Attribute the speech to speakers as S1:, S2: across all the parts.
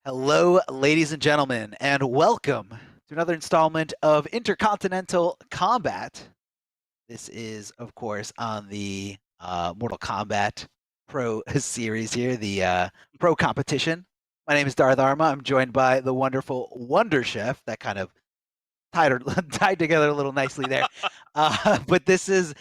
S1: Hello, ladies and gentlemen, and welcome to another installment of Intercontinental Combat. This is, of course, on the Mortal Kombat Pro series here, the Pro Competition. My name is Darth Arma. I'm joined by the wonderful Wonder Chef. That kind of tied together a little nicely there. But this is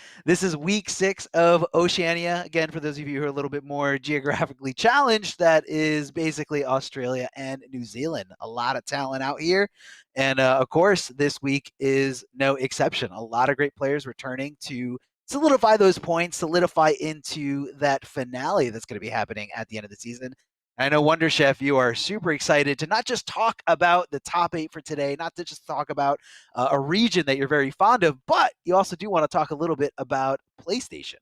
S1: week 6 of Oceania. Again, for those of you who are a little bit more geographically challenged, that is basically Australia and New Zealand. A lot of talent out here, and of course, this week is no exception. A lot of great players returning to solidify those points, solidify into that finale that's going to be happening at the end of the season. I know, Wonder Chef, you are super excited to not just talk about the top 8 for today, not to just talk about a region that you're very fond of, but you also do want to talk a little bit about PlayStation.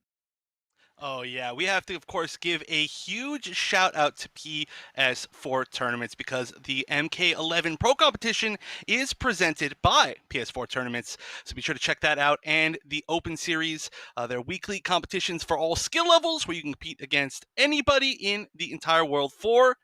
S2: Oh yeah, we have to of course give a huge shout out to PS4 Tournaments because the MK11 Pro Competition is presented by PS4 Tournaments. So be sure to check that out, and the Open Series. They're weekly competitions for all skill levels where you can compete against anybody in the entire world for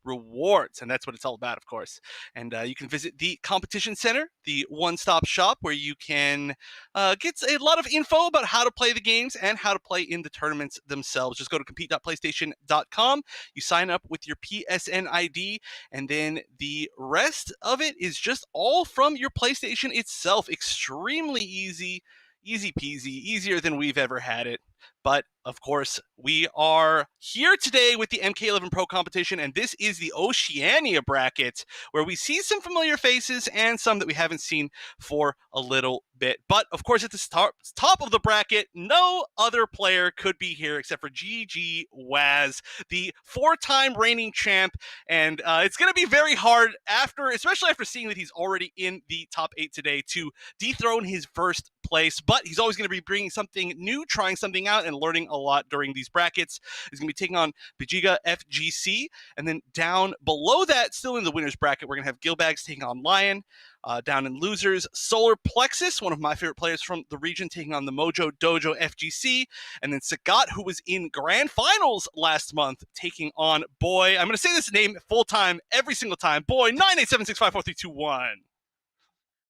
S2: rewards, and that's what it's all about, of course. And you can visit the competition center, the one-stop shop where you can get a lot of info about how to play the games and how to play in the tournaments themselves. Just go to compete.playstation.com, you sign up with your PSN ID, and then the rest of it is just all from your PlayStation itself. Extremely easy, easy peasy, easier than we've ever had it. But of course, we are here today with the MK11 Pro Competition, and this is the Oceania bracket, where we see some familiar faces and some that we haven't seen for a little bit. But of course, at the top of the bracket, no other player could be here except for GG Waz, the 4-time reigning champ. And it's going to be very hard especially after seeing that he's already in the top 8 today, to dethrone his first place. But he's always going to be bringing something new, trying something out, and learning a lot during these brackets. He's going to be taking on Bejiga FGC, and then down below that, still in the winners bracket, we're going to have Gilbags taking on Lion. Down in losers, Solar Plexus, one of my favorite players from the region, taking on the Mojo Dojo FGC, and then Sagat, who was in grand finals last month, taking on Boy. I'm going to say this name full time every single time. Boy 987654321.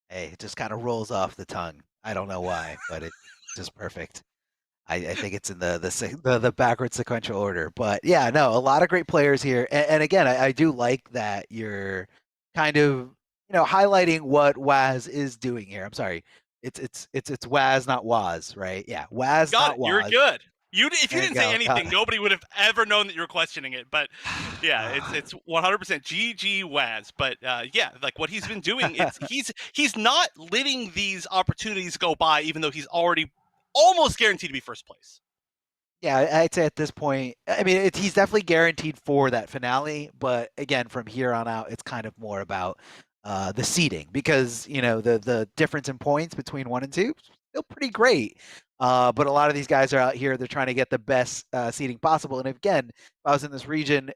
S1: Hey, it just kind of rolls off the tongue. I don't know why, but it's just perfect. I think it's in the backward sequential order. But yeah, no, a lot of great players here. And again, I do like that you're kind of highlighting what Waz is doing here. I'm sorry. It's Waz, not Waz, right? Yeah, Waz,
S2: Got it.
S1: not
S2: You're
S1: Waz.
S2: good. If you
S1: There you
S2: didn't say
S1: go.
S2: anything, nobody would have ever known that you were questioning it. But yeah, it's 100% GG Waz. But yeah, like what he's been doing, he's not letting these opportunities go by, even though he's already almost guaranteed to be first place.
S1: Yeah, I'd say at this point, I mean, he's definitely guaranteed for that finale. But again, from here on out, it's kind of more about the seeding, because the difference in points between 1 and 2 is still pretty great. But a lot of these guys are out here; they're trying to get the best seeding possible. And again, if I was in this region,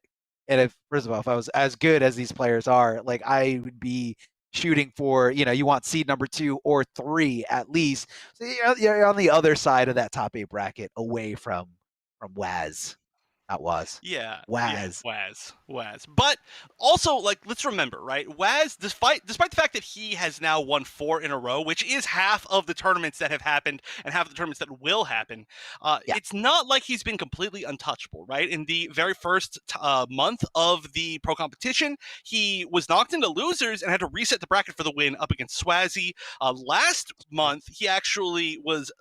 S1: and first of all, if I was as good as these players are, like, I would be shooting for, you want seed number 2 or 3 at least. So you're on the other side of that top 8 bracket, away from Waz, not Waz,
S2: Yeah, yeah,
S1: Waz.
S2: Waz. But also, like, let's remember, right? Waz, despite the fact that he has now won 4 in a row, which is half of the tournaments that have happened and half of the tournaments that will happen,
S1: Yeah.
S2: it's not like he's been completely untouchable, right? In the very first month of the pro competition, he was knocked into losers and had to reset the bracket for the win up against Swazi. Last month, he actually was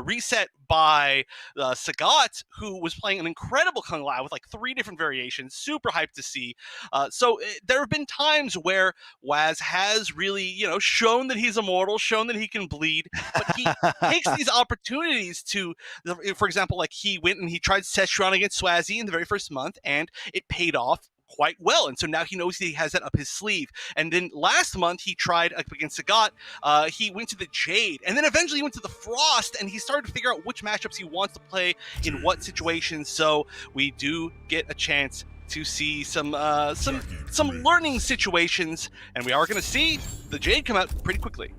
S2: reset by Sagat, who was playing an incredible Kung Lao with like 3 different variations. Super hyped to see. There have been times where Waz has really, shown that he's immortal, shown that he can bleed, but he takes these opportunities to, for example, like he went and he tried Szechuan against Swazi in the very first month, and it paid off quite well. And so now he knows he has that up his sleeve. And then last month he tried up against Sagat. He went to the Jade, and then eventually he went to the Frost, and he started to figure out which matchups he wants to play in what situations. So we do get a chance to see some learning situations, and we are going to see the Jade come out pretty quickly.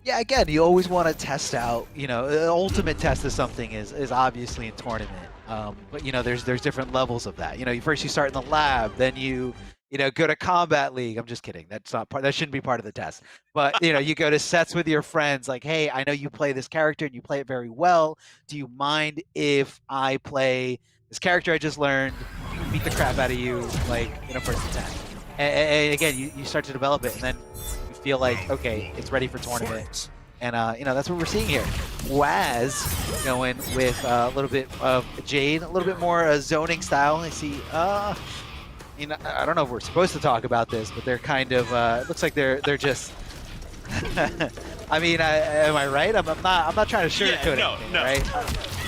S1: Yeah, again, you always want to test out, the ultimate test of something is obviously in tournament. But there's different levels of that. First you start in the lab, then you go to Combat League. I'm just kidding. That's not part. That shouldn't be part of the test. But you go to sets with your friends. Like, hey, I know you play this character and you play it very well. Do you mind if I play this character I just learned, beat the crap out of you, like in a first attack? And again, you start to develop it, and then you feel like, okay, it's ready for tournament. And that's what we're seeing here. Waz going with a little bit of Jade, a little bit more zoning style. I see. I don't know if we're supposed to talk about this, but they're kind of. It looks like they're just. I mean, am I right? I'm not trying to sugarcoat anything, right?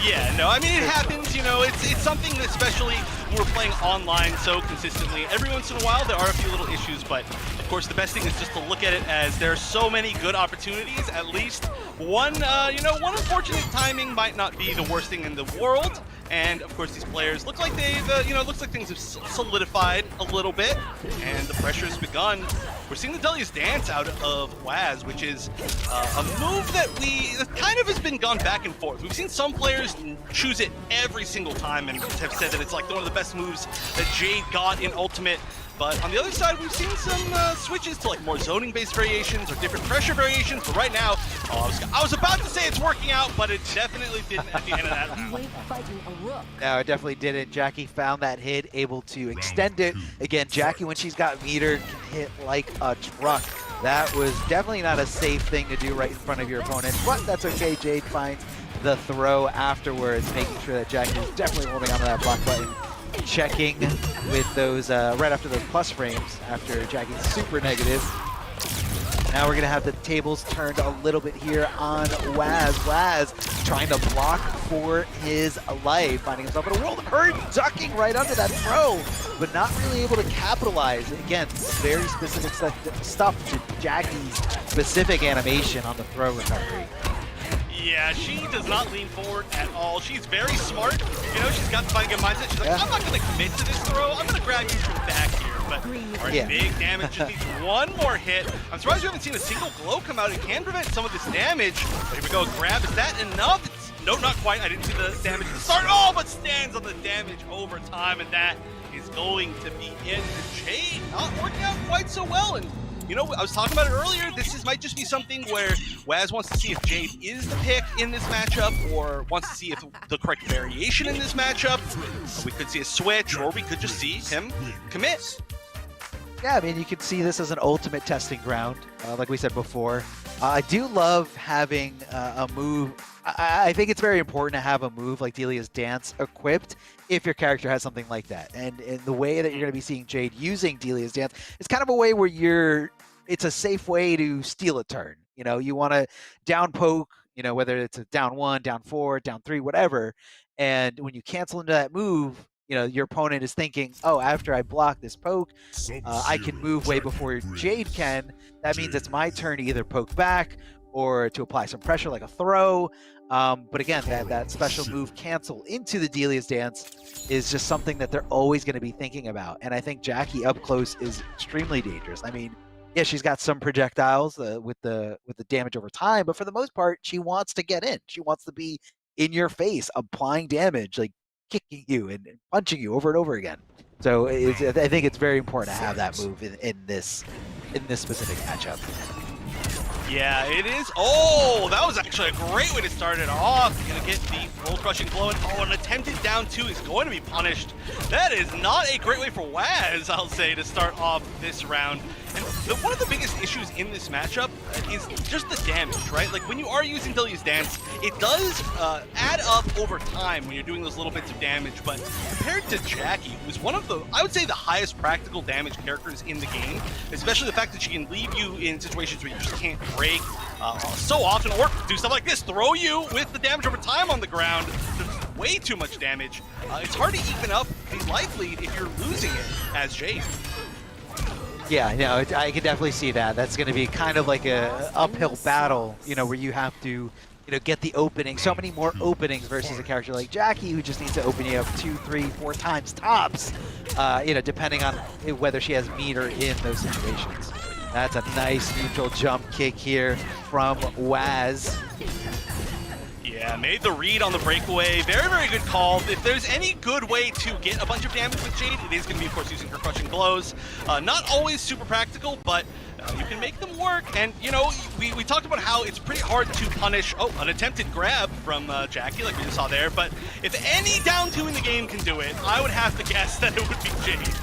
S2: Yeah, no. I mean, it happens. It's something that, especially when we're playing online so consistently. Every once in a while, there are a few little issues, but of course, the best thing is just to look at it as there are so many good opportunities. At least one unfortunate timing might not be the worst thing in the world. And of course, these players look like they've, looks like things have solidified a little bit, and the pressure has begun. We're seeing the Delia's Dance out of Waz, which is a move that kind of has been gone back and forth. We've seen some players choose it every single time and have said that it's like one of the best moves that Jade got in Ultimate. But on the other side, we've seen some switches to like more zoning-based variations or different pressure variations. But right now, I was about to say it's working out, but it definitely didn't at the end of that round.
S1: No, it definitely didn't. Jackie found that hit, able to extend it. Again, Jackie, when she's got meter, can hit like a truck. That was definitely not a safe thing to do right in front of your opponent, but that's okay. Jade finds the throw afterwards, making sure that Jackie is definitely holding onto that block button. Checking with those right after those plus frames after Jackie's super negative. Now we're gonna have the tables turned a little bit here on Waz. Waz trying to block for his life, finding himself in a world of hurt, ducking right under that throw, but not really able to capitalize. Again, very specific stuff to Jackie's specific animation on the throw recovery.
S2: Yeah, she does not lean forward at all. She's very smart. She's got the fighting game mindset. She's like, I'm not going to commit to this throw. I'm going to grab you from back here. But big damage, just needs one more hit. I'm surprised we haven't seen a single glow come out. It can prevent some of this damage. But here we go, grab. Is that enough? No, not quite. I didn't see the damage to start. Oh, but stands on the damage over time. And that is going to be it. Jade not working out quite so well. And I was talking about it earlier. This might just be something where Waz wants to see if Jade is the pick in this matchup, or wants to see if the correct variation in this matchup. We could see a switch, or we could just see him commit.
S1: Yeah, I mean, you could see this as an ultimate testing ground, like we said before. I do love having a move. I think it's very important to have a move like Delia's Dance equipped if your character has something like that. And the way that you're going to be seeing Jade using Delia's Dance, it's kind of a way where it's a safe way to steal a turn. You want to down poke, whether it's a down 1, down 4, down 3, whatever. And when you cancel into that move, your opponent is thinking, oh, after I block this poke, I can move way before Jade can. That means it's my turn to either poke back or to apply some pressure like a throw. But again, that special move cancel into the Delia's Dance is just something that they're always going to be thinking about. And I think Jackie up close is extremely dangerous. I mean, yeah, she's got some projectiles with the damage over time, but for the most part, she wants to get in. She wants to be in your face, applying damage, like kicking you and punching you over and over again. So I think it's very important to have that move in this specific matchup.
S2: Yeah, it is. Oh, that was actually a great way to start it off. Gonna get the full crushing blow, and an attempted down 2 is going to be punished. That is not a great way for Waz, I'll say, to start off this round. And one of the biggest issues in this matchup is just the damage, right? Like, when you are using Delia's Dance, it does add up over time when you're doing those little bits of damage, but compared to Jackie, who's one of the, I would say, the highest practical damage characters in the game, especially the fact that she can leave you in situations where you just can't break so often, or do stuff like this, throw you with the damage over time on the ground. There's way too much damage. It's hard to even up the life lead if you're losing it as Jade.
S1: Yeah, no, I can definitely see that. That's going to be kind of like a uphill battle, where you have to, get the opening, so many more openings versus a character like Jackie, who just needs to open you up 2, 3, 4 times tops, depending on whether she has meter in those situations. That's a nice neutral jump kick here from Waz.
S2: Yeah, made the read on the breakaway. Very, very good call. If there's any good way to get a bunch of damage with Jade, it is going to be, of course, using her crushing blows. Not always super practical, but you can make them work. And, you know, we talked about how it's pretty hard to punish, an attempted grab from Jackie, like we just saw there. But if any down two in the game can do it, I would have to guess that it would be Jade.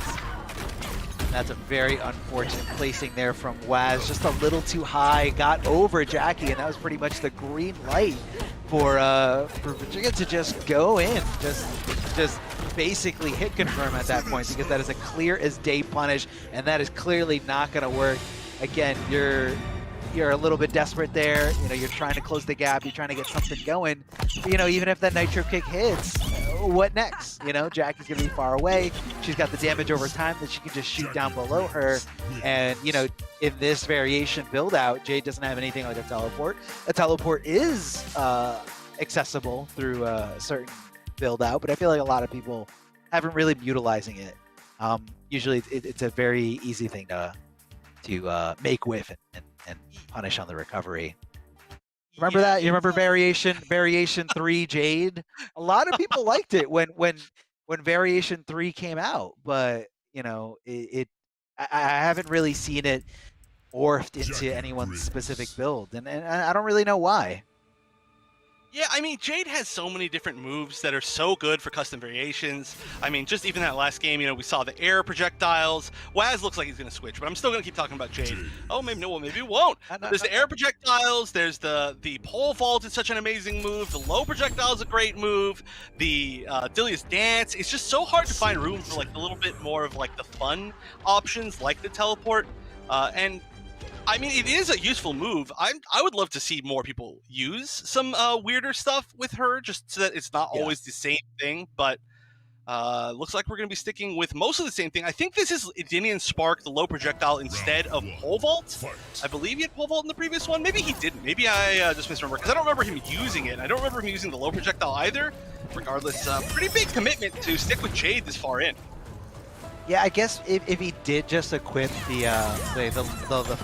S1: That's a very unfortunate placing there from Waz. Just a little too high, got over Jackie, and that was pretty much the green light for Vegeta to just go in, just basically hit confirm at that point, because that is a clear as day punish, and that is clearly not going to work. Again, you're a little bit desperate there. You know, you're trying to close the gap, you're trying to get something going. But, you know, even if that nitro kick hits, what next? You know, Jackie's gonna be far away. She's got the damage over time that she can just shoot down below her. And, you know, in this variation build out, Jade doesn't have anything like a teleport. A teleport is accessible through a certain build out, but I feel like a lot of people haven't really been utilizing it. Usually it's a very easy thing to make with and punish on the recovery. Remember that? You remember variation 3 Jade? A lot of people liked it when variation 3 came out, but you know, I haven't really seen it morphed into anyone's specific build, and I don't really know why.
S2: Yeah, I mean, Jade has so many different moves that are so good for custom variations. I mean, just even that last game, you know, we saw the air projectiles. Waz looks like he's going to switch, but I'm still going to keep talking about Jade. Oh, maybe no, maybe it won't. There's the air projectiles. There's the pole vault is such an amazing move. The low projectile is a great move. The Dilia's dance. It's just so hard to find room for like a little bit more of like the fun options, like the teleport. And I mean, it is a useful move. I would love to see more people use some weirder stuff with her, just so that it's not always the same thing. But looks like we're going to be sticking with most of the same thing. I think this is Edenian Spark, the low projectile, instead of pole vault. I believe he had pole vault in the previous one. Maybe he didn't. Maybe I just misremember, because I don't remember him using it. I don't remember him using the low projectile either. Regardless, pretty big commitment to stick with Jade this far in.
S1: Yeah, I guess if he did just equip the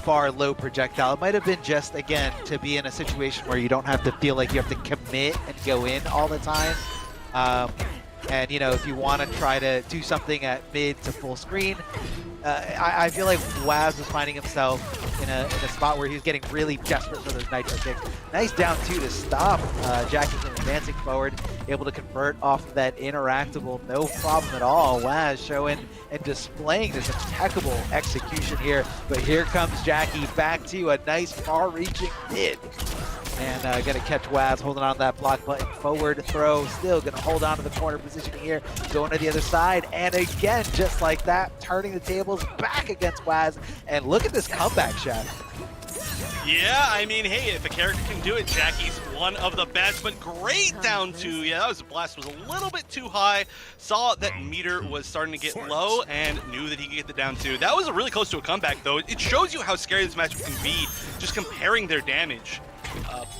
S1: far low projectile, it might have been just, again, to be in a situation where you don't have to feel like you have to commit and go in all the time. And, you know, if you want to try to do something at mid to full screen, I feel like Waz was finding himself in a spot where he was getting really desperate for those nitro kicks. Nice down two to stop Jackie from advancing forward, able to convert off of that interactable, no problem at all. Waz showing and displaying this impeccable execution here, but here comes Jackie back to a nice far-reaching mid. And gonna catch Waz holding on to that block button. Forward throw, still gonna hold on to the corner position here. Going to the other side, and again, just like that, turning the tables back against Waz. And look at this comeback shot.
S2: Yeah, I mean, hey, if a character can do it, Jackie's one of the best, but great down two. Yeah, that was a blast, was a little bit too high. Saw that meter was starting to get low and knew that he could get the down two. That was really close to a comeback, though. It shows you how scary this matchup can be, just comparing their damage.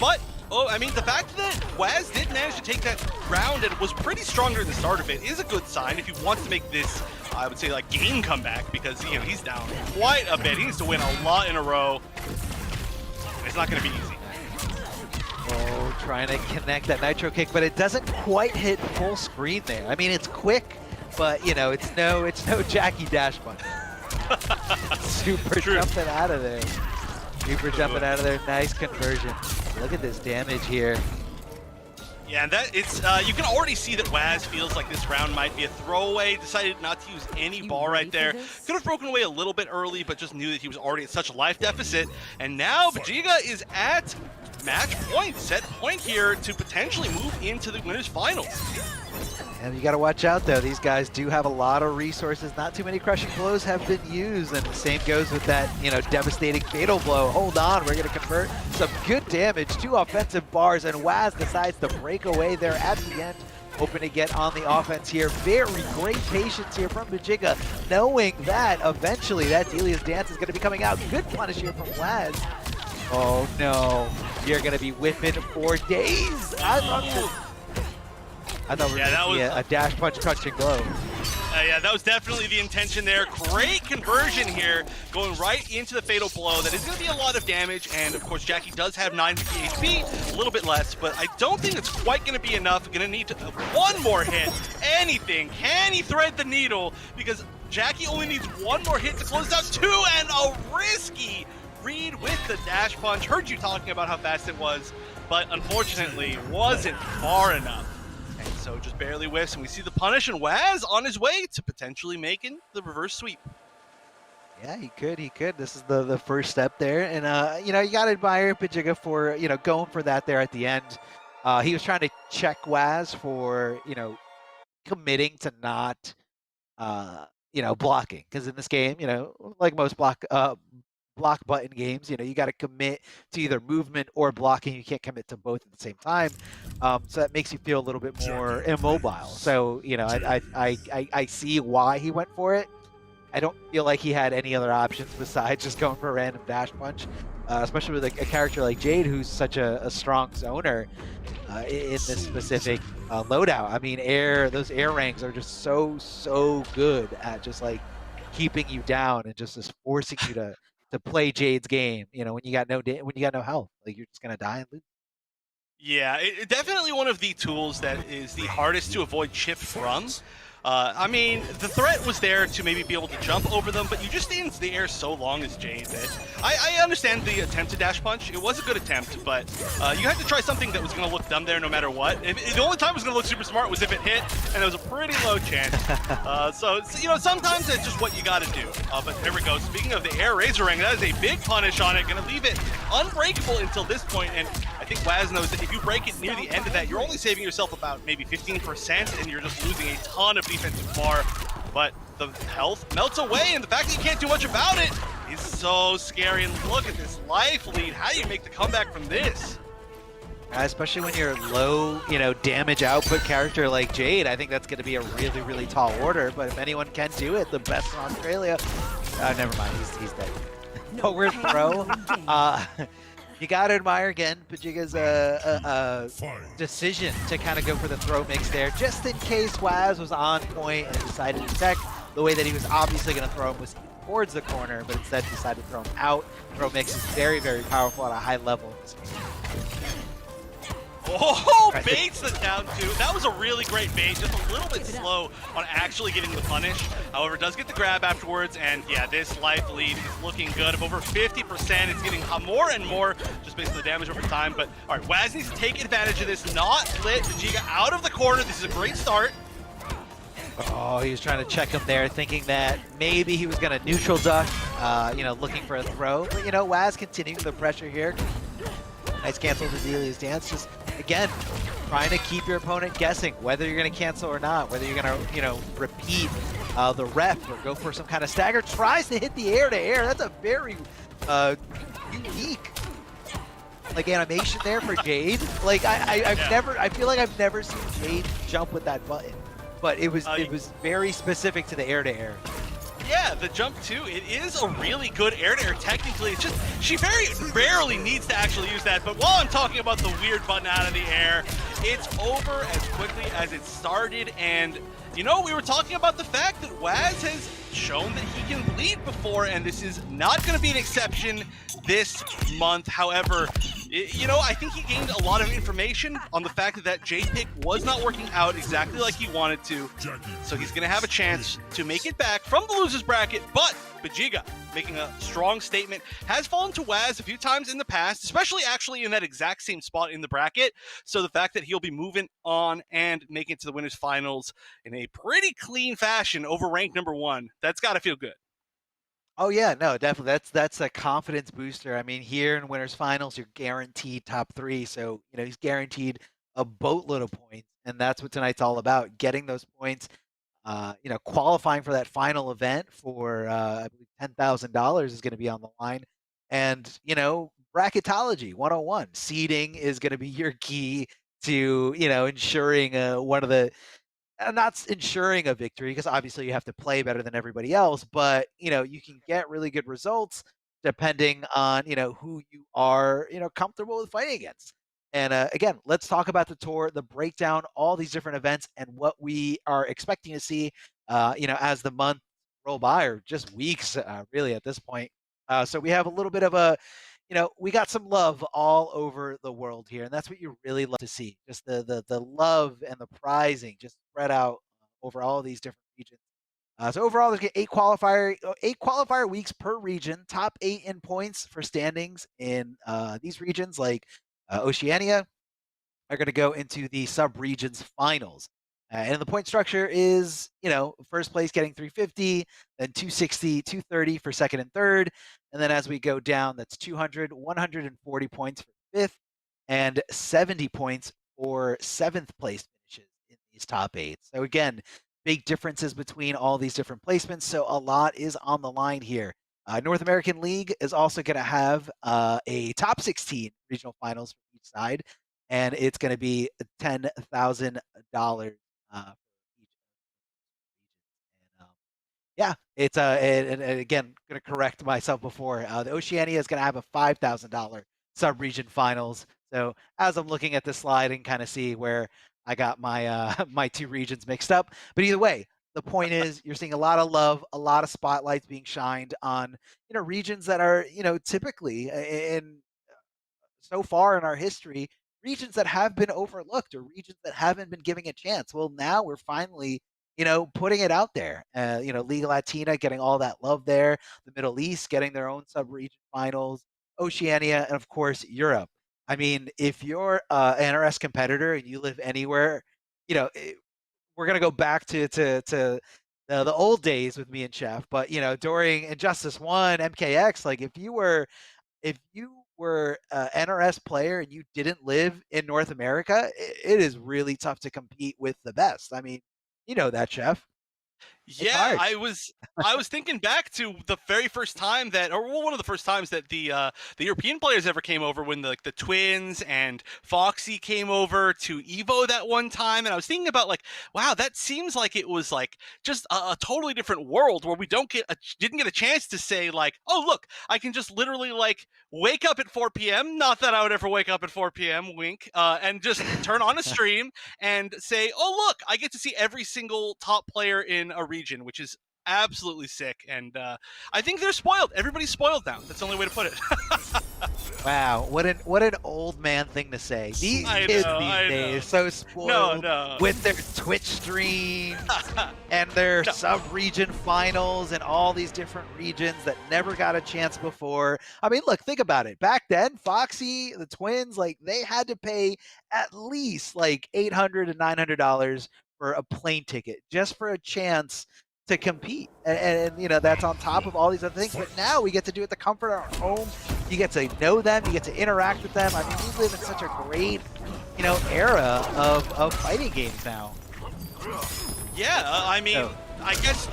S2: But I mean, the fact that Waz did manage to take that round and was pretty stronger at the start of it is a good sign if he wants to make this, I would say, like, game comeback, because, you know, he's down quite a bit. He needs to win a lot in a row. It's not going to be easy.
S1: Oh, trying to connect that nitro kick, but it doesn't quite hit full screen there. I mean, it's quick, but, you know, it's no Jackie dash punch. Super jumping out of there. Super jumping out of there. Nice conversion. Look at this damage here.
S2: Yeah, and that it's you can already see that Waz feels like this round might be a throwaway. Decided not to use any ball right there. Could have broken away a little bit early, but just knew that he was already at such a life deficit. And now Vegeta is at match point, set point here to potentially move into the winners finals.
S1: And you got to watch out, though. These guys do have a lot of resources. Not too many crushing blows have been used, and the same goes with that, you know, devastating fatal blow. Hold on, we're going to convert some good damage, 2 offensive bars, and Waz decides to break away there at the end, hoping to get on the offense here. Very great patience here from Vegeta, knowing that eventually that Delia's dance is going to be coming out. Good punish here from Waz. Oh no, you're going to be whipping for days. I thought we were going to see a dash punch crushing blow.
S2: Yeah, that was definitely the intention there. Great conversion here, going right into the fatal blow. That is going to be a lot of damage, and of course, Jackie does have 950 HP, a little bit less, but I don't think it's quite going to be enough. Going to need one more hit. Anything. Can he thread the needle? Because Jackie only needs one more hit to close out 2, and a risky read with the dash punch. Heard you talking about how fast it was, but unfortunately wasn't far enough. And so just barely whiffs, and we see the punish, and Waz on his way to potentially making the reverse sweep.
S1: Yeah, he could. This is the first step there. And, you know, you got to admire Pajiga for, you know, going for that there at the end. He was trying to check Waz for, you know, committing to not, you know, blocking. Because in this game, you know, like most block button games, you know, you got to commit to either movement or blocking. You can't commit to both at the same time. So that makes you feel a little bit more immobile. So, you know, I see why he went for it. I don't feel like he had any other options besides just going for a random dash punch, especially with a character like Jade, who's such a strong zoner in this specific loadout. I mean, those air ranks are just so good at just like keeping you down and just forcing you to play Jade's game. You know, when you got no health, like you're just gonna die and lose.
S2: Yeah, definitely one of the tools that is the hardest to avoid chip from. I mean, the threat was there to maybe be able to jump over them, but you just stay in the air so long as Jade did. I understand the attempt to dash punch. It was a good attempt, but you had to try something that was going to look dumb there no matter what. The only time it was going to look super smart was if it hit, and there was a pretty low chance. So, you know, sometimes it's just what you got to do. But there we go. Speaking of the air Razor Ring, that is a big punish on it. Going to leave it unbreakable until this point, and I think Waz knows that if you break it near the end of that, you're only saving yourself about maybe 15%, and you're just losing a ton of defensive bar. But the health melts away, and the fact that you can't do much about it is so scary. And look at this life lead. How do you make the comeback from this?
S1: Especially when you're low, you know, damage output character like Jade, I think that's going to be a really tall order. But if anyone can do it, the best in Australia. Never mind, he's dead. Forward throw. You gotta admire again Pajiga's decision to kind of go for the throw mix there, just in case Waz was on point and decided to tech. The way that he was obviously going to throw him was towards the corner, but instead decided to throw him out. Throw mix is very powerful at a high level in this game.
S2: Oh, baits the down two. That was a really great bait, just a little bit slow on actually getting the punish. However, does get the grab afterwards, and yeah, this life lead is looking good. Of over 50%, it's getting more and more just based on the damage over time. But all right, Waz needs to take advantage of this. Not lit. Pajiga out of the corner. This is a great start.
S1: Oh, he was trying to check him there, thinking that maybe he was going to neutral duck, you know, looking for a throw. But, you know, Waz continuing the pressure here. Nice cancel to Delia's dance. Just, again, trying to keep your opponent guessing whether you're going to cancel or not, whether you're going to, you know, repeat the rep or go for some kind of stagger. Tries to hit the air-to-air. That's a very unique, like, animation there for Jade. Like, I feel like I've never seen Jade jump with that button. But it was very specific to the air-to-air.
S2: Yeah, the jump too. It is a really good air-to-air technically. It's just, she very rarely needs to actually use that. But while I'm talking about the weird button out of the air, it's over as quickly as it started. And, you know, we were talking about the fact that Waz has shown that he can bleed before, and this is not going to be an exception this month. However, you know, I think he gained a lot of information on the fact that that Jade pick was not working out exactly like he wanted to. So he's going to have a chance to make it back from the loser's bracket, but Pajiga making a strong statement, has fallen to Waz a few times in the past, especially actually in that exact same spot in the bracket. So the fact that he'll be moving on and making it to the winners finals in a pretty clean fashion over ranked number 1, that's got to feel good.
S1: Oh yeah, no, definitely. That's a confidence booster. I mean, here in winners finals, you're guaranteed top 3, so you know he's guaranteed a boatload of points, and that's what tonight's all about: getting those points. You know, qualifying for that final event for I believe $10,000 is going to be on the line, and you know, bracketology 101, seeding is going to be your key to ensuring one of the not ensuring a victory, because obviously you have to play better than everybody else, but you can get really good results depending on who you are comfortable with fighting against. And again, let's talk about the tour, the breakdown, all these different events, and what we are expecting to see as the month roll by, or just weeks, really at this point. So we have a little bit of a, we got some love all over the world here, and that's what you really love to see. Just the love and the prizing just spread out over all these different regions. So overall, there's eight qualifier weeks per region. Top 8 in points for standings in these regions, like Oceania, are going to go into the sub-regions finals. And the point structure is, first place getting 350, then 260, 230 for second and third. And then as we go down, that's 200, 140 points for fifth, and 70 points for seventh place finishes in these top 8. So again, big differences between all these different placements. So a lot is on the line here. North American League is also going to have a top 16 regional finals for each side, and it's going to be $10,000 for each region. And, yeah, it's and again, going to correct myself before. The Oceania is going to have a $5,000 sub-region finals. So as I'm looking at this slide and kind of see where I got my my two regions mixed up, but either way, the point is you're seeing a lot of love, a lot of spotlights being shined on regions that are typically in so far in our history, regions that have been overlooked or regions that haven't been giving a chance. Well, now we're finally, putting it out there. Liga Latina getting all that love there, the Middle East getting their own sub-region finals, Oceania, and of course Europe. I mean, if you're an NRS competitor and you live anywhere, we're gonna go back to the old days with me and Chef, but during Injustice 1, MKX, like if you were an NRS player and you didn't live in North America, it is really tough to compete with the best. I mean, you know that, Chef. It's
S2: Yeah,
S1: hard.
S2: I was thinking back to the very first time that, or well, one of the first times that the European players ever came over, when the Twins and Foxy came over to Evo that one time, and I was thinking about like, wow, that seems like it was like just a totally different world where we didn't get a chance to say like, oh look, I can just literally like wake up at 4 p.m. Not that I would ever wake up at 4 p.m. Wink, and just turn on a stream and say, oh look, I get to see every single top player in a region, which is absolutely sick. And I think they're spoiled. Everybody's spoiled now. That's the only way to put it.
S1: Wow, what an old man thing to say. These kids these days so spoiled with their Twitch streams and their
S2: No.
S1: sub-region finals and all these different regions that never got a chance before. I mean, look, think about it. Back then, Foxy, the Twins, like they had to pay at least like $800 and $900 for a plane ticket just for a chance to compete. And that's on top of all these other things. But now we get to do it the comfort of our home. You get to know them, you get to interact with them. I mean, we live in such a great, era of fighting games now.
S2: Yeah, I mean, I guess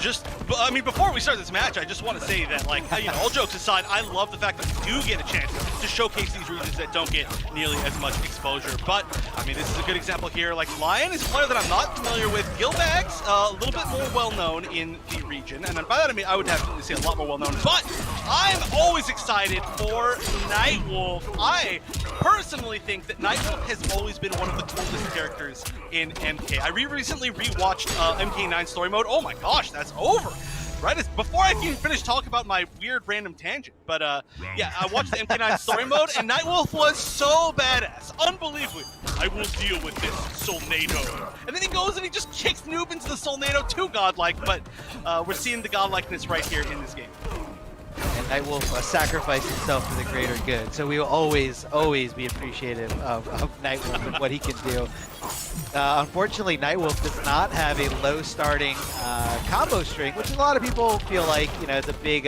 S2: before we start this match, I just want to say that, like, all jokes aside, I love the fact that we do get a chance to showcase these regions that don't get nearly as much exposure. But, I mean, this is a good example here. Like, Lion is a player that I'm not familiar with. Gilbag's a little bit more well-known in the region, and by that I mean I would have to say a lot more well-known. But I'm always excited for Nightwolf. I personally think that Nightwolf has always been one of the coolest characters in MK. I recently rewatched MK9 Story Mode. Oh my gosh, that's over. Right before I can finish talking about my weird random tangent. But yeah, I watched the MK9 Story Mode, and Nightwolf was so badass. Unbelievably. I will deal with this, Solnado. And then he goes and he just kicks Noob into the Solnado, too godlike. But we're seeing the godlikeness right here in this game.
S1: And Nightwolf sacrificed himself for the greater good. So we will always be appreciative of Nightwolf and what he can do. Unfortunately, Nightwolf does not have a low starting combo string, which a lot of people feel like, is a big,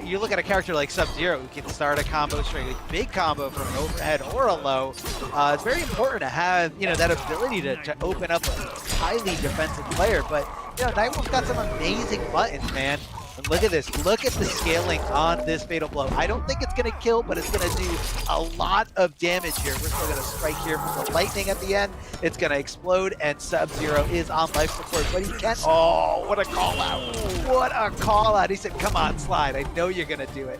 S1: you look at a character like Sub-Zero who can start a combo string, a big combo from an overhead or a low. It's very important to have, that ability to open up a highly defensive player. But, Nightwolf's got some amazing buttons, man. And look at this. Look at the scaling on this Fatal Blow. I don't think it's going to kill, but it's going to do a lot of damage here. We're still going to strike here from the lightning at the end. It's going to explode, and Sub-Zero is on life support, but he can't. Oh, what a call out. What a call out. He said, come on, Slide. I know you're going to do it.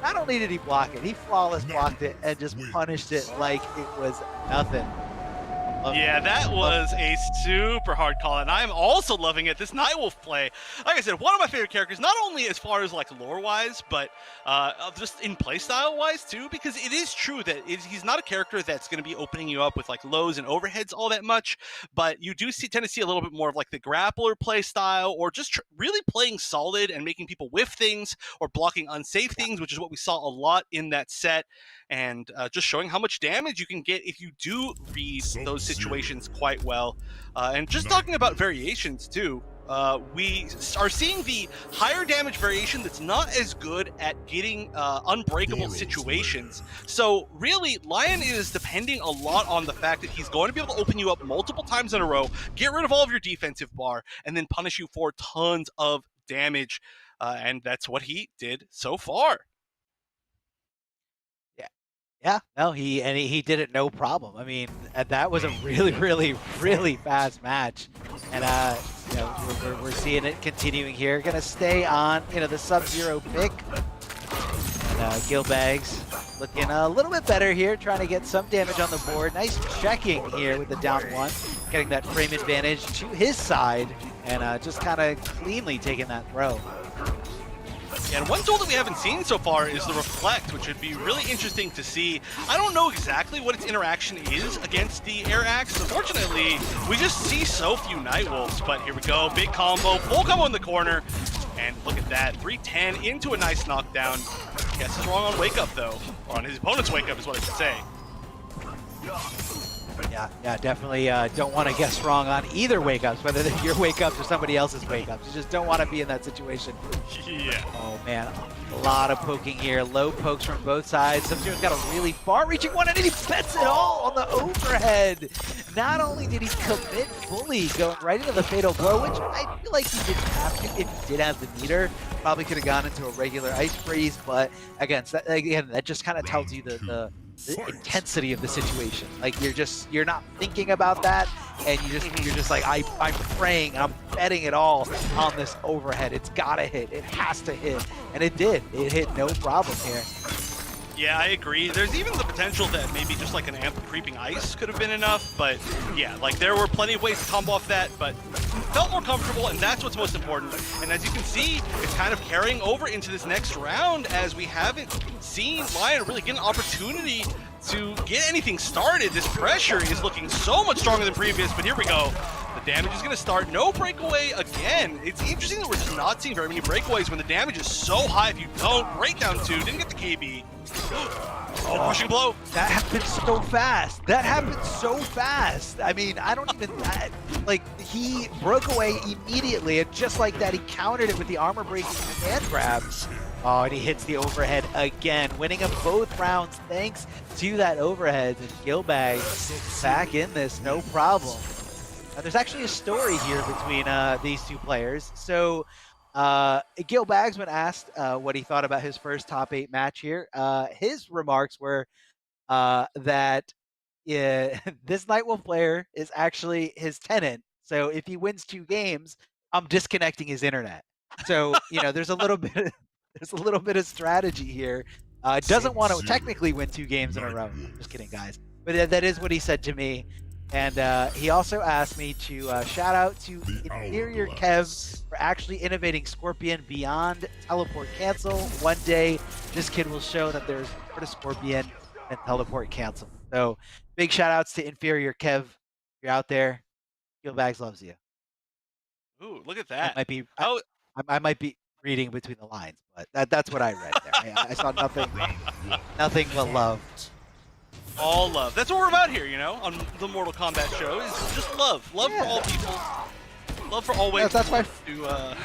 S1: Not only did he block it, he flawless blocked it and just punished it like it was nothing.
S2: Yeah, that was a super hard call, and I'm also loving it. This Nightwolf play, like I said, one of my favorite characters, not only as far as like lore-wise, but just in playstyle-wise too, because it is true that he's not a character that's going to be opening you up with like lows and overheads all that much, but you do tend to see a little bit more of like the grappler playstyle, or just really playing solid and making people whiff things or blocking unsafe things, which is what we saw a lot in that set. And just showing how much damage you can get if you do read those situations quite well. And just talking about variations too, we are seeing the higher damage variation that's not as good at getting unbreakable situations. So really, Lion is depending a lot on the fact that he's going to be able to open you up multiple times in a row, get rid of all of your defensive bar, and then punish you for tons of damage. And that's what he did so far.
S1: Yeah, no, he did it no problem. I mean, that was a really fast match, and you know, we're seeing it continuing here. Gonna stay on, you know, the Sub-Zero pick, and Gilbags looking a little bit better here, trying to get some damage on the board. Nice checking here with the down one, getting that frame advantage to his side, and just kind of cleanly taking that throw.
S2: Yeah, and one tool that we haven't seen so far is the Reflect, which would be really interesting to see. I don't know exactly what its interaction is against the Air Axe. Unfortunately, we just see so few Nightwolves, but here we go. Big combo, full combo in the corner. And look at that, 310 into a nice knockdown. Guess is wrong on Wake Up, though. Or on his opponent's Wake Up is what I should say.
S1: Yeah, definitely don't want to guess wrong on either wake-ups, whether they're your wake-ups or somebody else's wake-ups. You just don't want to be in that situation.
S2: Yeah.
S1: Oh, man, a lot of poking here. Low pokes from both sides. Sub-Zero's got a really far-reaching one, and he bets it all on the overhead. Not only did he commit fully, going right into the fatal blow, which I feel like he didn't have to. If he did have the meter, probably could have gone into a regular ice freeze, but again, that just kind of tells you the intensity of the situation. Like you're not thinking about that, and you're just like I'm praying, I'm betting it all on this overhead. It's gotta hit, it has to hit, and it did. It hit no problem here.
S2: Yeah, I agree. There's even the potential that maybe just like an amp creeping ice could have been enough, but yeah, like there were plenty of ways to combo off that, but felt more comfortable, and that's what's most important. And as you can see, it's kind of carrying over into this next round, as we haven't seen Lion really get an opportunity to get anything started. This pressure is looking so much stronger than previous, but here we go. The damage is going to start. No breakaway again. It's interesting that we're just not seeing very many breakaways when the damage is so high. If you don't, breakdown 2, didn't get the KB. Oh, pushing blow.
S1: That happened so fast. That happened so fast. I mean, I don't even, like, he broke away immediately, and just like that, he countered it with the armor breaking hand grab. Oh, and he hits the overhead again, winning them both rounds thanks to that overhead. And Gilbag back in this, no problem. Now, there's actually a story here between these two players. So, Gilbags, when asked what he thought about his first top 8 match here, his remarks were that this Nightwolf player is actually his tenant. So if he wins 2 games, I'm disconnecting his internet. So you know, there's a little bit of strategy here. Doesn't want to technically win 2 games in a row. Just kidding, guys. But that is what he said to me. And he also asked me to shout out to Inferior Kev for actually innovating Scorpion beyond teleport cancel. One day, this kid will show that there's more to Scorpion than teleport cancel. So big shout outs to Inferior Kev. If you're out there, Gilbags loves you.
S2: Ooh, look at that.
S1: I might be reading between the lines, but that's what I read there. I saw nothing but love.
S2: All love. That's what we're about here, you know, on the Mortal Kombat show, is just love. Love for all people. Love for all ways to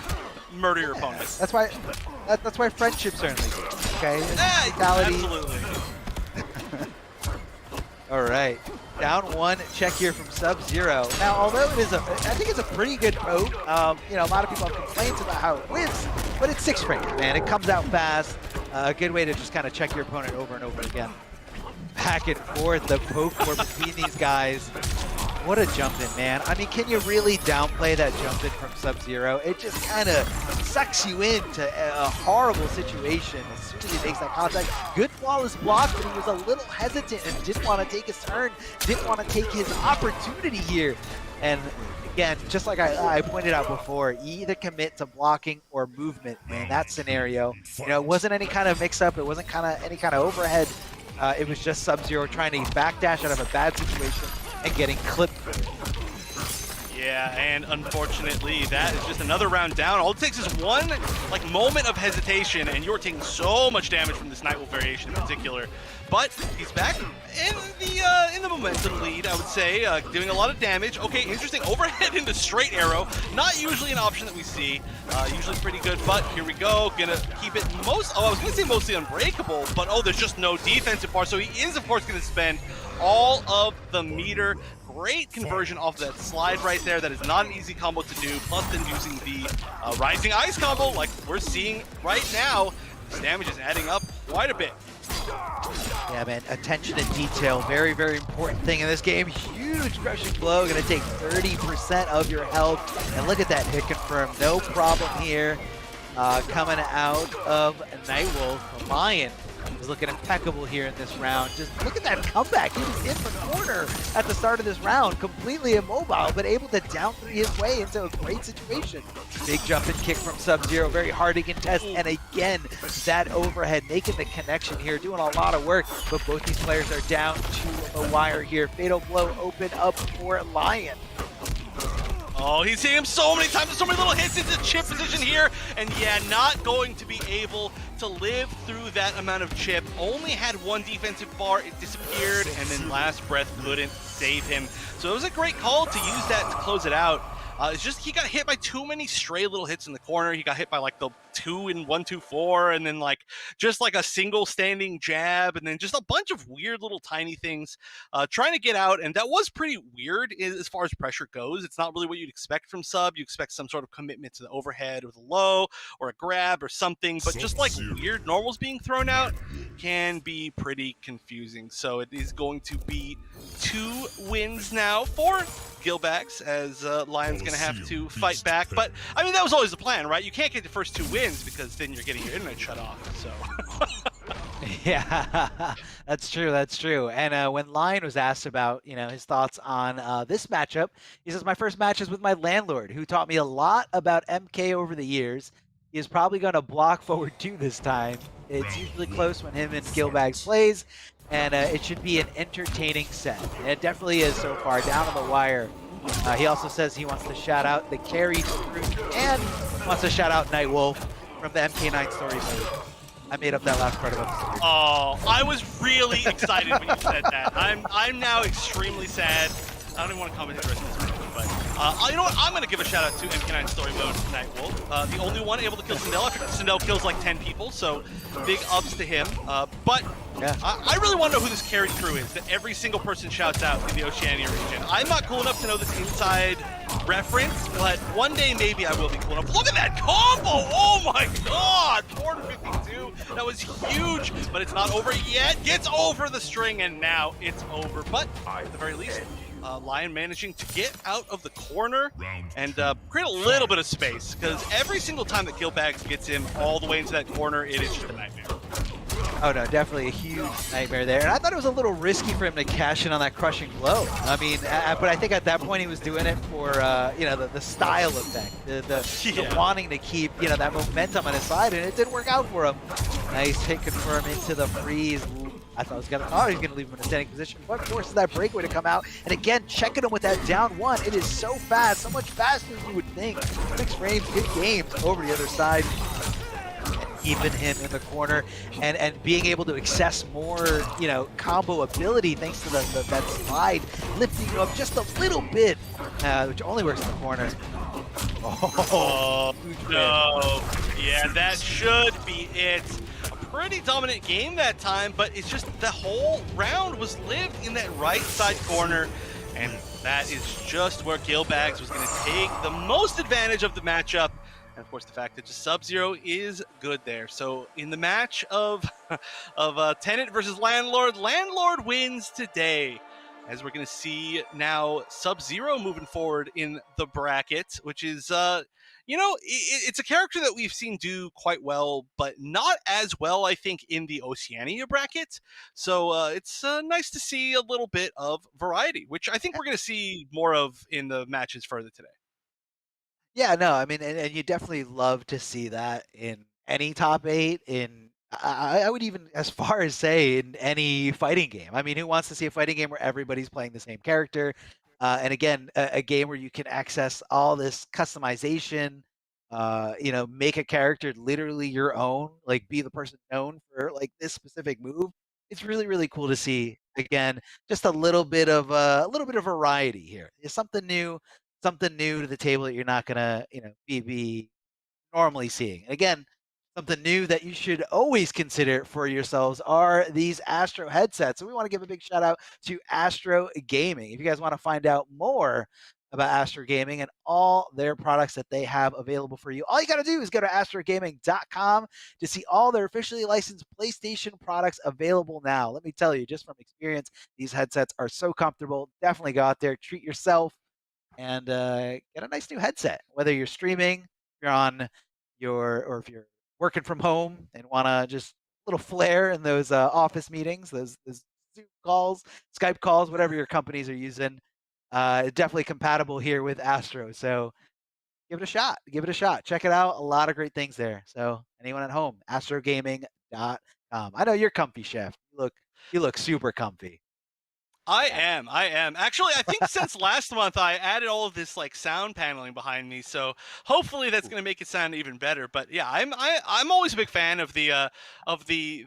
S2: murder your opponents.
S1: That's why friendships are in the game, okay?
S2: Absolutely.
S1: All right. Down 1 check here from Sub-Zero. Now, although I think it's a pretty good poke. You know, a lot of people have complaints about how it whips, but it's 6 frames, man. It comes out fast. A good way to just kind of check your opponent over and over again. Back and forth, the poke war between these guys. What a jump in, man. I mean, can you really downplay that jump in from Sub-Zero? It just kind of sucks you into a horrible situation as soon as he makes that contact. Good flawless block, but he was a little hesitant and didn't want to take his turn, didn't want to take his opportunity here. And again, just like I pointed out before, you either commit to blocking or movement. And in that scenario, you know, it wasn't any kind of mix-up, it wasn't any kind of overhead. It was just Sub-Zero trying to backdash out of a bad situation and getting clipped.
S2: Yeah, and unfortunately, that is just another round down. All it takes is one moment of hesitation, and you're taking so much damage from this Nightwolf variation in particular. But he's back in the momentum lead, I would say, doing a lot of damage. Okay, interesting overhead into straight arrow. Not usually an option that we see. Usually pretty good, but here we go. Gonna keep it I was gonna say mostly unbreakable, but there's just no defensive bar, so he is, of course, gonna spend all of the meter. Great conversion off that slide right there. That is not an easy combo to do. Plus then using the Rising Ice combo like we're seeing right now. This damage is adding up quite a bit.
S1: Yeah, man, attention to detail, very, very important thing in this game. Huge crushing blow, gonna take 30% of your health. And look at that hit confirm, no problem here. Coming out of Nightwolf, Lion was looking impeccable here in this round. Just look at that comeback. He was in the corner at the start of this round, completely immobile, but able to down three his way into a great situation. Big jump and kick from Sub-Zero, very hard to contest, and again, that overhead, making the connection here, doing a lot of work, but both these players are down to the wire here. Fatal blow open up for Lion.
S2: Oh, he's hitting him so many times, so many little hits into chip position here, and yeah, not going to be able to live through that amount of chip. Only had one defensive bar, it disappeared, and then last breath couldn't save him. So it was a great call to use that to close it out. It's just he got hit by too many stray little hits in the corner. He got hit by like the 2 in 1, 2, 4, and then just a single standing jab, and then just a bunch of weird little tiny things trying to get out. And that was pretty weird as far as pressure goes. It's not really what you'd expect from Sub. You expect some sort of commitment to the overhead with a low or a grab or something, but just weird normals being thrown out can be pretty confusing. So it is going to be 2 wins now for Gilbax, as Lion's going to have to fight back. But, I mean, that was always the plan, right? You can't get the first 2 wins because then you're getting your internet shut off, so...
S1: Yeah, that's true, that's true. And when Lion was asked about, his thoughts on this matchup, he says, my first match is with my landlord, who taught me a lot about MK over the years. He is probably going to block forward 2 this time. It's usually close when him and Gilbags plays, and it should be an entertaining set. And it definitely is so far, down on the wire. He also says he wants to shout out the carry group and wants to shout out Nightwolf from the MK9 story mode. I made up that last part of episode.
S2: Oh, I was really excited when you said that. I'm now extremely sad. I don't even want to comment the rest of this match, but you know what? I'm going to give a shout out to MK9 story mode Nightwolf. The only one able to kill Sindel after Sindel kills like 10 people, so big ups to him. But yeah. I really want to know who this carry crew is that every single person shouts out in the Oceania region. I'm not cool enough to know this inside reference, but one day maybe I will be cool enough. Look at that combo! Oh my god! 452. That was huge, but it's not over yet. Gets over the string, and now it's over. But at the very least, Lion managing to get out of the corner and create a little bit of space, because every single time that Gilbags gets him all the way into that corner, it is just a nightmare.
S1: Oh no, definitely a huge nightmare there. And I thought it was a little risky for him to cash in on that crushing blow. I mean, but I think at that point he was doing it for, the style effect, the wanting to keep, that momentum on his side, and it didn't work out for him. Nice hit confirm into the freeze. I thought he was gonna leave him in a standing position, but forces that breakaway to come out. And again, checking him with that down 1. It is so fast, so much faster than you would think. 6 frames, good games over the other side. Keeping him in the corner and being able to access more, combo ability thanks to that slide, lifting you up just a little bit, which only works in the corner.
S2: Oh, no. Yeah, that should be it. A pretty dominant game that time, but it's just the whole round was lived in that right side corner, and that is just where Gilbags was going to take the most advantage of the matchup. And of course, the fact that just Sub-Zero is good there. So in the match of Tenant versus Landlord, Landlord wins today. as we're going to see now Sub-Zero moving forward in the bracket, which is, it's a character that we've seen do quite well, but not as well, I think, in the Oceania bracket. So it's nice to see a little bit of variety, which I think we're going to see more of in the matches further today.
S1: Yeah, no, I mean, and you definitely love to see that in any top eight. I would even as far as say in any fighting game. I mean, who wants to see a fighting game where everybody's playing the same character? And again, a game where you can access all this customization. Make a character literally your own, like be the person known for like this specific move. It's really, really cool to see. Again, just a little bit of variety here. It's something new to the table that you're not gonna, be normally seeing. Again, something new that you should always consider for yourselves are these Astro headsets. So we want to give a big shout out to Astro Gaming. If you guys want to find out more about Astro Gaming and all their products that they have available for you, all you got to do is go to astrogaming.com to see all their officially licensed PlayStation products available now. Let me tell you, just from experience, these headsets are so comfortable. Definitely go out there, treat yourself, and get a nice new headset. Whether you're streaming, if you're on or if you're working from home and want to just a little flair in those office meetings, those Zoom calls, Skype calls, whatever your companies are using, definitely compatible here with Astro. So give it a shot. Give it a shot. Check it out. A lot of great things there. So anyone at home, astrogaming.com. I know you're comfy, Chef. You look super comfy.
S2: I am. Actually, I think since last month I added all of this like sound paneling behind me, so hopefully that's going to make it sound even better. But yeah, I'm always a big fan of the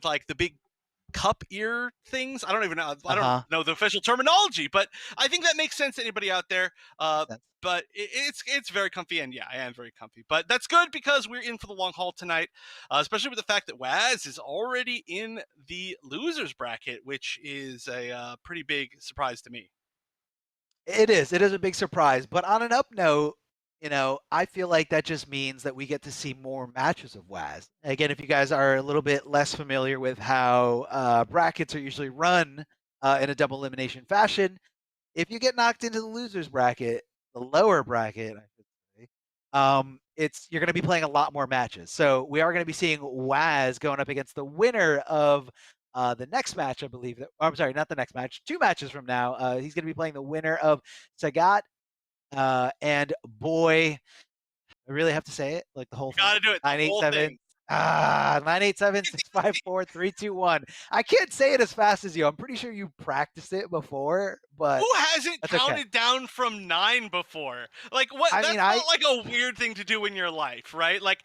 S2: like the big cup ear things. I don't even know. I don't know the official terminology, but I think that makes sense to anybody out there. But it's very comfy, and yeah, I am very comfy. But that's good because we're in for the long haul tonight, especially with the fact that Waz is already in the losers bracket, which is a pretty big surprise to me.
S1: It is. It is a big surprise. But on an up note, I feel like that just means that we get to see more matches of WAS. Again, if you guys are a little bit less familiar with how brackets are usually run in a double elimination fashion, if you get knocked into the losers bracket, the lower bracket, I should say, you're going to be playing a lot more matches. So we are going to be seeing Waz going up against the winner of the next match, I believe. I'm sorry, not the next match. 2 matches from now, he's going to be playing the winner of Sagat. And boy, I really have to say it, like the whole
S2: You gotta do it. The whole
S1: 987.
S2: thing.
S1: 987-654-321. I can't say it as fast as you. I'm pretty sure you practiced it before, but
S2: who hasn't counted down from 9 before? Like what? That's not like a weird thing to do in your life, right? Like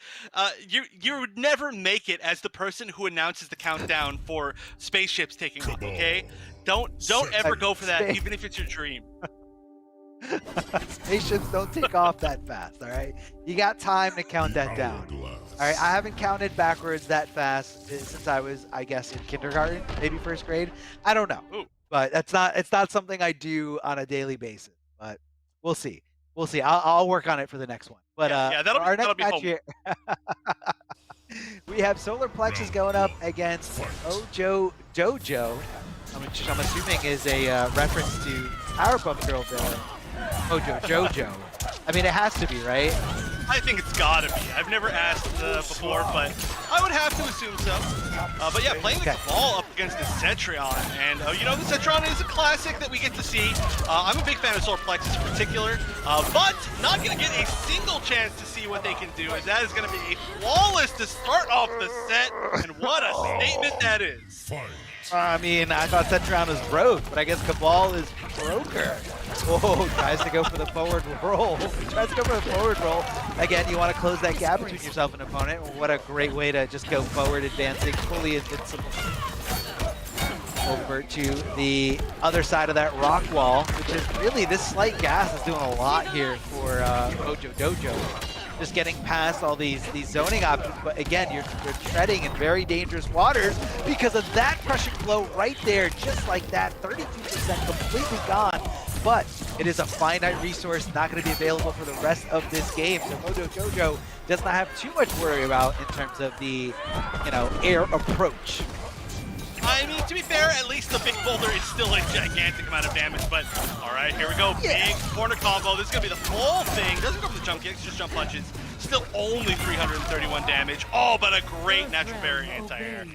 S2: you would never make it as the person who announces the countdown for spaceships taking off. Okay, don't ever go for that, even if it's your dream.
S1: Spaceships don't take off that fast, all right? You got time to count that down. All right, I haven't counted backwards that fast since I was, I guess, in kindergarten, maybe first grade. I don't know.
S2: Ooh.
S1: But it's not something I do on a daily basis. But we'll see. We'll see. I'll work on it for the next one. But
S2: yeah, that'll be
S1: match here, we have Solar Plexus going up against Mojo Dojo, which I'm assuming is a reference to Powerpuff Girl villain. Mojo Jojo. I mean, it has to be, right?
S2: I think it's gotta be. I've never asked before, but I would have to assume so. But yeah, playing the ball up against the Cetrion, and the Cetrion is a classic that we get to see. I'm a big fan of Solar Plexus in particular, but not gonna get a single chance to see what they can do, as that is gonna be a flawless to start off the set, and what a statement that is.
S1: I mean, I thought Cetrion was broke, but I guess Cabal is broker. Whoa, tries to go for the forward roll. Again, you want to close that gap between yourself and opponent. What a great way to just go forward, advancing, fully invincible. Over to the other side of that rock wall, which is really, this slight gas is doing a lot here for Mojo Dojo. Just getting past all these zoning options, but again, you're treading in very dangerous waters because of that crushing blow right there, just like that, 32% completely gone. But it is a finite resource, not going to be available for the rest of this game. So Mojo Jojo does not have too much worry about in terms of the, air approach.
S2: I mean, to be fair, at least the big boulder is still a gigantic amount of damage, but all right, here we go.
S1: Yeah.
S2: Big corner combo. This is going to be the full thing. Doesn't go for the jump kicks, just jump punches. Still only 331 damage. Oh, but a great natural barrier anti-air.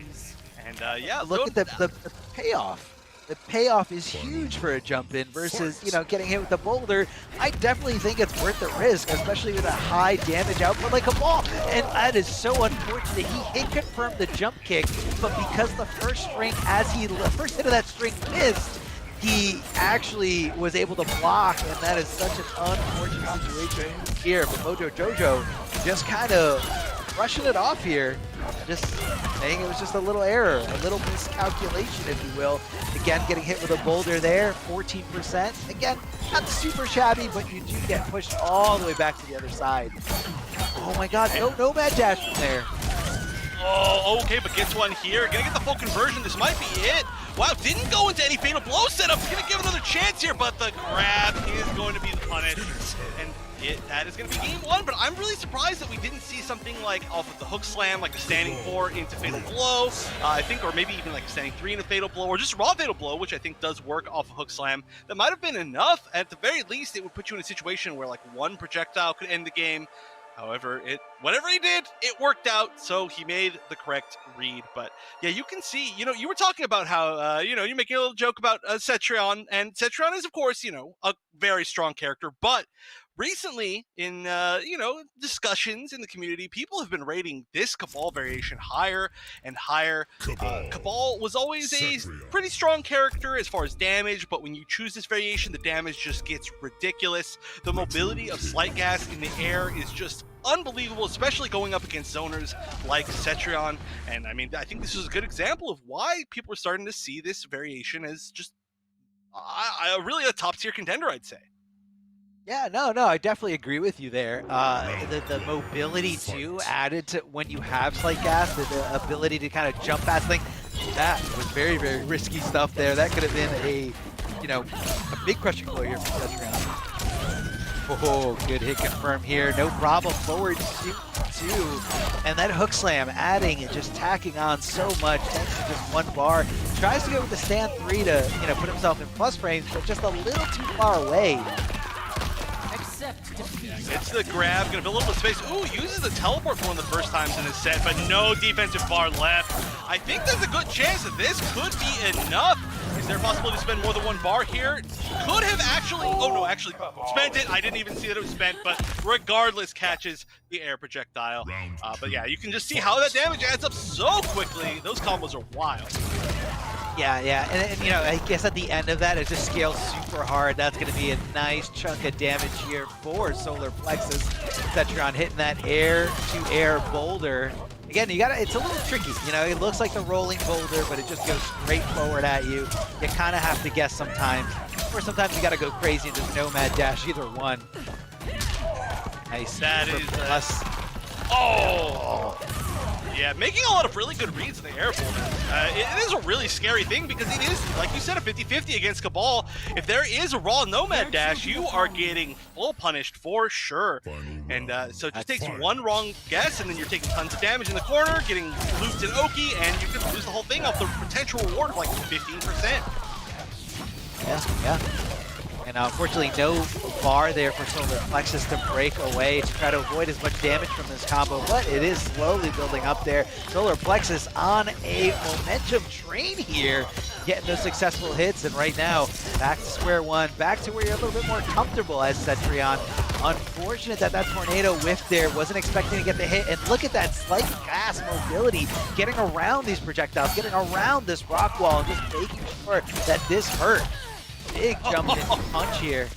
S2: And yeah,
S1: Look at the payoff. The payoff is huge for a jump in versus, you know, getting hit with the boulder. I definitely think it's worth the risk, especially with a high damage output like a ball. And that is so unfortunate. He confirmed the jump kick, but because the first first hit of that string missed, he actually was able to block, and that is such an unfortunate situation here. But Mojo Jojo just kind of brushing it off here, just saying it was just a little error, a little miscalculation, if you will. Again, getting hit with a boulder there, 14%. Again, not super shabby, but you do get pushed all the way back to the other side. Oh my god, no nomad dash from there.
S2: Oh, okay, but gets one here. Gonna get the full conversion. This might be it. Wow, didn't go into any fatal blow setup. Gonna give another chance here, but the grab is going to be the punish. And that is going to be game one, but I'm really surprised that we didn't see something like off of the hook slam, like the standing 4 into fatal blow, I think, or maybe even like a standing 3 into fatal blow, or just raw fatal blow, which I think does work off of hook slam. That might have been enough. At the very least, it would put you in a situation where like one projectile could end the game. However, whatever he did, it worked out, so he made the correct read. But yeah, you can see, you know, you were talking about how, you know, you're making a little joke about Cetrion, and Cetrion is, of course, you know, a very strong character, but recently in, you know, discussions in the community, people have been rating this Cabal variation higher and higher. Cabal was always a pretty strong character as far as damage, but when you choose this variation, the damage just gets ridiculous. The mobility of Slight Gas in the air is just unbelievable, especially going up against zoners like Cetrion. And I mean, I think this is a good example of why people are starting to see this variation as just really a top tier contender, I'd say.
S1: Yeah, no, I definitely agree with you there. The mobility too, added to when you have Slight Gas, the ability to kind of jump fast, like that was very, very risky stuff there. That could have been a, you know, a big crushing blow here from Cetrion. Oh, good hit confirmed here. No problem. Forward 2. And that hook slam adding and just tacking on so much thanks to just one bar. Tries to go with the stand 3 to, you know, put himself in plus frames, but just a little too far away.
S2: Yeah, gets the grab, gonna build a little bit of space. Ooh, uses the teleport for one of the first times in this set, but no defensive bar left. I think there's a good chance that this could be enough. Is there a possibility to spend more than one bar here? Could have actually, oh no, actually spent it. I didn't even see that it was spent, but regardless, catches the air projectile. But yeah, you can just see how that damage adds up so quickly. Those combos are wild.
S1: Yeah, and you know, I guess at the end of that, it just scales super hard. That's going to be a nice chunk of damage here for Solar Plexus. Cetrion hitting that air-to-air boulder. Again, it's a little tricky. You know, it looks like the rolling boulder, but it just goes straight forward at you. You kind of have to guess sometimes, or sometimes you got to go crazy and just nomad dash either one. Nice.
S2: That is
S1: plus.
S2: Oh. Yeah, making a lot of really good reads in the air boulder. It is a really scary thing because it is, like you said, a 50-50 against Cabal. If there is a raw nomad dash, you are getting full punished for sure. And so it just takes one wrong guess, and then you're taking tons of damage in the corner, getting looped in Oki, and you could lose the whole thing off the potential reward of like 15%.
S1: Yeah. And unfortunately, no bar there for Solar Plexus to break away to try to avoid as much damage from this combo, but it is slowly building up there. Solar Plexus on a momentum train here, getting those successful hits, and right now, back to square one, back to where you're a little bit more comfortable as Cetrion. Unfortunate that tornado whiff there, wasn't expecting to get the hit, and look at that Slight Gas mobility, getting around these projectiles, getting around this rock wall, and just making sure that this hurt. Big jump in punch here.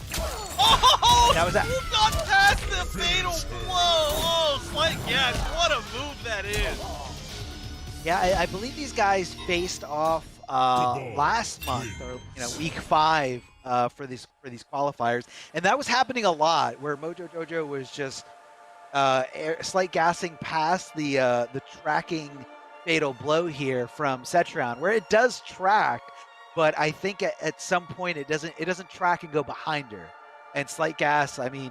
S2: Oh,
S1: that was that.
S2: Who got past the fatal blow? Oh, Slight Gas, what a move that is.
S1: Yeah, I believe these guys faced off last month, or week 5 for these qualifiers, and that was happening a lot, where Mojo Jojo was just Slight Gassing past the tracking fatal blow here from Cetrion, where it does track. But I think at some point it doesn't track and go behind her. And Slight Gas, I mean,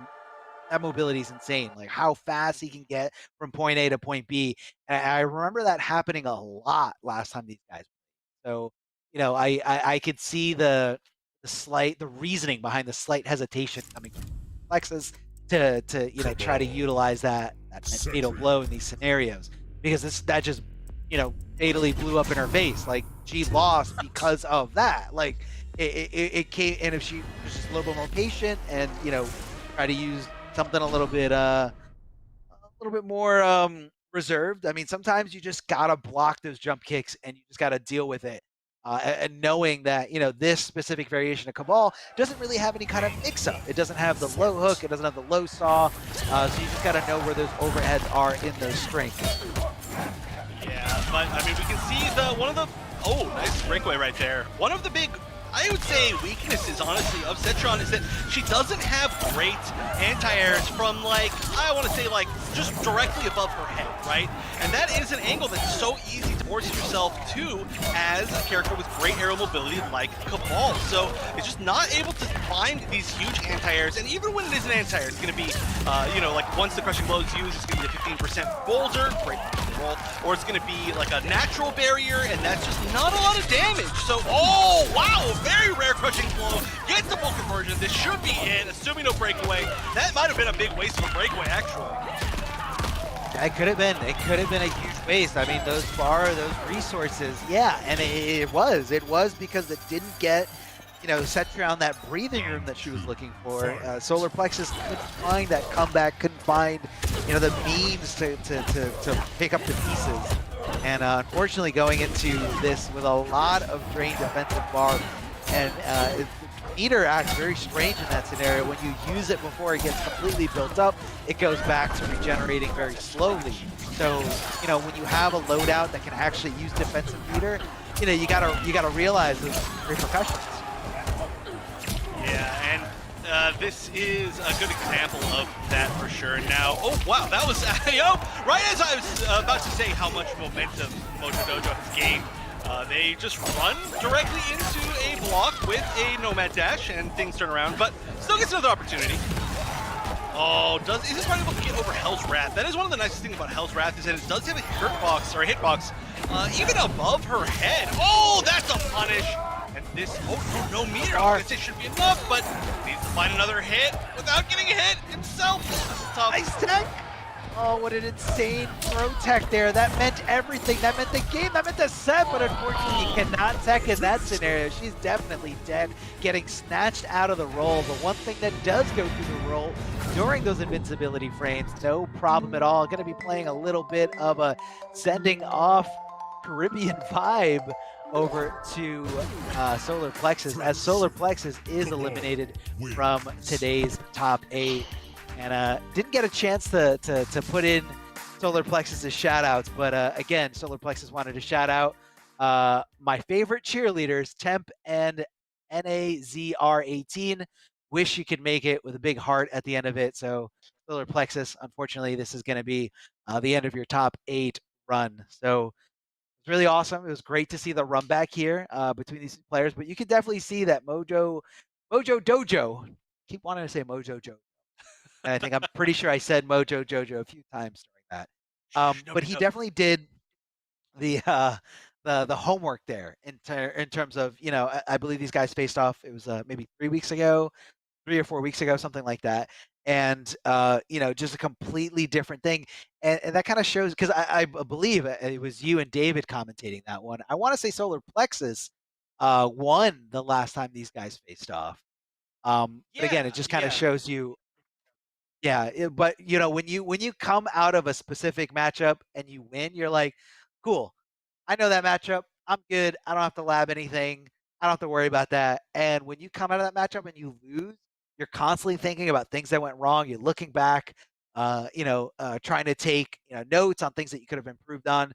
S1: that mobility is insane. Like how fast he can get from point A to point B. And I remember that happening a lot last time these guys played. So, I could see the reasoning behind the slight hesitation coming from Alexis to try to utilize that fatal blow in these scenarios because that just fatally blew up in her face. Like she lost because of that. Like it came, and if she was just a little bit more patient and try to use something a little bit more reserved. I mean, sometimes you just gotta block those jump kicks and you just gotta deal with it. And knowing that this specific variation of Cabal doesn't really have any kind of mix-up. It doesn't have the low hook. It doesn't have the low saw. So you just gotta know where those overheads are in those strings.
S2: Yeah, but I mean, we can see one of the nice breakaway right there. One of the big, I would say, weaknesses, honestly, of Cetron is that she doesn't have great anti-airs from, like, I want to say, like, just directly above her head, right? And that is an angle that's so easy to force yourself to as a character with great aerial mobility like Cabal. So it's just not able to find these huge anti-airs. And even when it is an anti-air, it's going to be, like, once the crushing blow is used, it's going to be a 15% boulder, great roll, or it's going to be like a natural barrier, and that's just not a lot of damage. So, oh, wow, very rare crushing blow. Gets the full conversion. This should be it, assuming no breakaway. That might have been a big waste of a breakaway, actually.
S1: It could have been. It could have been a huge waste. I mean, those resources, yeah, and it was. It was because it didn't get, Cetron that breathing room that she was looking for. Solar Plexus couldn't find that comeback, couldn't find, the means to pick up the pieces. And unfortunately, going into this with a lot of drained defensive bar, and meter acts very strange in that scenario. When you use it before it gets completely built up, it goes back to regenerating very slowly. So, when you have a loadout that can actually use defensive meter, you gotta realize the repercussions.
S2: Yeah, and this is a good example of that for sure. Now, oh wow, that was right as I was about to say how much momentum Mojo Dojo has gained. They just run directly into a block with a Nomad Dash, and things turn around, but still gets another opportunity. Oh, is this one able to get over Hell's Wrath? That is one of the nicest things about Hell's Wrath, is that it does have a hitbox, even above her head. Oh, that's a punish! And this, no meter. I was gonna say should be enough, but needs to find another hit without getting a hit himself. That's tough.
S1: Nice tech! Oh, what an insane throw tech there. That meant everything. That meant the game. That meant the set, but unfortunately you cannot tech in that scenario. She's definitely dead, getting snatched out of the roll. The one thing that does go through the roll during those invincibility frames, no problem at all. Going to be playing a little bit of a sending off Caribbean vibe over to Solar Plexus, as Solar Plexus is eliminated from today's top 8. And didn't get a chance to put in Solar Plexus's shout-outs, but again, Solar Plexus wanted to shout out my favorite cheerleaders, Temp and NAZR18. Wish you could make it, with a big heart at the end of it. So Solar Plexus, unfortunately, this is going to be the end of your top 8 run. So it's really awesome. It was great to see the run back here between these players, but you can definitely see that Mojo Dojo, keep wanting to say Mojo Jojo. And I'm pretty sure I said Mojo Jojo a few times during that. But he definitely did the homework there in terms of, I believe these guys faced off. It was maybe 3 or 4 weeks ago, something like that. And just a completely different thing. And that kind of shows, because I believe it was you and David commentating that one. I want to say Solar Plexus won the last time these guys faced off. But again, it just kind of shows you. Yeah, but when you come out of a specific matchup and you win, you're like, cool. I know that matchup. I'm good. I don't have to lab anything. I don't have to worry about that. And when you come out of that matchup and you lose, you're constantly thinking about things that went wrong. You're looking back, trying to take notes on things that you could have improved on.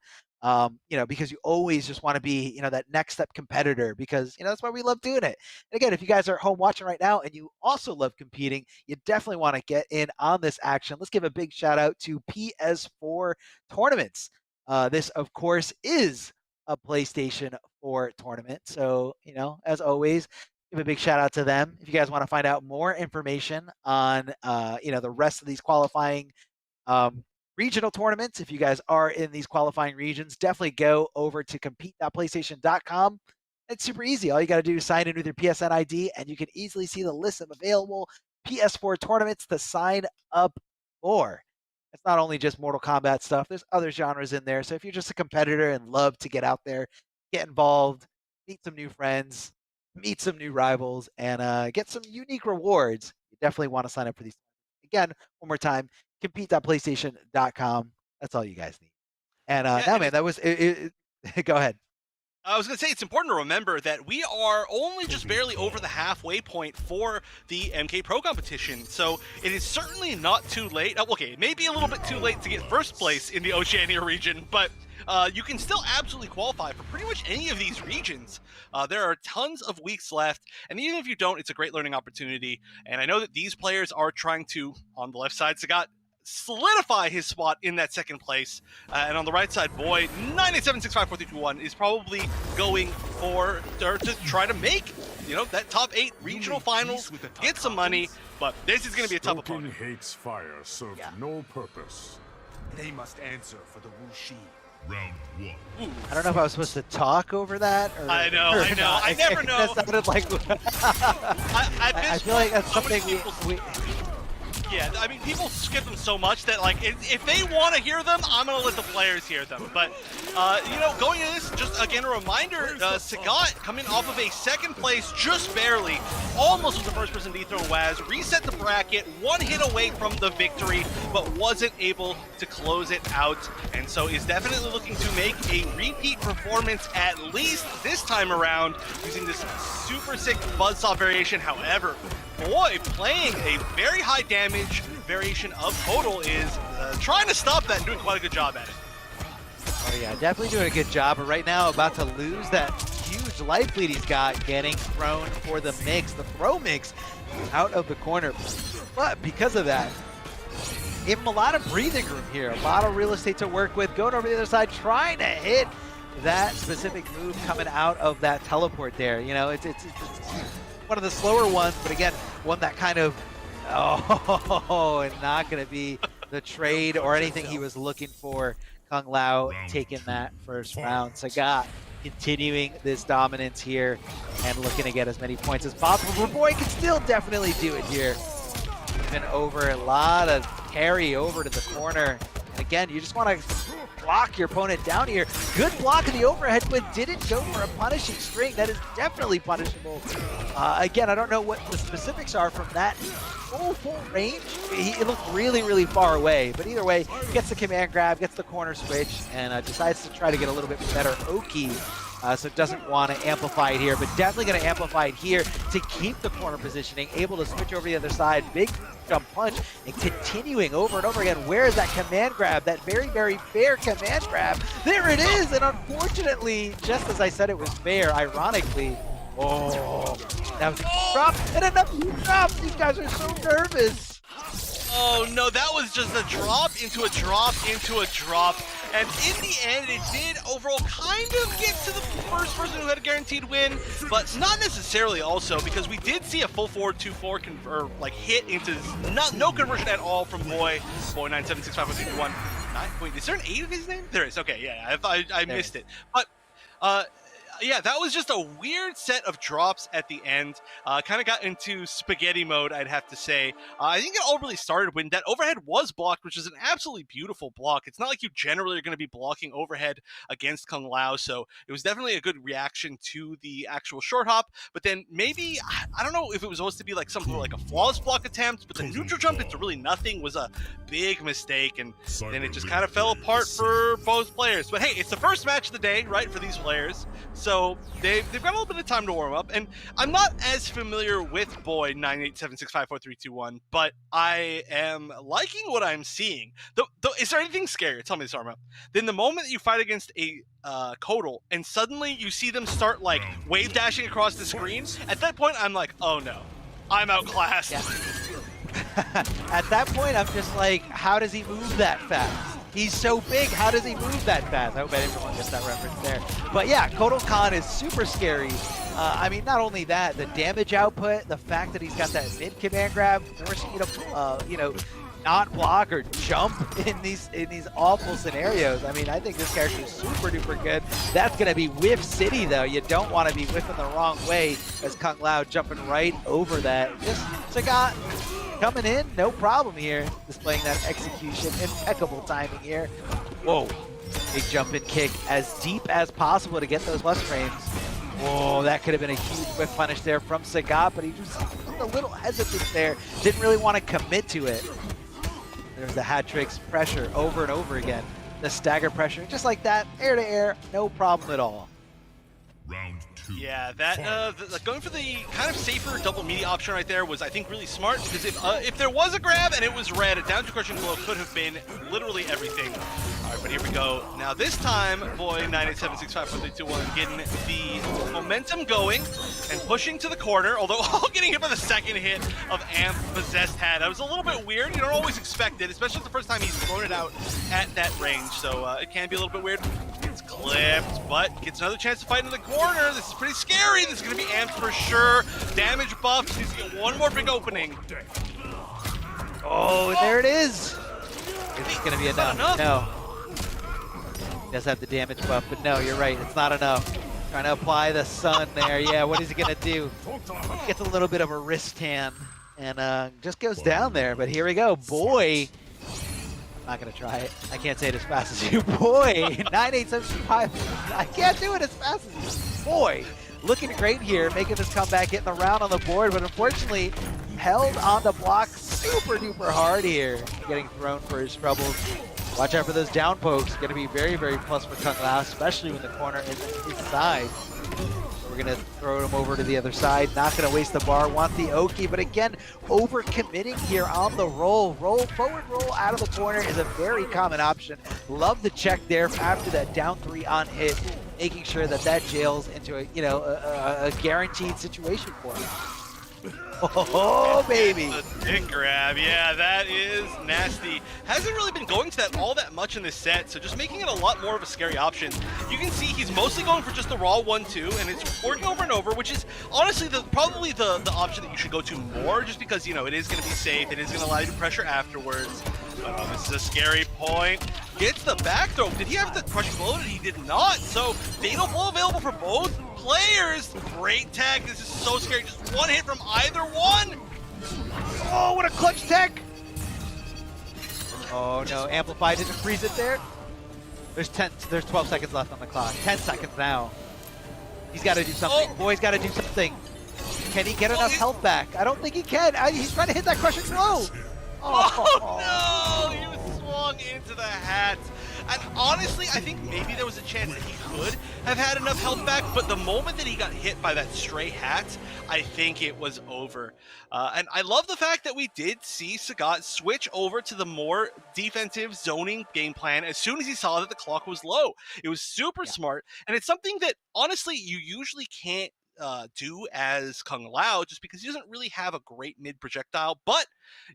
S1: Because you always just want to be, that next step competitor, because, that's why we love doing it. And again, if you guys are at home watching right now and you also love competing, you definitely want to get in on this action. Let's give a big shout out to PS4 Tournaments. This, of course, is a PlayStation 4 tournament. So, as always, give a big shout out to them. If you guys want to find out more information on, the rest of these qualifying regional tournaments. If you guys are in these qualifying regions, definitely go over to compete.playstation.com. It's super easy. All you got to do is sign in with your PSN ID, and you can easily see the list of available PS4 tournaments to sign up for. It's not only just Mortal Kombat stuff, there's other genres in there. So if you're just a competitor and love to get out there, get involved, meet some new friends, meet some new rivals, and get some unique rewards, you definitely want to sign up for these. Again, one more time, compete.playstation.com. That's all you guys need. And
S2: Yeah,
S1: now,
S2: and
S1: man, that was it. Go ahead.
S2: I was going to say, it's important to remember that we are only just barely over the halfway point for the MK Pro competition, so it is certainly not too late. Okay, it may be a little bit too late to get first place in the Oceania region, but you can still absolutely qualify for pretty much any of these regions. There are tons of weeks left, and even if you don't, it's a great learning opportunity. And I know that these players are trying to, on the left side, Sagat, solidify his spot in that second place. And on the right side, Boy, 987654321 is probably going for to try to make, you know, that top 8 regional finals, get some money, but this is going to be a tough opponent.
S3: Hates fire serves no purpose.
S4: They must answer for the Wuxi.
S3: Round 1.
S2: Ooh.
S1: I don't know if I was supposed to talk over that. Or,
S2: I know. I never know.
S1: That sounded like. I feel like that's something we
S2: Yeah, I mean, people skip them so much that, like, if they want to hear them, I'm going to let the players hear them. But, you know, going into this, just, again, a reminder, Sagat coming off of a second place, just barely, almost was the first person to dethrone Waz, reset the bracket, one hit away from the victory, but wasn't able to close it out, and so is definitely looking to make a repeat performance, at least this time around, using this super sick buzzsaw variation. However, Boy, playing a very high damage variation of Total, is trying to stop that and doing quite a good job at it.
S1: Oh yeah, definitely doing a good job, but right now about to lose that huge life lead he's got, getting thrown for the mix, the throw mix out of the corner. But because of that, gave him a lot of breathing room here, a lot of real estate to work with, going over the other side, trying to hit that specific move coming out of that teleport there. You know, it's one of the slower ones, but again, one that kind of, and not going to be the trade or anything he was looking for. Kung Lao taking that first round. Sagat continuing this dominance here and looking to get as many points as possible. But Boy can still definitely do it here. Even over a lot of carry over to the corner. Again, you just want to block your opponent down here. Good block in the overhead, but didn't go for a punishing string. That is definitely punishable. Again, I don't know what the specifics are from that full range. It looked really, really far away, but either way, gets the command grab, gets the corner switch, and decides to try to get a little bit better Oki. So doesn't want to amplify it here, but definitely going to amplify it here to keep the corner positioning, able to switch over the other side, big jump punch, and continuing over and over again. Where is that command grab? That very, very fair command grab. There it is, and unfortunately, just as I said it was fair, ironically, that was a drop, and another drop. These guys are so nervous.
S2: Oh no, that was just a drop into a drop into a drop. And in the end, it did overall kind of get to the first person who had a guaranteed win, but not necessarily also, because we did see a full forward 2-4 hit into no conversion at all from Boy 9765131. Wait, is there an 8 of his name? There is. Okay, yeah, I missed it. But yeah, that was just a weird set of drops at the end. Kind of got into spaghetti mode, I'd have to say. I think it all really started when that overhead was blocked, which is an absolutely beautiful block. It's not like you generally are going to be blocking overhead against Kung Lao, so it was definitely a good reaction to the actual short hop. But then maybe, I don't know if it was supposed to be like something like a flawless block attempt, but the neutral jump into really nothing was a big mistake, and then it just kind of fell apart for both players. But hey, it's the first match of the day, right, for these players. So they've got a little bit of time to warm up, and I'm not as familiar with Boy 987654321, but I am liking what I'm seeing. Though, is there anything scarier? Tell me this, Arma. Then the moment that you fight against a Kodal, and suddenly you see them start like wave dashing across the screen. At that point, I'm like, oh no, I'm outclassed.
S1: Yeah. At that point, I'm just like, how does he move that fast? He's so big, how does he move that fast? I hope everyone gets that reference there. But yeah, Kodal Khan is super scary. I mean, not only that, the damage output, the fact that he's got that mid command grab, forcing you to, not block or jump in these awful scenarios. I mean, I think this character is super duper good. That's gonna be Whiff City though. You don't want to be whiffing the wrong way as Kung Lao jumping right over that. Just Sagat coming in, no problem here. Displaying that execution, impeccable timing here. Whoa, big jump and kick as deep as possible to get those left frames. Whoa, that could have been a huge whiff punish there from Sagat, but he just looked a little hesitant there. Didn't really want to commit to it. There's the hat tricks pressure over and over again. The stagger pressure, just like that, air to air, no problem at all.
S3: Round 2.
S2: Yeah, that going for the kind of safer double media option right there was, I think, really smart, because if there was a grab and it was red, a down to crushing blow could have been literally everything. All right, but here we go. Now this time, boy, 987654321 getting the momentum going and pushing to the corner, although all getting hit by the second hit of Amp Possessed Hat. That was a little bit weird. You don't always expect it, especially the first time he's thrown it out at that range, so it can be a little bit weird. It's clipped, but gets another chance to fight in the corner. This is pretty scary. This is going to be amped for sure. Damage buff. Just needs to get one more big opening.
S1: Oh, and there it is. Is this going to be enough? No. Does have the damage buff, but no, you're right. It's not enough. Trying to apply the sun there. Yeah, what is he going to do? Gets a little bit of a wrist tan and just goes down there. But here we go. Boy. Not gonna try it. I can't say it as fast as you. Boy, 9875. I can't do it as fast as you. Boy, looking great here, making this comeback, getting the round on the board, but unfortunately held on the block super duper hard here. Getting thrown for his troubles. Watch out for those down pokes. Gonna be very, very plus for Kung Lao, especially when the corner is his side. We're gonna throw him over to the other side. Not gonna waste the bar. Want the Oki, but again, over committing here on the roll. Forward roll out of the corner is a very common option. Love the check there after that down 3 on hit, making sure that that jails into a guaranteed situation for him. Oh, baby.
S2: The dick grab. Yeah, that is nasty. Hasn't really been going to that all that much in this set, so just making it a lot more of a scary option. You can see he's mostly going for just the raw 1-2, and it's working over and over, which is honestly probably the option that you should go to more, just because, you know, it is going to be safe. It is going to allow you to pressure afterwards. But this is a scary point. Gets the back throw. Did he have the crushing blow? He did not. So fatal blow available for both players. Great tag. This is so scary. Just one hit from either one.
S1: Oh, what a clutch tech. Oh no, Amplify didn't freeze it there. There's 12 seconds left on the clock. 10 seconds now. He's got to do something.
S2: Oh.
S1: Boy's got to do something. Can he get enough health back? I don't think he can. He's trying to hit that crushing blow.
S2: Oh no! He was swung into the hat. And honestly, I think maybe there was a chance that he could have had enough health back, but the moment that he got hit by that stray hat, I think it was over. And I love the fact that we did see Sagat switch over to the more defensive zoning game plan as soon as he saw that the clock was low. It was super smart, and it's something that honestly you usually can't do as Kung Lao, just because he doesn't really have a great mid projectile. But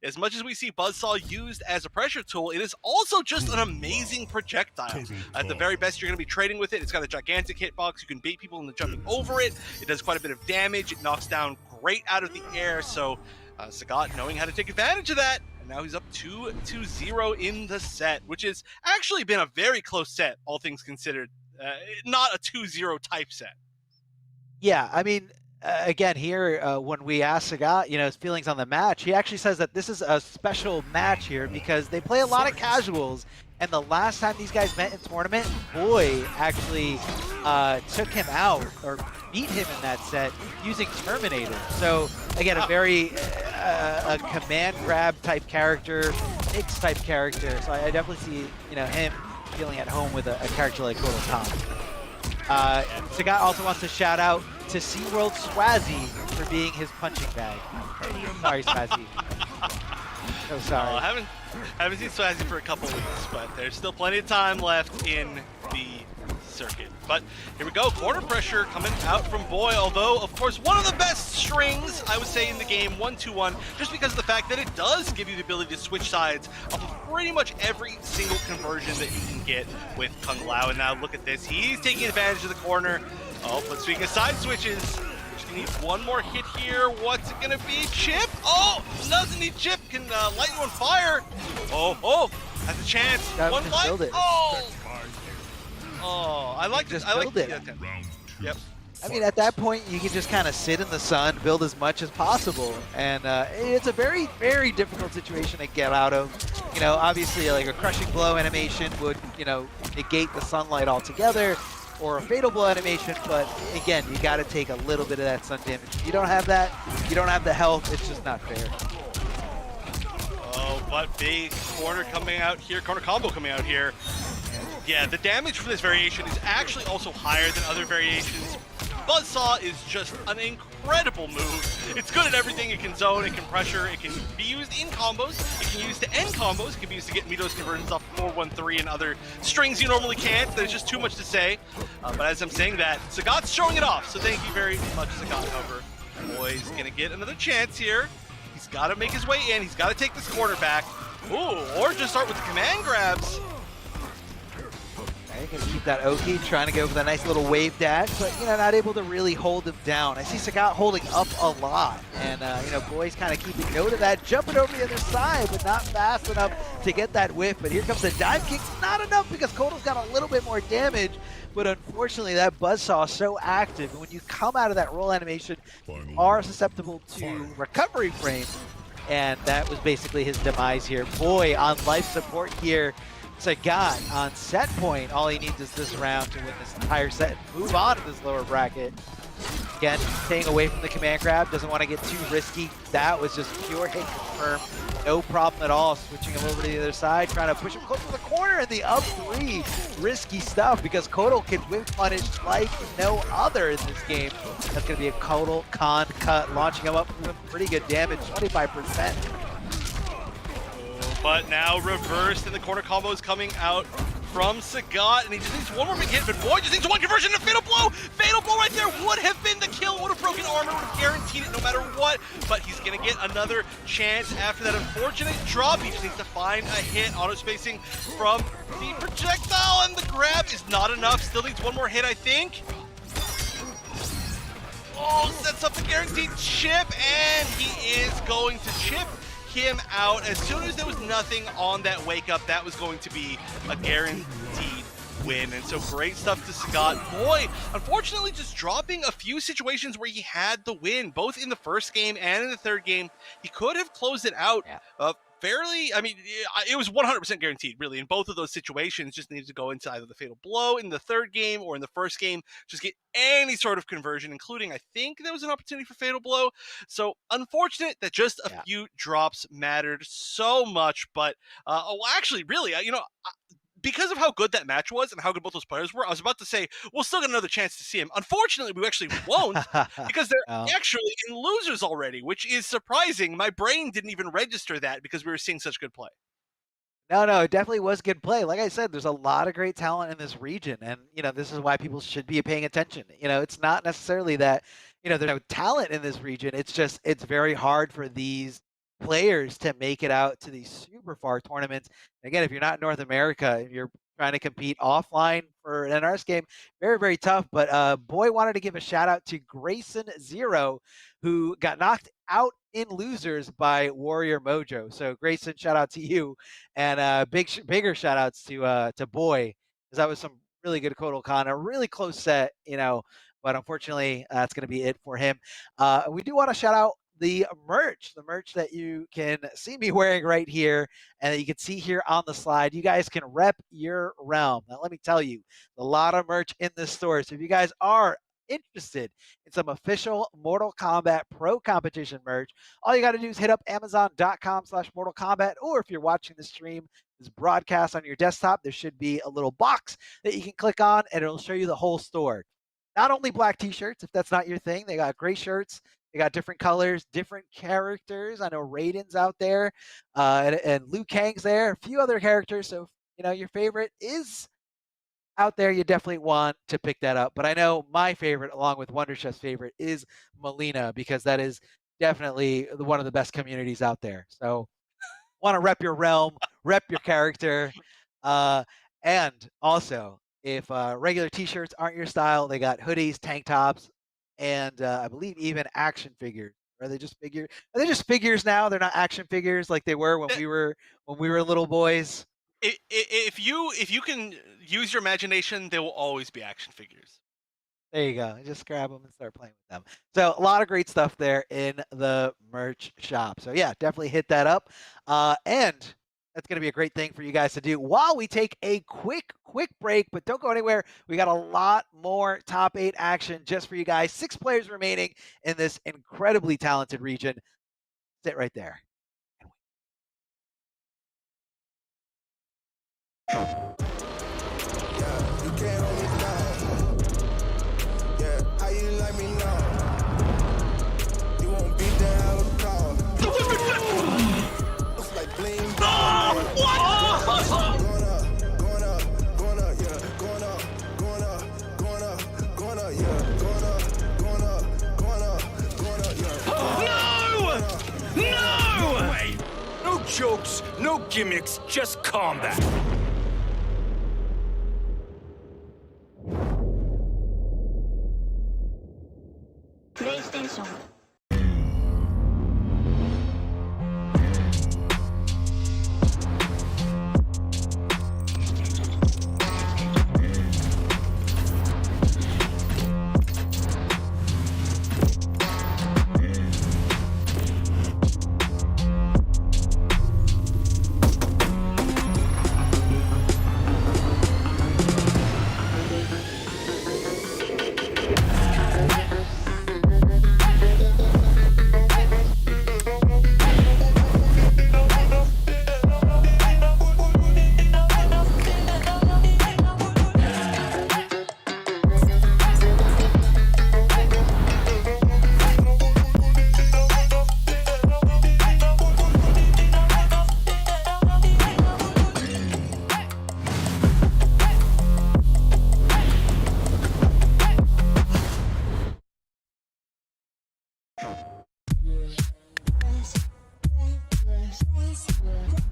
S2: as much as we see Buzzsaw used as a pressure tool, it is also just an amazing projectile. At the very best, you're going to be trading with it. It's got a gigantic hitbox. You can bait people into jumping over it. It does quite a bit of damage. It knocks down great out of the air. So Sagat knowing how to take advantage of that. And now he's up 2-0 in the set, which has actually been a very close set, all things considered. Not a 2-0 type set.
S1: Yeah, I mean, again, here, when we ask Sagat, his feelings on the match, he actually says that this is a special match here because they play a lot of casuals, and the last time these guys met in tournament, Boy actually took him out, or beat him in that set using Terminator. So, again, a very a command grab type character, mix type character. So I definitely see, him feeling at home with a character like Kotal Tom. Sagat also wants to shout out to SeaWorld Swazzy for being his punching bag. Sorry, Swazzy. So sorry.
S2: I haven't seen Swazzy for a couple weeks, but there's still plenty of time left in the circuit. But here we go, corner pressure coming out from Boy, although, of course, one of the best strings, I would say, in the game, 1-2-1, just because of the fact that it does give you the ability to switch sides of pretty much every single conversion that you can get with Kung Lao. And now look at this, he's taking advantage of the corner. Oh, but speaking of side switches, just gonna needs one more hit here. What's it gonna be? Chip? Oh, doesn't need Chip. Can light you on fire. Oh, has a chance.
S1: Yeah,
S2: One
S1: just
S2: light.
S1: build it.
S2: Oh, I like this.
S1: Just
S2: I like
S1: build it.
S2: the attempt.
S3: Round 2.
S2: Yep.
S1: I mean, at that point, you can just kind of sit in the sun, build as much as possible, and it's a very, very difficult situation to get out of. You know, obviously, like a crushing blow animation would, you know, negate the sunlight altogether, or a fatal blow animation. But again, you got to take a little bit of that sun damage. If you don't have that, you don't have the health. It's just not fair.
S2: Oh, but big corner coming out here, corner combo coming out here. Yeah, the damage for this variation is actually also higher than other variations. Buzzsaw is just an incredible move. It's good at everything. It can zone, it can pressure, it can be used in combos, it can be used to end combos, it can be used to get Mido's conversions off 4-1-3 and other strings you normally can't. There's just too much to say. But as I'm saying that, Sagat's showing it off, so thank you very much, Sagat. However, Boy's gonna get another chance here. He's gotta make his way in, he's gotta take this corner back. Ooh, or just start with the command grabs.
S1: Gonna keep that Oki, trying to go for the nice little wave dash, but you know, not able to really hold him down. I see Sagat holding up a lot, and you know, Boy's kind of keeping note of that, jumping over the other side, but not fast enough to get that whiff. But here comes the dive kick, not enough because Kotal's got a little bit more damage. But unfortunately, that Buzzsaw is so active, and when you come out of that roll animation, you are susceptible to recovery frames, and that was basically his demise here. Boy on life support here. Sagat on set point. All he needs is this round to win this entire set and move on to this lower bracket. Again, staying away from the command grab, doesn't want to get too risky. That was just pure hit confirm. No problem at all. Switching him over to the other side, trying to push him close to the corner in the up three. Risky stuff because Kotal can whip punish like no other in this game. That's going to be a Kotal con cut, launching him up with pretty good damage, 25%.
S2: But now reversed, and the corner combo is coming out from Sagat, and he just needs one more big hit, but Boy just needs one conversion to Fatal Blow! Fatal Blow right there would have been the kill, would have broken armor, would have guaranteed it no matter what, but he's gonna get another chance after that unfortunate drop. He just needs to find a hit, auto-spacing from the projectile, and the grab is not enough, still needs one more hit, I think. Oh, sets up the guaranteed chip, and he is going to chip him out. As soon as there was nothing on that wake up, that was going to be a guaranteed win. And so great stuff to Sagat. Boy, unfortunately just dropping a few situations where he had the win, both in the first game and in the third game. He could have closed it out fairly. I mean, it was 100% guaranteed, really, in both of those situations. Just needed to go into either the Fatal Blow in the third game or in the first game, just get any sort of conversion, including, I think there was an opportunity for Fatal Blow. So unfortunate that just a few drops mattered so much. But, actually, really, because of how good that match was and how good both those players were, I was about to say, we'll still get another chance to see him. Unfortunately, we actually won't because they're actually in losers already, which is surprising. My brain didn't even register that because we were seeing such good play.
S1: No, it definitely was good play. Like I said, there's a lot of great talent in this region, and you know, this is why people should be paying attention. You know, it's not necessarily that, you know, there's no talent in this region. It's just it's very hard for these players to make it out to these super far tournaments. Again, if you're not in North America, if you're trying to compete offline for an NRS game, very, very tough. But Boy wanted to give a shout out to Grayson Zero, who got knocked out in losers by Warrior Mojo. So Grayson, shout out to you, and bigger shout outs to Boy, because that was some really good Kotal Khan, a really close set, you know. But unfortunately, that's going to be it for him. We do want to shout out the merch that you can see me wearing right here and that you can see here on the slide. You guys can rep your realm. Now, let me tell you, a lot of merch in this store. So if you guys are interested in some official Mortal Kombat Pro Competition merch, all you got to do is hit up Amazon.com/Mortal Kombat, or if you're watching the stream, this broadcast on your desktop, there should be a little box that you can click on and it'll show you the whole store. Not only black t-shirts, if that's not your thing, they got gray shirts. They got different colors, different characters. I know Raiden's out there, and Liu Kang's there, a few other characters. So, if, you know, your favorite is out there, you definitely want to pick that up. But I know my favorite, along with Wonder Chef's favorite, is Melina, because that is definitely one of the best communities out there. So, want to rep your realm, rep your character, and also, if regular t-shirts aren't your style, they got hoodies, tank tops, and I believe even action figures. Are they just figures? Are they just figures now? They're not action figures like they were when we were little boys.
S2: If you can use your imagination, there will always be action figures.
S1: There you go. Just grab them and start playing with them. So a lot of great stuff there in the merch shop. So yeah, definitely hit that up. And that's going to be a great thing for you guys to do while we take a quick break. But don't go anywhere. We got a lot more top 8 action just for you guys. 6 players remaining in this incredibly talented region. Sit right there.
S4: No jokes, no gimmicks, just combat.
S5: PlayStation.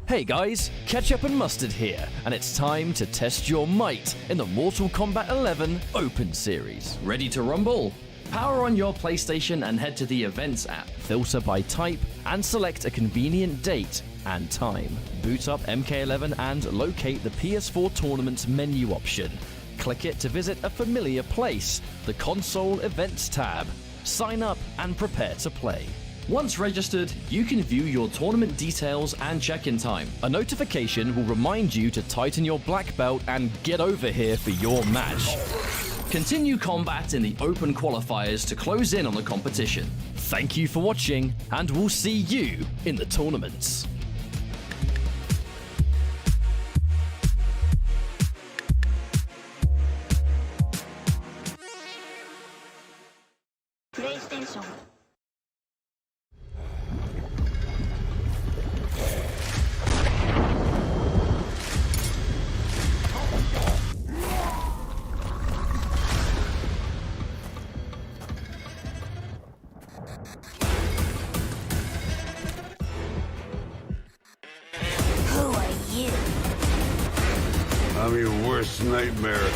S6: Hey guys, Ketchup and Mustard here, and it's time to test your might in the Mortal Kombat 11 Open Series. Ready to rumble? Power on your PlayStation and head to the Events app, filter by type, and select a convenient date and time. Boot up MK11 and locate the PS4 Tournaments menu option. Click it to visit a familiar place, the Console Events tab. Sign up and prepare to play. Once registered, you can view your tournament details and check-in time. A notification will remind you to tighten your black belt and get over here for your match. Continue combat in the open qualifiers to close in on the competition. Thank you for watching, and we'll see you in the tournaments.
S5: PlayStation. Who are you?
S7: I'm your worst nightmare.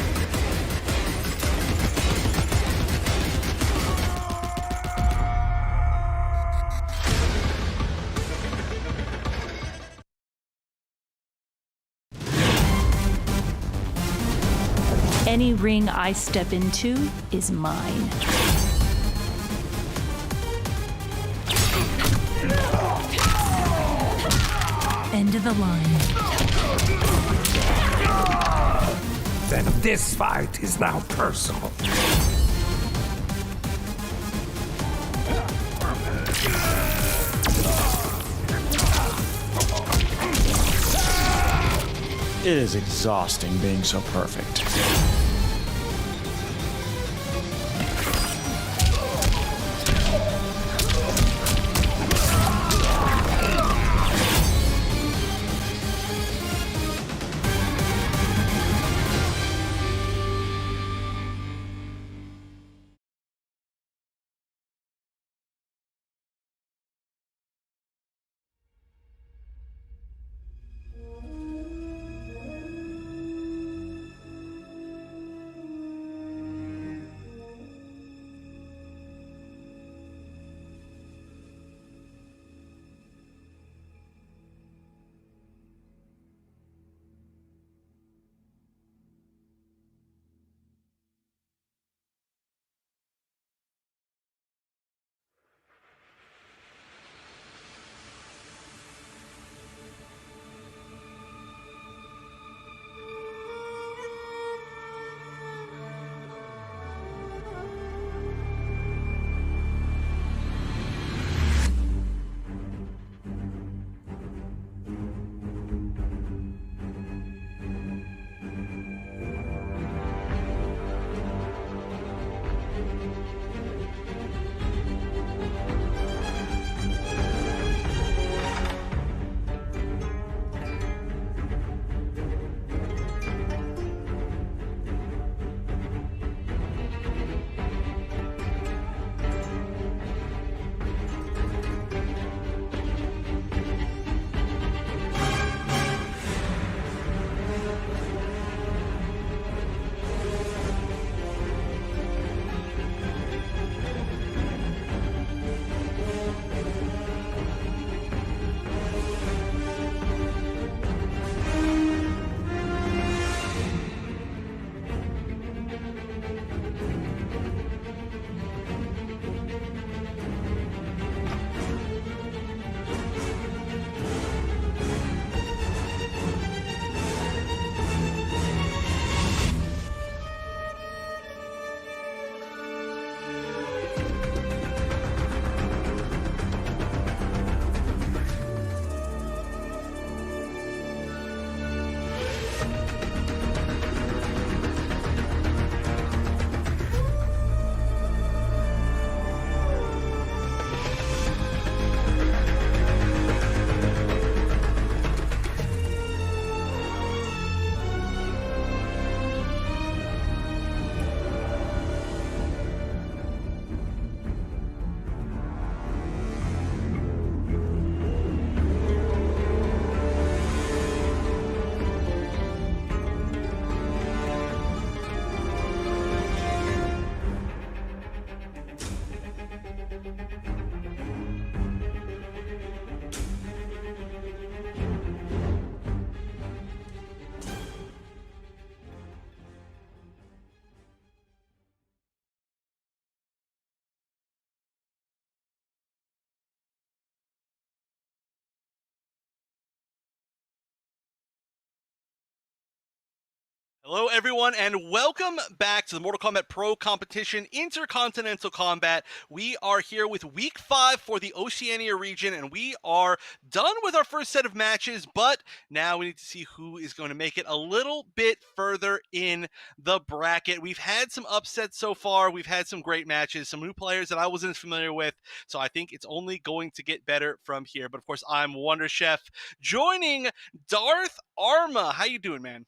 S8: Any ring I step into is mine. End of the line.
S4: Then this fight is now personal.
S9: It is exhausting being so perfect.
S2: Hello, everyone, and welcome back to the Mortal Kombat Pro Competition Intercontinental Combat. We are here with Week 5 for the Oceania region, and we are done with our first set of matches, but now we need to see who is going to make it a little bit further in the bracket. We've had some upsets so far. We've had some great matches, some new players that I wasn't familiar with, so I think it's only going to get better from here. But, of course, I'm Wonder Chef, joining Darth Arma. How you doing, man?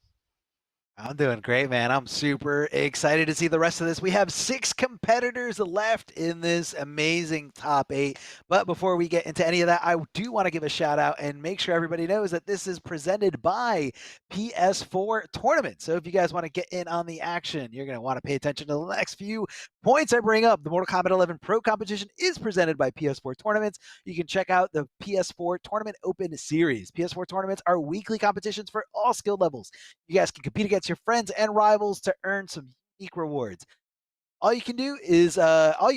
S1: I'm doing great, man. I'm super excited to see the rest of this. We have 6 competitors left in this amazing top 8. But before we get into any of that, I do want to give a shout out and make sure everybody knows that this is presented by PS4 Tournament. So if you guys want to get in on the action, you're going to want to pay attention to the next few points I bring up. The Mortal Kombat 11 Pro Competition is presented by PS4 Tournaments. You can check out the PS4 Tournament Open Series. PS4 Tournaments are weekly competitions for all skill levels. You guys can compete against your friends and rivals to earn some unique rewards. All you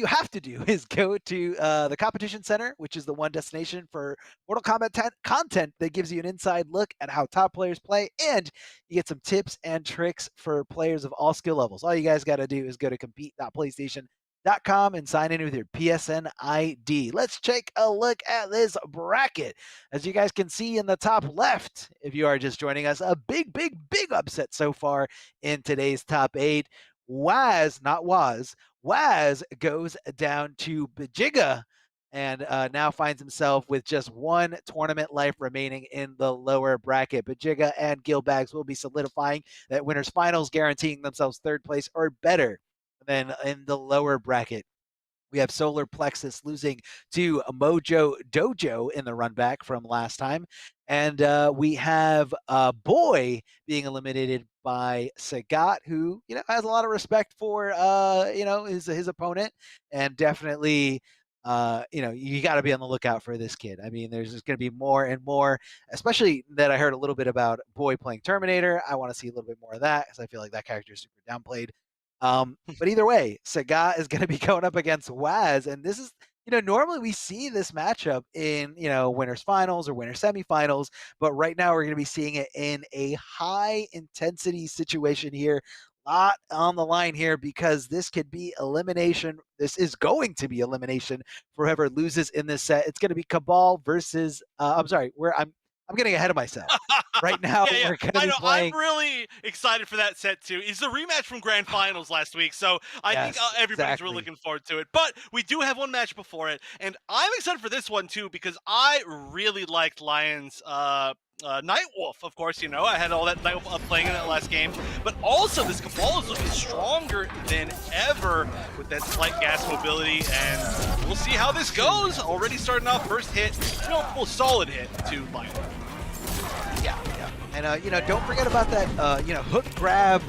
S1: have to do is go to the Competition Center, which is the one destination for Mortal Kombat content that gives you an inside look at how top players play, and you get some tips and tricks for players of all skill levels. All you guys got to do is go to compete.playstation.com and sign in with your PSN ID. Let's take a look at this bracket. As you guys can see in the top left, if you are just joining us, a big upset so far in today's top 8. Waz goes down to Bajiga and now finds himself with just 1 tournament life remaining in the lower bracket. Bajiga and Gilbags will be solidifying that winners finals, guaranteeing themselves 3rd place or better. Then in the lower bracket, we have Solar Plexus losing to Mojo Dojo in the run back from last time. And we have Boy being eliminated by Sagat, who, has a lot of respect for, his opponent. And definitely, you got to be on the lookout for this kid. I mean, there's just going to be more and more, especially that I heard a little bit about Boy playing Terminator. I want to see a little bit more of that because I feel like that character is super downplayed. But either way, Sagat is going to be going up against Waz, and this is, normally we see this matchup in, winners finals or winner semifinals, but right now we're going to be seeing it in a high intensity situation here. A lot on the line here because this could be elimination. This is going to be elimination for whoever loses in this set. It's going to be Cabal versus, I'm getting ahead of myself. Right now, we're going to be playing.
S2: I'm really excited for that set, too. It's the rematch from Grand Finals last week, so I think everybody's really looking forward to it. But we do have one match before it, and I'm excited for this one, too, because I really liked Lion's Nightwolf, of course. I had all that Nightwolf up playing in that last game. But also, this Cabal is looking stronger than ever with that slight gas mobility, and we'll see how this goes. Already starting off first hit, solid hit to Lion.
S1: Yeah. And, don't forget about that, hook grab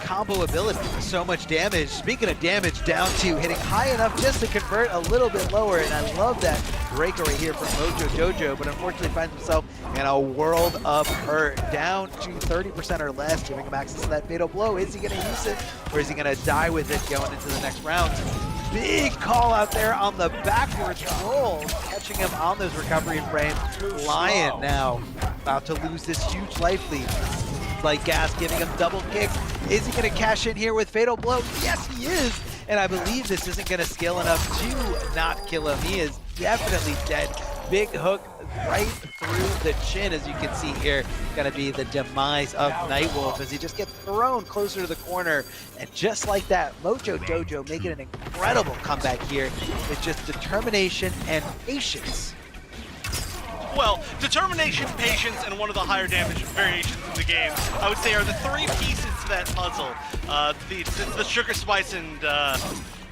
S1: combo ability. So much damage. Speaking of damage, down to hitting high enough just to convert a little bit lower. And I love that breakaway here from Mojo Dojo, but unfortunately finds himself in a world of hurt. Down to 30% or less, giving him access to that fatal blow. Is he going to use it, or is he going to die with it going into the next round? Big call out there on the backwards roll, catching him on those recovery frames. Lion now about to lose this huge life lead. Like gas giving him double kicks. Is he going to cash in here with fatal blow? Yes, he is. And I believe this isn't going to scale enough to not kill him. He is definitely dead. Big hook right through the chin, as you can see here. Going to be the demise of Nightwolf as he just gets thrown closer to the corner. And just like that, Mojo Dojo making an incredible comeback here with just determination and patience.
S2: Well, determination, patience, and one of the higher damage variations in the game, I would say, are the 3 pieces to that puzzle. The sugar spice and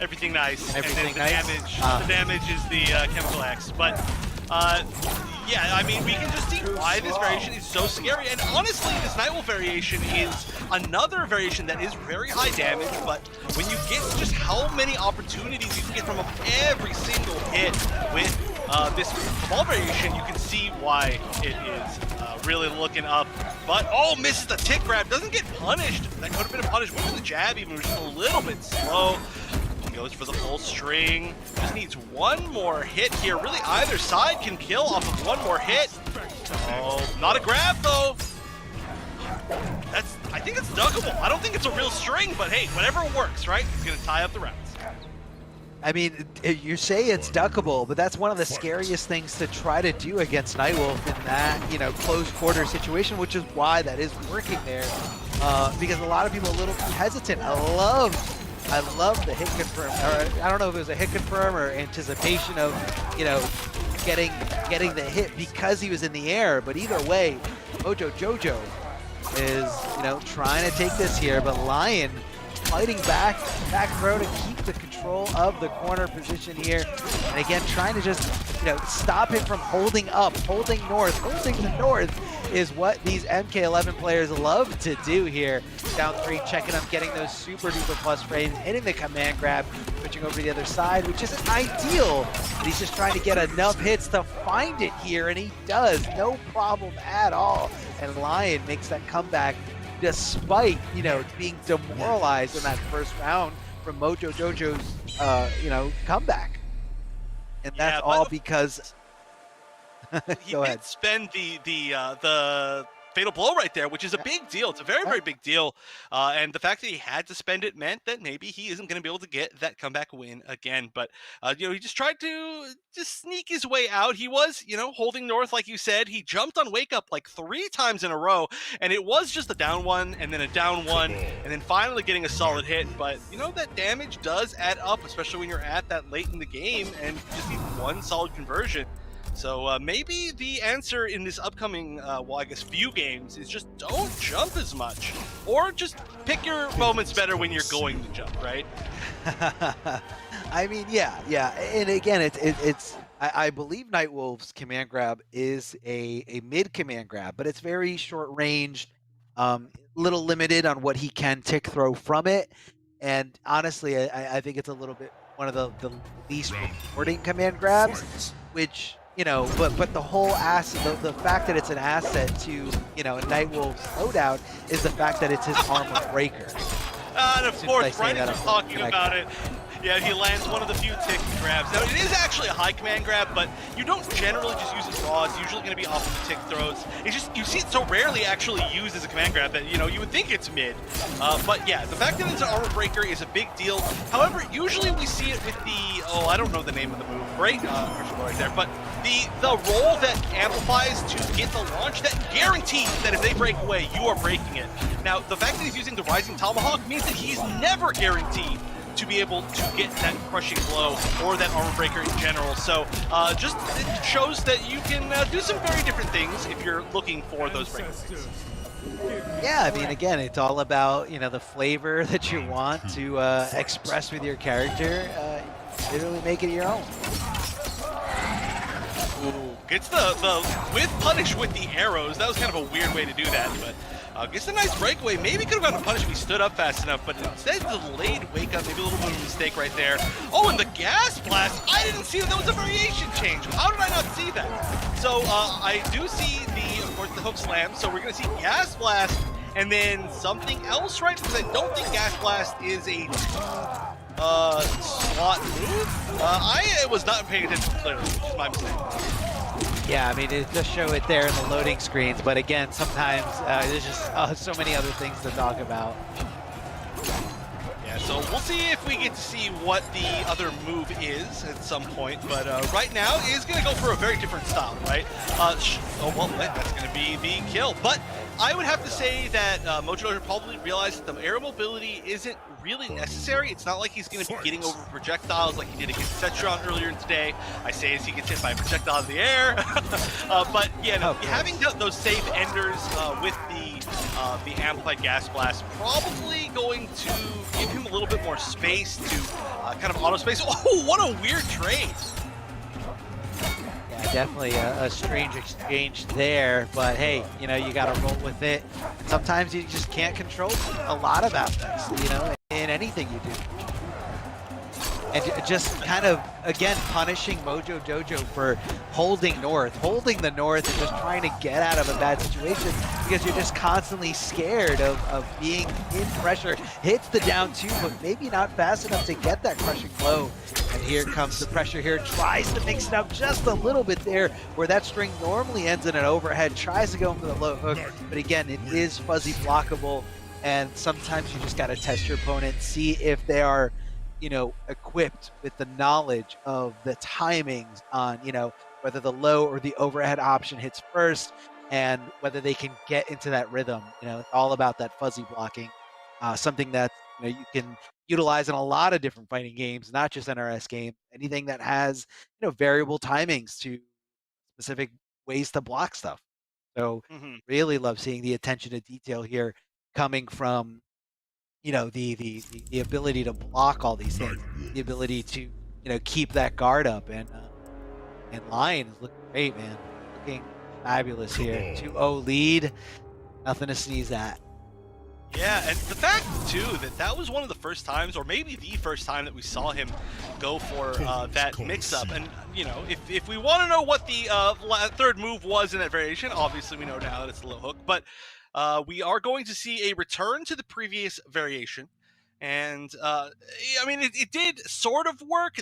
S2: everything nice.
S1: Everything
S2: and then the damage is the chemical X. But yeah, I mean, we can just see why this variation is so scary. And honestly, this Nightwolf variation is another variation that is very high damage, but when you get just how many opportunities you can get from every single hit with this Cabal variation, you can see why it is really looking up. But, misses the tick grab, doesn't get punished. That could have been a punish. Went for the jab even, was just a little bit slow. Goes for the full string. Just needs one more hit here. Really, either side can kill off of one more hit. Oh, not a grab though. I think it's duckable. I don't think it's a real string, but hey, whatever works, right? He's going to tie up the rounds.
S1: I mean, you say it's duckable, but that's one of the scariest things to try to do against Nightwolf in that, you know, close quarter situation, which is why that is working there. Because a lot of people are a little too hesitant. I love the hit confirm, or I don't know if it was a hit confirm or anticipation of, you know, getting the hit because he was in the air. But either way, Mojo Jojo is, you know, trying to take this here, but Lion fighting back throw to keep the control of the corner position here. And again, trying to just, you know, stop him from holding up, holding north. Holding the north is what these MK11 players love to do here. Down 3, checking on getting those super duper plus frames, hitting the command grab, switching over to the other side, which isn't ideal, but he's just trying to get enough hits to find it here, and he does, no problem at all. And Lion makes that comeback despite, you know, being demoralized in that first round from Mojo Jojo's, you know, comeback. And that's all because
S2: he did spend the fatal blow right there, which is a big deal. It's a very, very big deal. And the fact that he had to spend it meant that maybe he isn't going to be able to get that comeback win again. But, you know, he just tried to just sneak his way out. He was, you know, holding north, like you said. He jumped on wake up like 3 times in a row, and it was just a down one and then a down one, and then finally getting a solid hit. But, you know, that damage does add up, especially when you're at that late in the game and you just need one solid conversion. So maybe the answer in this upcoming, well, I guess few games is just don't jump as much, or just pick your moments better when you're going to jump, right?
S1: I mean, yeah, and again, it's I believe Nightwolf's command grab is a mid command grab, but it's very short ranged, little limited on what he can tick throw from it, and honestly, I think it's a little bit one of the least rewarding command grabs, which. You know, but the whole asset, the fact that it's an asset to, you know, Nightwolf's loadout is the fact that it's his armor breaker.
S2: And of course, right as you're talking about it, yeah, he lands one of the few tick grabs. Now, it is actually a high command grab, but you don't generally just use it raw. It's usually going to be off of the tick throws. It's just, you see it so rarely actually used as a command grab that, you know, you would think it's mid. But yeah, the fact that it's an armor breaker is a big deal. However, usually we see it with the, oh, I don't know the name of the move. Great, right there. But the roll that amplifies to get the launch, that guarantees that if they break away, you are breaking it. Now, the fact that he's using the Rising Tomahawk means that he's never guaranteed to be able to get that crushing blow or that armor breaker in general. So just it shows that you can do some very different things if you're looking for those breakaways.
S1: Yeah, I mean, again, it's all about, you know, the flavor that you want to express with your character. Literally make it your own.
S2: Ooh, gets the with punish with the arrows. That was kind of a weird way to do that, but gets a nice breakaway. Maybe could have gotten a punish if he stood up fast enough, but instead delayed wake up. Maybe a little bit of a mistake right there. Oh, and the gas blast. I didn't see that. That was a variation change. How did I not see that? So I do see of course, the hook slam. So we're going to see gas blast and then something else, right? Because I don't think gas blast is a slot move. I was not paying attention clearly, which is my mistake.
S1: Yeah, I mean, it does show it there in the loading screens, but again, sometimes there's just so many other things to talk about.
S2: Yeah, so we'll see if we get to see what the other move is at some point, but right now is going to go for a very different style, right? Oh, well, that's going to be the kill, but I would have to say that Mojo probably realized that the air mobility isn't really necessary. It's not like he's going to be getting over projectiles like he did against Setron earlier today. I say as he gets hit by a projectile in the air. But yeah, no, having those safe enders with the amplified gas blast probably going to give him a little bit more space to kind of auto space. Oh, what a weird trade.
S1: Yeah, definitely a strange exchange there, but hey, you know, you got to roll with it. Sometimes you just can't control a lot of aspects, you know, in anything you do. And just kind of, again, punishing Mojo Jojo for holding the north and just trying to get out of a bad situation because you're just constantly scared of being in pressure. Hits the down 2, but maybe not fast enough to get that crushing blow. And here comes the pressure here. Tries to mix it up just a little bit there where that string normally ends in an overhead. Tries to go for the low hook, but again, it is fuzzy blockable. And sometimes you just got to test your opponent, see if they are, equipped with the knowledge of the timings on, whether the low or the overhead option hits first, and whether they can get into that rhythm. It's all about that fuzzy blocking, something that you can utilize in a lot of different fighting games, not just NRS games. Anything that has variable timings to specific ways to block stuff. So really love seeing the attention to detail here coming from the ability to block all these things, the ability to keep that guard up, and Lion is looking great, man, looking fabulous here. 2-0 lead, nothing to sneeze at.
S2: Yeah, and the fact too that was one of the first times, or maybe the first time, that we saw him go for that mix-up. And if we want to know what the third move was in that variation, obviously we know now that it's the low hook. But we are going to see a return to the previous variation. And I mean, it did sort of work.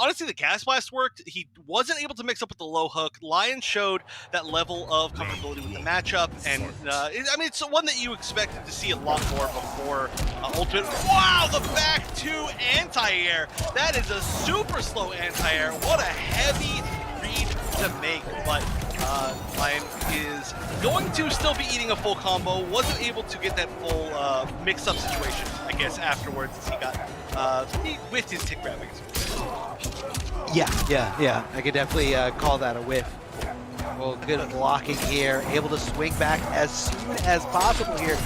S2: Honestly, the gas blast worked. He wasn't able to mix up with the low hook. Lion showed that level of comfortability with the matchup, and I mean, it's one that you expected to see a lot more before ultimate. Wow, the back two anti-air. That is a super slow anti-air. What a heavy read to make, but Lion is going to still be eating a full combo. Wasn't able to get that full mix-up situation, I guess, afterwards, as he got he whiffed his tick grab.
S1: Yeah. I could definitely call that a whiff. Well, good blocking here. Able to swing back as soon as possible here.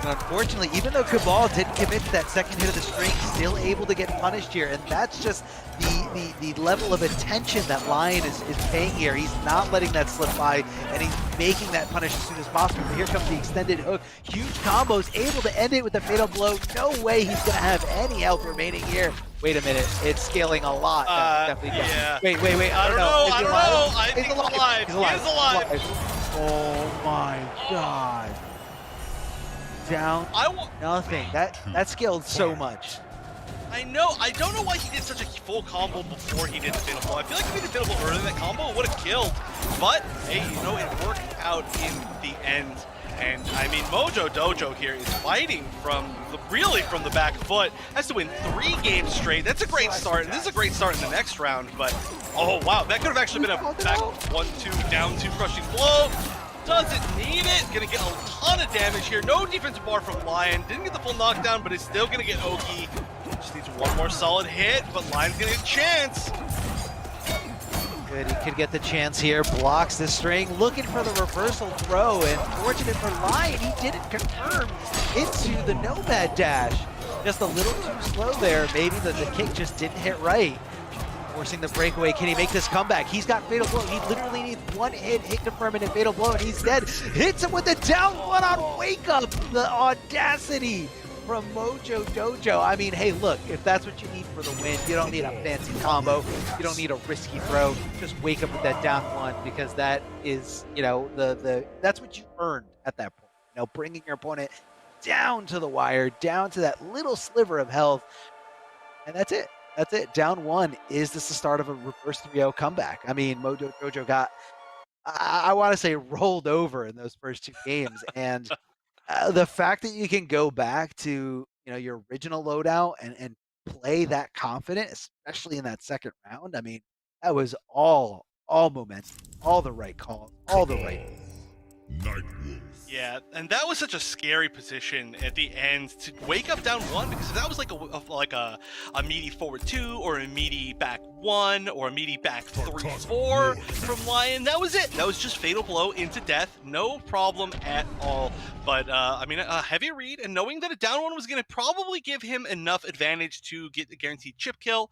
S1: And unfortunately, even though Cabal didn't commit to that second hit of the string, still able to get punished here. And that's just the level of attention that Lion is paying here. He's not letting that slip by, and he's making that punish as soon as possible. But here comes the extended hook. Huge combos, able to end it with a fatal blow. No way he's going to have any health remaining here. Wait a minute, it's scaling a lot. Definitely
S2: yeah.
S1: Wait.
S2: I don't know. I think
S1: he's alive.
S2: He is alive.
S1: Oh my god. Down nothing. That scaled so much.
S2: I know. I don't know why he did such a full combo before he did the fatal blow. I feel like if he did the fatal blow earlier in that combo, it would have killed. But hey, it worked out in the end. And I mean, Mojo Dojo here is fighting from the back foot. Has to win 3 games straight. That's a great start. And this is a great start in the next round. But oh wow, that could have actually been a back 1-2 down 2 crushing blow. Doesn't need it. Gonna get a ton of damage here. No defensive bar from Lion. Didn't get the full knockdown, but is still gonna get Oki. Just needs one more solid hit, but Lion's gonna get a chance.
S1: Good, he could get the chance here. Blocks the string, looking for the reversal throw, and fortunate for Lion, he didn't confirm into the Nomad dash. Just a little too slow there. Maybe the kick just didn't hit right. Forcing the breakaway. Can he make this comeback? He's got fatal blow. He literally needs one hit confirm and a fatal blow, and he's dead. Hits him with the down one on wake up. The audacity from Mojo Dojo. I mean, hey, look, if that's what you need for the win, you don't need a fancy combo. You don't need a risky throw. Just wake up with that down one, because that is, that's what you earned at that point. Bringing your opponent down to the wire, down to that little sliver of health, and that's it. That's it. Down 1. Is this the start of a reverse 3-0 comeback? I mean, Mojo Dojo got, I want to say, rolled over in those first 2 games. And the fact that you can go back to, your original loadout and play that confident, especially in that second round, I mean, that was all momentum, all the right calls, all the right.
S2: Yeah, and that was such a scary position at the end to wake up down 1, because that was like a meaty forward 2 or a meaty back 1 or a meaty back 3-4 from Lion. That was it. That was just fatal blow into death. No problem at all. But I mean, a heavy read, and knowing that a down 1 was going to probably give him enough advantage to get a guaranteed chip kill.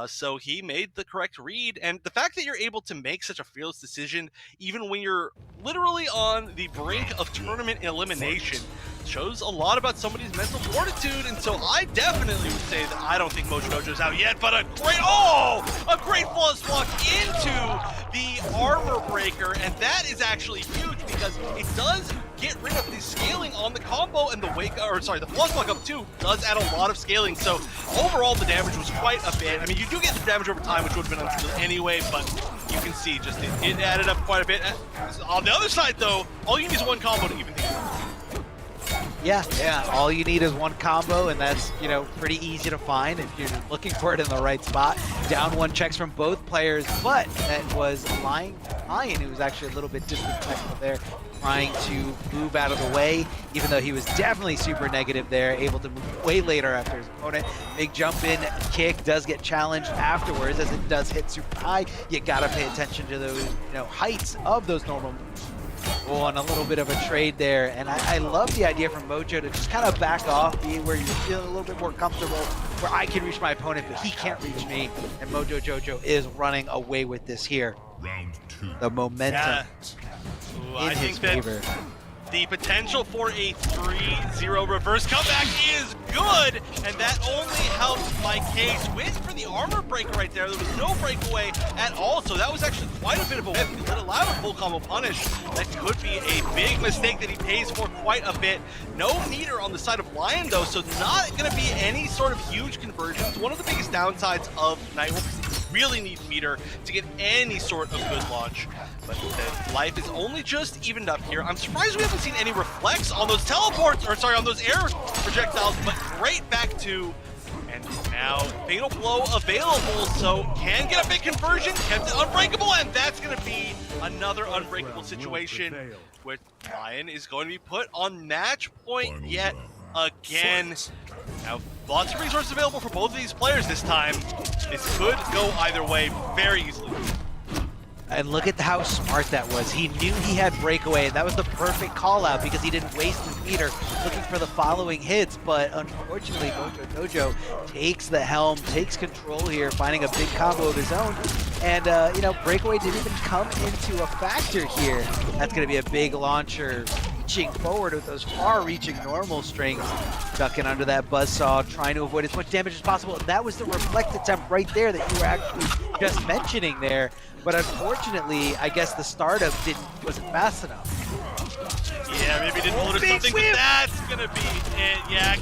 S2: So he made the correct read, and the fact that you're able to make such a fearless decision even when you're literally on the brink of tournament elimination shows a lot about somebody's mental fortitude. And so I definitely would say that I don't think Mojo Dojo's out yet, but a great flawless block into the armor breaker, and that is actually huge because it does get rid of the scaling on the combo, and the flawless block up 2 does add a lot of scaling. So overall the damage was quite a bit. I mean, you do get the damage over time, which would have been unskilled anyway, but you can see just it added up quite a bit. On the other side though, all you need is one combo to even things out.
S1: Yeah. All you need is one combo, and that's, pretty easy to find if you're looking for it in the right spot. Down one checks from both players, but that was Lion, who was actually a little bit disrespectful there, trying to move out of the way, even though he was definitely super negative there, able to move way later after his opponent. Big jump in kick does get challenged afterwards, as it does hit super high. You gotta pay attention to those, heights of those normal moves. Oh, and a little bit of a trade there. And I love the idea from Mojo to just kind of back off, be where you feel a little bit more comfortable, where I can reach my opponent, but he can't reach me. And Mojo Jojo is running away with this here.
S3: Round 2.
S1: The momentum in his favor.
S2: The potential for a 3-0 reverse comeback is good, and that only helps my case. Win for the armor break right there. There was no breakaway at all, so that was actually quite a bit of a whip. It allowed a full combo punish. That could be a big mistake that he pays for quite a bit. No meter on the side of Lion, though, so not going to be any sort of huge conversions. One of the biggest downsides of Nightwolf is you really need meter to get any sort of good launch. But life is only just evened up here. I'm surprised we haven't seen any reflects on those teleports, or sorry, on those air projectiles, but great back two. And now Fatal Blow available, so can get a big conversion, kept it unbreakable, and that's going to be another unbreakable situation where Lion is going to be put on match point yet again. Now, lots of resources available for both of these players this time. This could go either way very easily.
S1: And look at how smart that was. He knew he had breakaway, and that was the perfect call out because he didn't waste his meter looking for the following hits. But unfortunately, Mojo Dojo takes the helm, takes control here, finding a big combo of his own. And, breakaway didn't even come into a factor here. That's going to be a big launcher, reaching forward with those far-reaching normal strings, ducking under that buzzsaw, trying to avoid as much damage as possible. And that was the reflect attempt right there that you were actually just mentioning there. But unfortunately, I guess the startup wasn't fast enough.
S2: Yeah, maybe didn't notice something, but that's gonna be it. Yeah,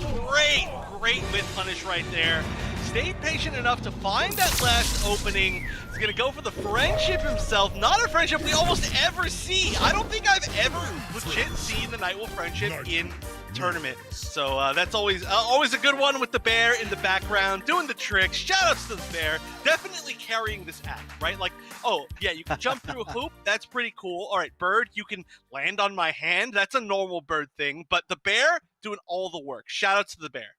S2: great whip punish right there. Stayed patient enough to find that last opening. He's gonna go for the friendship himself. Not a friendship we almost ever see. I don't think I've ever legit seen the Nightwolf friendship in tournament. So that's always a good one with the bear in the background doing the tricks. Shoutouts to the bear, definitely carrying this act, right? Like, oh yeah, you can jump through a hoop, that's pretty cool. All right, bird, you can land on my hand, that's a normal bird thing. But the bear doing all the work. Shoutouts to the bear.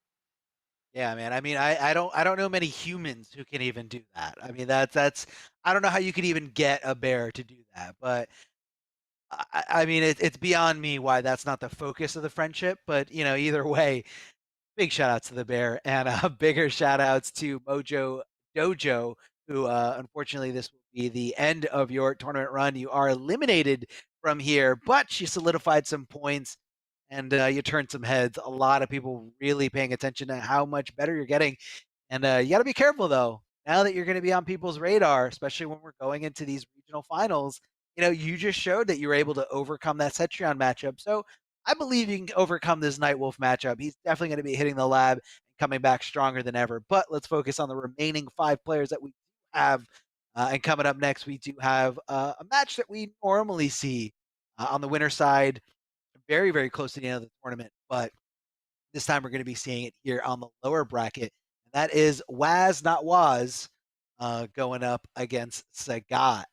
S1: Yeah, man. I mean, I don't know many humans who can even do that. I mean, that's I don't know how you could even get a bear to do that, but I mean, it's beyond me why that's not the focus of the friendship. But either way, big shout outs to the bear, and bigger shout outs to Mojo Dojo, who unfortunately this will be the end of your tournament run. You are eliminated from here, but you solidified some points and you turned some heads. A lot of people really paying attention to how much better you're getting, and you got to be careful though. Now that you're going to be on people's radar, especially when we're going into these regional finals, you just showed that you were able to overcome that Cetrion matchup. So I believe you can overcome this Nightwolf matchup. He's definitely going to be hitting the lab and coming back stronger than ever. But let's focus on the remaining 5 players that we have. And coming up next, we do have a match that we normally see on the winner side, very, very close to the end of the tournament. But this time we're going to be seeing it here on the lower bracket. And that is Waz Not Waz going up against Sagat.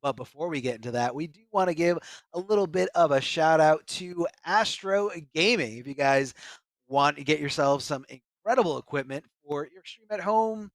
S1: But before we get into that, we do want to give a little bit of a shout out to Astro Gaming. If you guys want to get yourselves some incredible equipment for your stream at home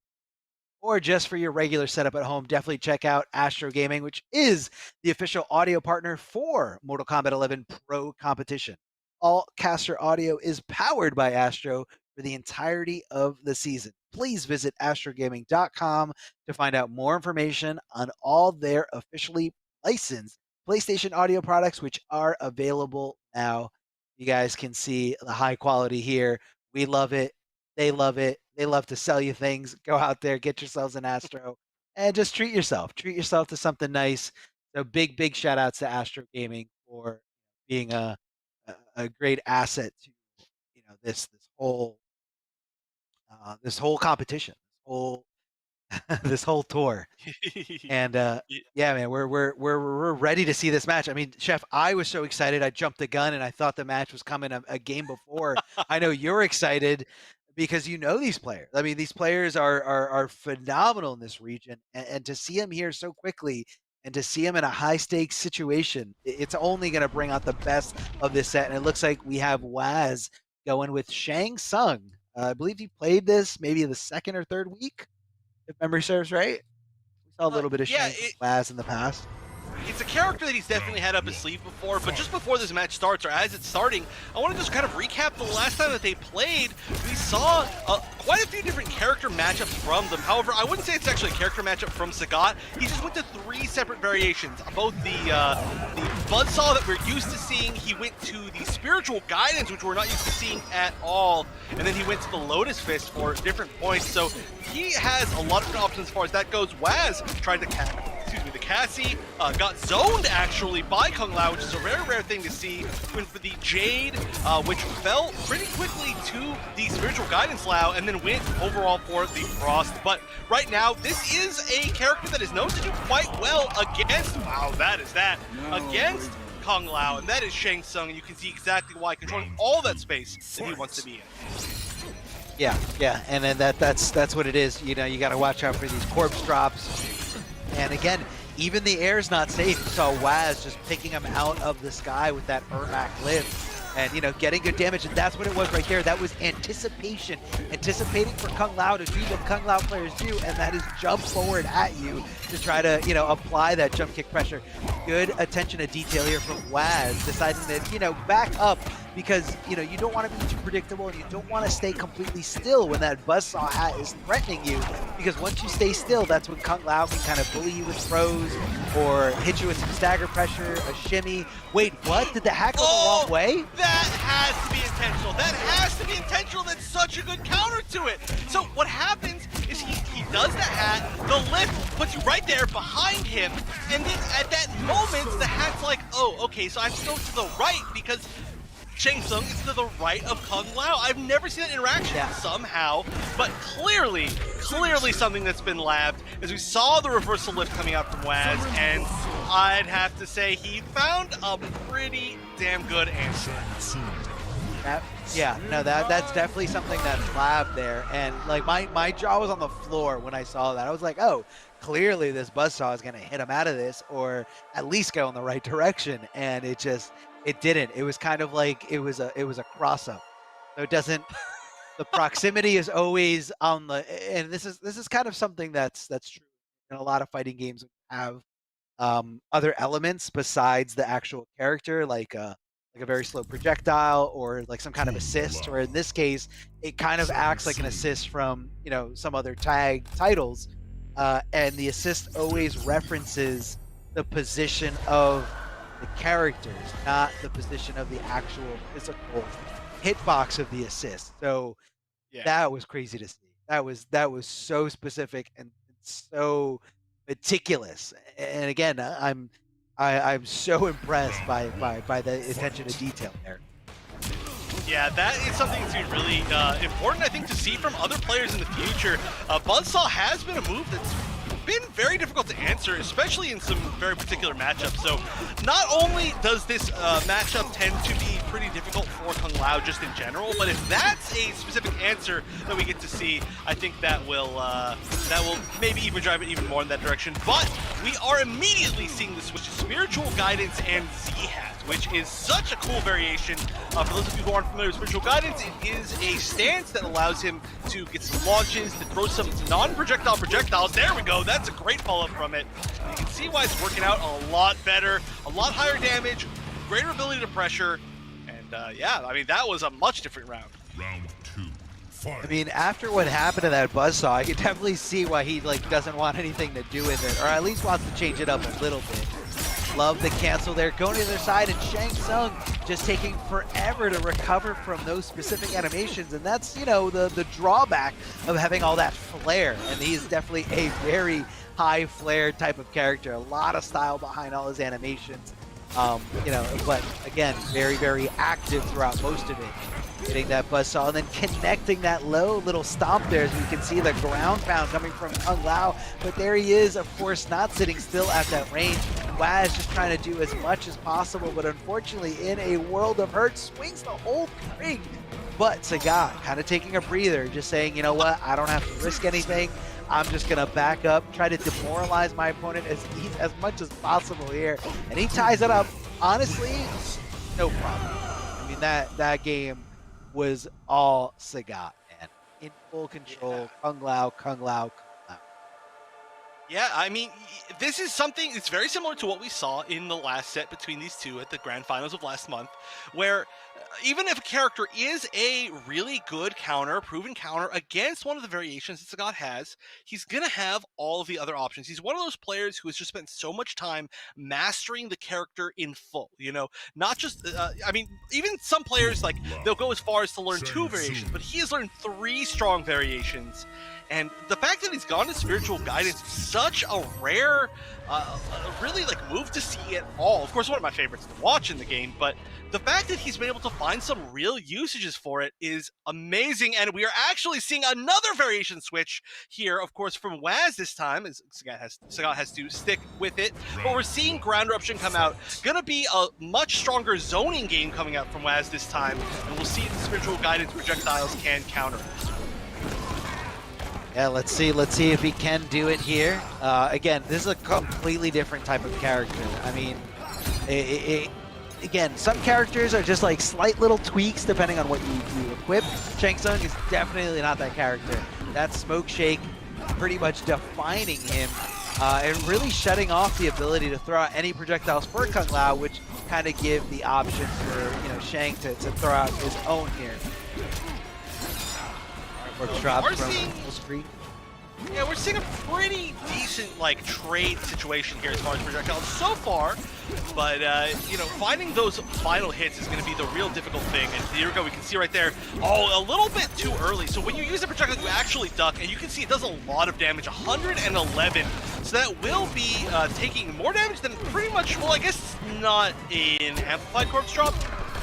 S1: or just for your regular setup at home, definitely check out Astro Gaming, which is the official audio partner for Mortal Kombat 11 Pro Competition. All caster audio is powered by Astro for the entirety of the season. Please visit astrogaming.com to find out more information on all their officially licensed PlayStation audio products, which are available now. You guys can see the high quality here. We love it. They love it. They love to sell you things. Go out there, get yourselves an Astro, and just treat yourself. Treat yourself to something nice. So big shout outs to Astro Gaming for being a great asset to this whole competition, this whole this whole tour. And yeah, man, we're ready to see this match. I mean, Chef, I was so excited. I jumped the gun and I thought the match was coming a game before. I know you're excited because you know these players. I mean, these players are phenomenal in this region, and to see them here so quickly and to see them in a high stakes situation, it's only going to bring out the best of this set. And it looks like we have Waz going with Shang Tsung. I believe he played this maybe the second or third week, if memory serves right. We saw a little bit of Shang Waz in the past.
S2: It's a character that he's definitely had up his sleeve before, but just before this match starts, or as it's starting, I want to just kind of recap the last time that they played. We saw quite a few different character matchups from them. However, I wouldn't say it's actually a character matchup from Sagat. He just went to 3 separate variations. Both the Buzzsaw that we're used to seeing, he went to the Spiritual Guidance, which we're not used to seeing at all, and then he went to the Lotus Fist for different points. So he has a lot of different options as far as that goes. Waz tried to the Cassie got zoned actually by Kung Lao, which is a very rare thing to see. Went for the Jade, which fell pretty quickly to the Spiritual Guidance Lao, and then went overall for the Frost. But right now, this is a character that is known to do quite well against, against Kung Lao, and that is Shang Tsung, and you can see exactly why, controlling all that space that he wants to be in.
S1: Yeah, and then that's what it is. You know, you got to watch out for these corpse drops. And again, even the air's not safe. You saw Waz just picking him out of the sky with that Ermac lift and, you know, getting good damage. And that's what it was right there. That was anticipation. Anticipating for Kung Lao to do what Kung Lao players do, and that is jump forward at you to try to, you know, apply that jump kick pressure. Good attention to detail here from Waz, deciding that, you know, back up because, you know, you don't want to be too predictable and you don't want to stay completely still when that Buzzsaw hat is threatening you, because once you stay still, that's when Kung Lao can kind of bully you with throws or hit you with some stagger pressure, a shimmy. Wait, what? Did the hat go the wrong way?
S2: That has to be intentional. That has to be intentional. That's such a good counter to it. So what happens is he does the hat, the lift puts you right there behind him, and then at that moment, the hat's like, oh, okay, so I'm still to the right because Shang Tsung is to the right of Kung Lao. I've never seen that interaction somehow, but clearly something that's been labbed, as we saw the reversal lift coming out from Waz, and I'd have to say he found a pretty damn good answer.
S1: That's definitely something that's labbed there, and like my jaw was on the floor when I saw that. I was like, oh, clearly this Buzzsaw is gonna hit him out of this, or at least go in the right direction, and it didn't. It was kind of like it was a cross up. So it doesn't. The proximity is always on the, and this is kind of something that's true in a lot of fighting games. Have other elements besides the actual character, like a very slow projectile or like some kind of assist, or in this case, it kind of acts like an assist from, you know, some other tag titles, and the assist always references the position of the characters, not the position of the actual physical hitbox of the assist. So that was crazy to see. That was so specific and so meticulous. And again, I'm so impressed by the attention to detail there.
S2: Yeah, that is something that's really important, I think, to see from other players in the future. Buzzsaw has been a move that's been very difficult to answer, especially in some very particular matchups. So not only does this matchup tend to be pretty difficult for Kung Lao just in general, but if that's a specific answer that we get to see, I think that will maybe even drive it even more in that direction. But we are immediately seeing the switch to Spiritual Guidance and Z-Hat, which is such a cool variation. For those of you who aren't familiar with Spiritual Guidance, it is a stance that allows him to get some launches, to throw some non-projectile projectiles. There we go. That's a great follow-up from it. You can see why it's working out a lot better, a lot higher damage, greater ability to pressure, and yeah, I mean, that was a much different round.
S3: Round 2. Fight.
S1: I mean, after what happened to that Buzzsaw, I can definitely see why he like doesn't want anything to do with it, or at least wants to change it up a little bit. Love the cancel there, going to the other side, and Shang Tsung just taking forever to recover from those specific animations, and that's, you know, the drawback of having all that flair, and he's definitely a very high flair type of character, a lot of style behind all his animations, you know, but again, very, very active throughout most of it. Getting that buzzsaw and then connecting that low little stomp there, as we can see the ground pound coming from Kung Lao. But there he is, of course, not sitting still at that range. Waz just trying to do as much as possible, but unfortunately in a world of hurt, swings the whole ring. But Sagat kind of taking a breather, just saying, you know what, I don't have to risk anything. I'm just gonna back up, try to demoralize my opponent as much as possible here. And he ties it up, honestly, no problem. I mean, that game was all Sagat, man. In full control,
S2: Yeah.
S1: Kung Lao, Kung Lao, Kung Lao.
S2: Yeah, I mean, this is something, it's very similar to what we saw in the last set between these two at the grand finals of last month, where even if a character is a really good counter, proven counter against one of the variations that Sagat has, he's going to have all of the other options. He's one of those players who has just spent so much time mastering the character in full, you know, not just, I mean, even some players, like, they'll go as far as to learn 2 variations, but he has learned 3 strong variations. And the fact that he's gone to spiritual guidance is such a rare, really like move to see at all. Of course, one of my favorites to watch in the game, but the fact that he's been able to find some real usages for it is amazing. And we are actually seeing another variation switch here, of course, from Waz this time, as Sagat has to stick with it. But we're seeing ground eruption come out. Gonna be a much stronger zoning game coming out from Waz this time, and we'll see if the spiritual guidance projectiles can counter it.
S1: Yeah, let's see if he can do it here. Again, this is a completely different type of character. I mean, again, some characters are just like slight little tweaks depending on what you equip. Shang Tsung is definitely not that character. That smoke shake pretty much defining him and really shutting off the ability to throw out any projectiles for Kung Lao, which kind of give the option for Shang to throw out his own here. Or drop from full screen.
S2: Yeah, we're seeing a pretty decent like trade situation here as far as projectiles so far, but finding those final hits is going to be the real difficult thing. And here we go, we can see right there, a little bit too early. So when you use a projectile, you actually duck, and you can see it does a lot of damage, 111. So that will be taking more damage than pretty much, well, I guess not an amplified corpse drop.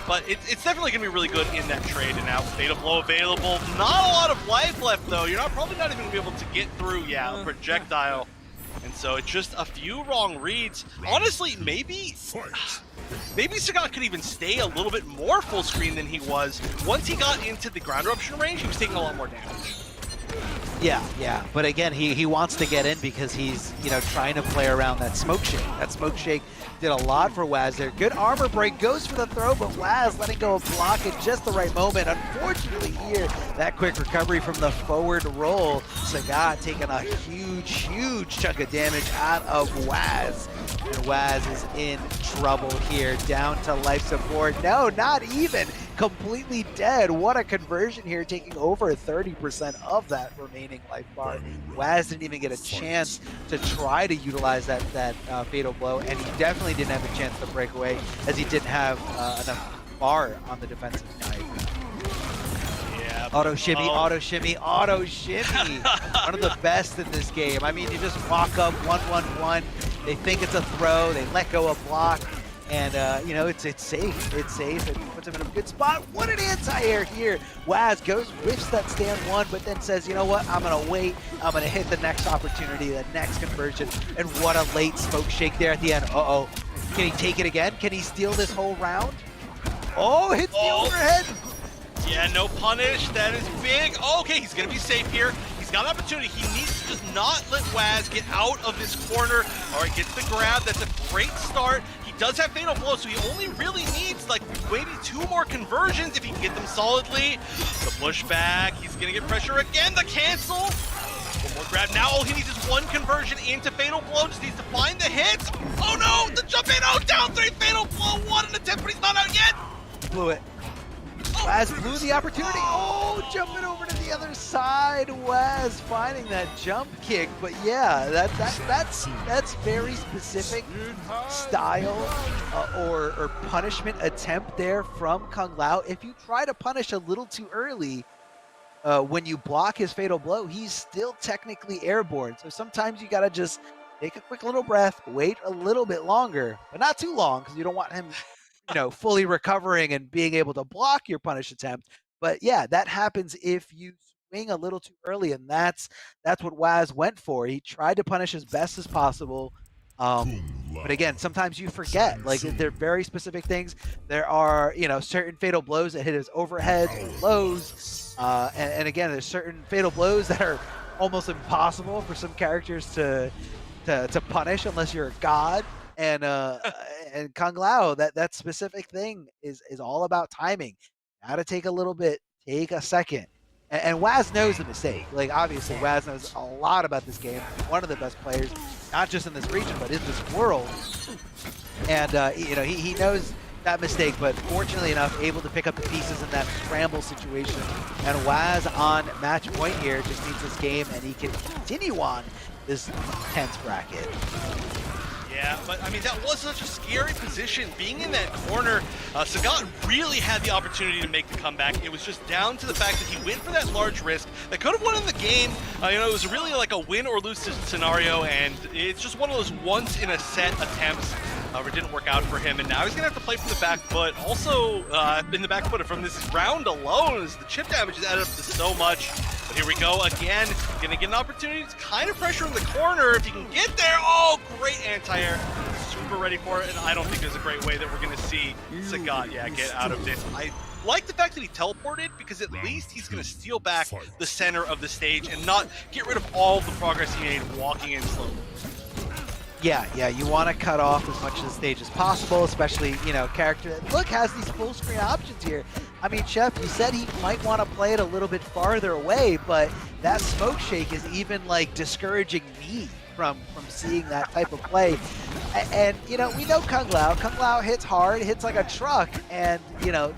S2: But it's definitely going to be really good in that trade. And now Fatal Blow available. Not a lot of life left, though. You're probably not even going to be able to get through, a projectile. And so it's just a few wrong reads. Honestly, maybe Sagat could even stay a little bit more full screen than he was. Once he got into the ground eruption range, he was taking a lot more damage.
S1: Yeah. But again, he wants to get in because he's, trying to play around that smoke shake. That smoke shake did a lot for Waz there. Good armor break, goes for the throw, but Waz letting go of block at just the right moment. Unfortunately here, that quick recovery from the forward roll. Sagat taking a huge chunk of damage out of Waz. And Waz is in trouble here, down to life support. No, not even. Completely dead. What a conversion here, taking over 30% of that remaining life bar. Waz didn't even get a chance to try to utilize that fatal blow, and he definitely didn't have a chance to break away, as he didn't have enough bar on the defensive side.
S2: Yeah.
S1: Auto shimmy. One of the best in this game. I mean, you just walk up 1-1-1. They think it's a throw. They let go of block. And, it's safe. It's safe. It puts him in a good spot. What an anti-air here. Waz whiffs that stand 1, but then says, you know what? I'm going to wait. I'm going to hit the next opportunity, the next conversion. And what a late smoke shake there at the end. Uh-oh. Can he take it again? Can he steal this whole round? Oh, hits the overhead.
S2: Yeah, no punish. That is big. Oh, okay, he's going to be safe here. He's got an opportunity. He needs to just not let Waz get out of this corner. All right, gets the grab. That's a great start. He does have Fatal Blow, so he only really needs like maybe 2 more conversions if he can get them solidly. The pushback. He's going to get pressure again. The cancel. One more grab. Now all he needs is 1 conversion into Fatal Blow. Just needs to find the hit. Oh no, the jump in. Oh, down 3. Fatal Blow. 1 an attempt, but he's not out yet.
S1: Blew it. Waz blew the opportunity. Oh, jumping over to the other side. Waz finding that jump kick. But yeah, that's very specific style or punishment attempt there from Kung Lao. If you try to punish a little too early, when you block his fatal blow, he's still technically airborne. So sometimes you gotta just take a quick little breath, wait a little bit longer, but not too long, because you don't want him fully recovering and being able to block your punish attempt. But yeah, that happens if you swing a little too early, and that's what Waz went for. He tried to punish as best as possible. But again, sometimes you forget. Like they're very specific things. There are certain fatal blows that hit his overheads or lows, and again, there's certain fatal blows that are almost impossible for some characters to punish unless you're a god. And Kung Lao, that specific thing is all about timing. Gotta take a little bit, take a second. And Waz knows the mistake. Like obviously, Waz knows a lot about this game. One of the best players, not just in this region, but in this world. And he knows that mistake, but fortunately enough, able to pick up the pieces in that scramble situation. And Waz on match point here just needs this game, and he can continue on this tense bracket.
S2: Yeah, but I mean, that was such a scary position. Being in that corner, Sagat really had the opportunity to make the comeback. It was just down to the fact that he went for that large risk that could have won in the game. It was really like a win or lose scenario, and it's just one of those once-in-a-set attempts. It didn't work out for him, and now he's going to have to play from the back foot. Also, in the back foot from this round alone, as the chip damage is added up to so much. But here we go again. Going to get an opportunity to kind of pressure in the corner if he can get there. Oh, great anti-air. Super ready for it, and I don't think there's a great way that we're going to see Sagat, get out of this. I like the fact that he teleported, because at least he's going to steal back the center of the stage and not get rid of all the progress he made walking in slowly.
S1: Yeah, you want to cut off as much of the stage as possible, especially, character that, look, has these full screen options here. I mean, Chef, you said he might want to play it a little bit farther away, but that smoke shake is even, like, discouraging me from seeing that type of play. And, we know Kung Lao. Kung Lao hits hard, hits like a truck, and,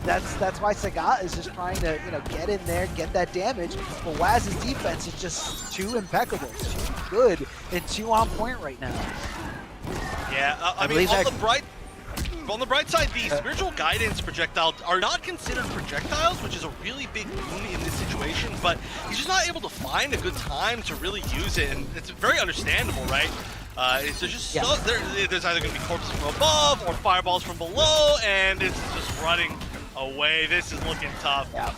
S1: that's why Sagat is just trying to, get in there, get that damage. But Waz's defense is just too impeccable, too good, and too on point right now.
S2: Yeah, I mean, on the bright side, the spiritual guidance projectiles are not considered projectiles, which is a really big boon in this situation, but he's just not able to find a good time to really use it, and it's very understandable, right? There's just there's either going to be corpses from above or fireballs from below, and it's just running away. This is looking tough.
S1: Yeah.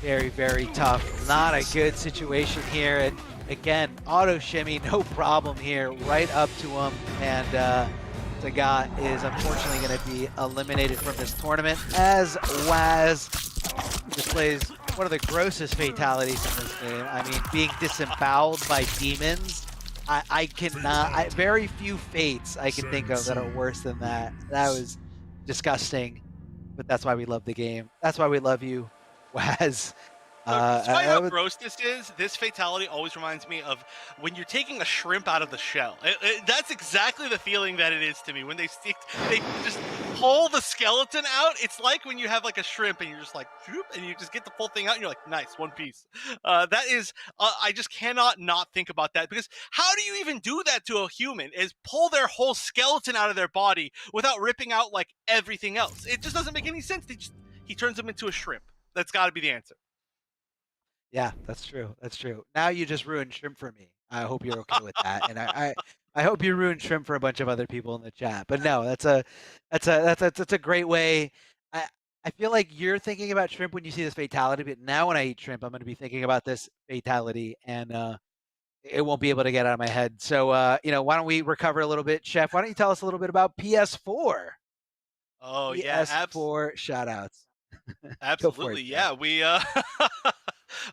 S1: Very, very tough. Not a good situation here. And again, auto shimmy, no problem here, right up to him. And Sagat is unfortunately going to be eliminated from this tournament, as Waz displays one of the grossest fatalities in this game. I mean, being disemboweled by demons. I cannot, very few fates I can think of that are worse than that. That was disgusting, but that's why we love the game. That's why we love you, Waz.
S2: Despite how gross this is, this fatality always reminds me of when you're taking a shrimp out of the shell. That's exactly the feeling that it is to me. When they just pull the skeleton out, it's like when you have like a shrimp and you're just like, and you just get the full thing out and you're like, nice, one piece. That is, I just cannot not think about that, because how do you even do that to a human, is pull their whole skeleton out of their body without ripping out like everything else? It just doesn't make any sense. He turns them into a shrimp. That's got to be the answer.
S1: Yeah, that's true. That's true. Now you just ruined shrimp for me. I hope you're okay with that, and I hope you ruined shrimp for a bunch of other people in the chat. But no, that's a great way. I feel like you're thinking about shrimp when you see this fatality, but now when I eat shrimp, I'm going to be thinking about this fatality, and it won't be able to get out of my head. So why don't we recover a little bit, Chef? Why don't you tell us a little bit about PS4?
S2: Oh yeah,
S1: PS4 shout-outs.
S2: Absolutely, yeah. We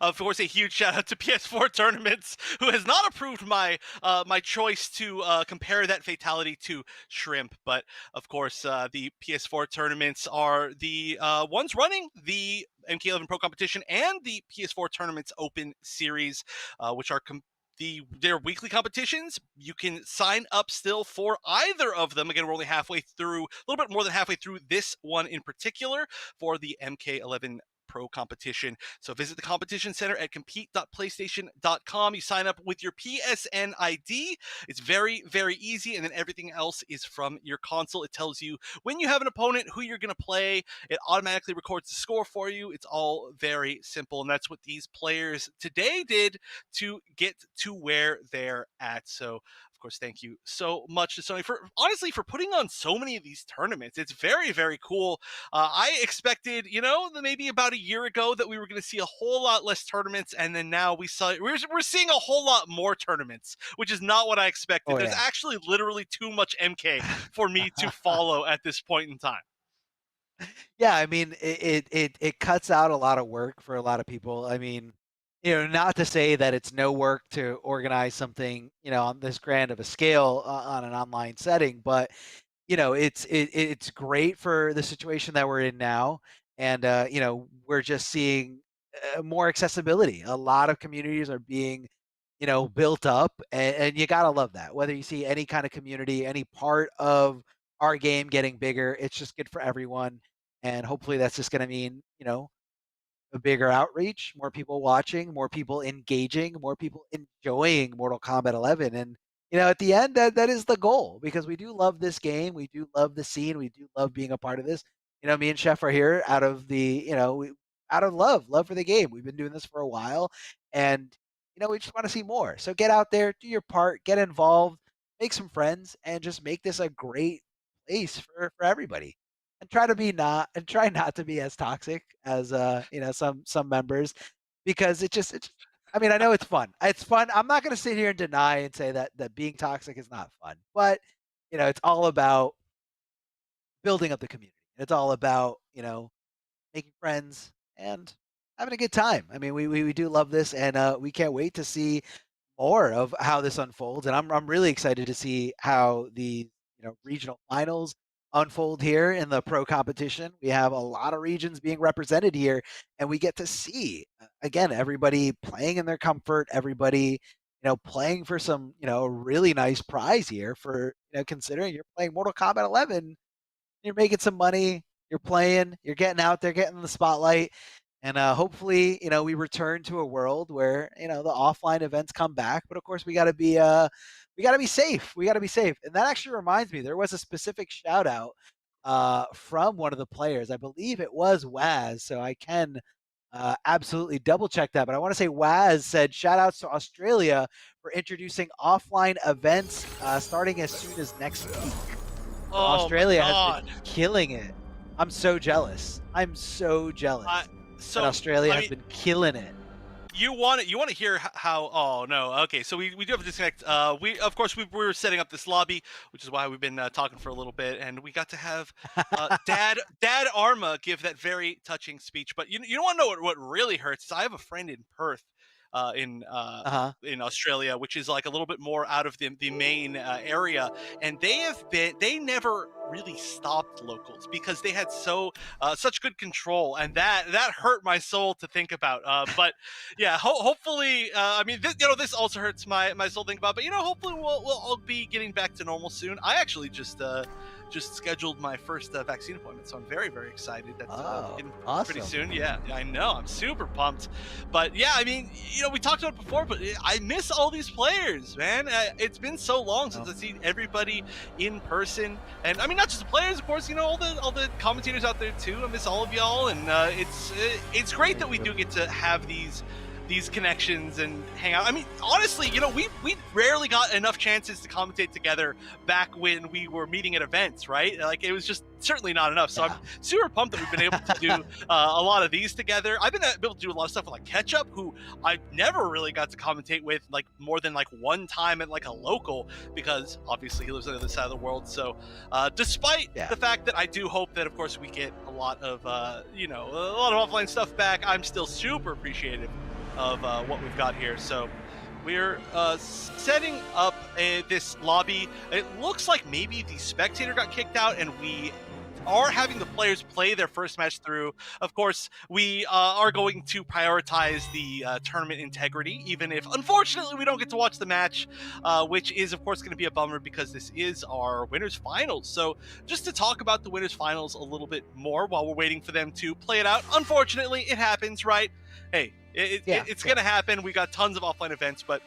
S2: of course, a huge shout out to PS4 Tournaments, who has not approved my my choice to compare that fatality to shrimp. But of course, the PS4 Tournaments are the ones running the MK11 Pro Competition and the PS4 Tournaments Open Series, which are their weekly competitions. You can sign up still for either of them. Again, we're only halfway through, a little bit more than halfway through this one in particular for the MK11 Pro Competition. So visit the competition center at compete.playstation.com. You sign up with your PSN ID. It's very, very easy, and then everything else is from your console. It tells you when you have an opponent, who you're going to play. It automatically records the score for you. It's all very simple, and that's what these players today did to get to where they're at. So, of course, thank you so much to Sony for honestly for putting on so many of these tournaments. It's very, very cool. I expected, maybe about a year ago that we were going to see a whole lot less tournaments, and then now we're seeing a whole lot more tournaments, which is not what I expected.
S1: Oh,
S2: There's
S1: yeah.
S2: actually literally too much MK for me to follow at this point in time.
S1: Yeah, I mean, it cuts out a lot of work for a lot of people. I mean, not to say that it's no work to organize something, on this grand of a scale on an online setting, but it's great for the situation that we're in now, and we're just seeing more accessibility. A lot of communities are being, built up, and you gotta love that. Whether you see any kind of community, any part of our game getting bigger, it's just good for everyone, and hopefully that's just gonna mean, a bigger outreach, more people watching, more people engaging, more people enjoying Mortal Kombat 11. And at the end, that is the goal, because we do love this game, we do love the scene, we do love being a part of this. Me and Chef are here out of the, out of love for the game. We've been doing this for a while, and we just want to see more. So get out there, do your part, get involved, make some friends, and just make this a great place for everybody, and try not to be as toxic as some members, because it's I mean, I know it's fun. It's fun. I'm not going to sit here and deny and say that being toxic is not fun, but it's all about building up the community. It's all about making friends and having a good time. I mean, we do love this, and we can't wait to see more of how this unfolds. And I'm really excited to see how the regional finals unfold here in the pro competition. We have a lot of regions being represented here, and we get to see again everybody playing in their comfort, everybody playing for some really nice prize here for considering you're playing Mortal Kombat 11, you're making some money, you're playing, you're getting out there, getting in the spotlight. And hopefully, we return to a world where the offline events come back. But of course, we got to be safe. We got to be safe. And that actually reminds me, there was a specific shout out from one of the players. I believe it was Waz. So I can absolutely double check that. But I want to say Waz said shout outs to Australia for introducing offline events starting as soon as next week.
S2: Oh,
S1: Australia has been killing it. I'm so jealous. I'm so jealous.
S2: So
S1: Australia has been killing it.
S2: You want to hear how? Oh no. Okay, so we do have a disconnect. We of course we were setting up this lobby, which is why we've been talking for a little bit, and we got to have Dad Arma give that very touching speech. But you don't want to know what really hurts is I have a friend in Perth. In Australia, which is like a little bit more out of the main area, and they never really stopped locals because they had such good control, and that hurt my soul to think about. But yeah, hopefully, I mean, this also hurts my soul to think about. But hopefully we'll all be getting back to normal soon. I actually just scheduled my first vaccine appointment, so I'm very, very excited. That's
S1: awesome.
S2: Pretty soon. Yeah, I know. I'm super pumped. But yeah, I mean, we talked about it before, but I miss all these players, man. It's been so long since I've seen everybody in person, and I mean, not just the players, of course. All the commentators out there too. I miss all of y'all, and it's great that we do get to have these connections and hang out. I mean, honestly, we rarely got enough chances to commentate together back when we were meeting at events, right? Like, it was just certainly not enough. So I'm super pumped that we've been able to do a lot of these together. I've been able to do a lot of stuff with like Ketchup, who I never really got to commentate with like more than like one time at like a local, because obviously he lives on the other side of the world. So despite the fact that I do hope that of course we get a lot of offline stuff back, I'm still super appreciative of what we've got here. So we're setting up this lobby. It looks like maybe the spectator got kicked out, and we are having the players play their first match through. Of course, we are going to prioritize the tournament integrity, even if unfortunately we don't get to watch the match, which is of course going to be a bummer because this is our winners finals. So just to talk about the winners finals a little bit more while we're waiting for them to play it out. Unfortunately, it happens, right? Hey, it's going to happen. We got tons of offline events, but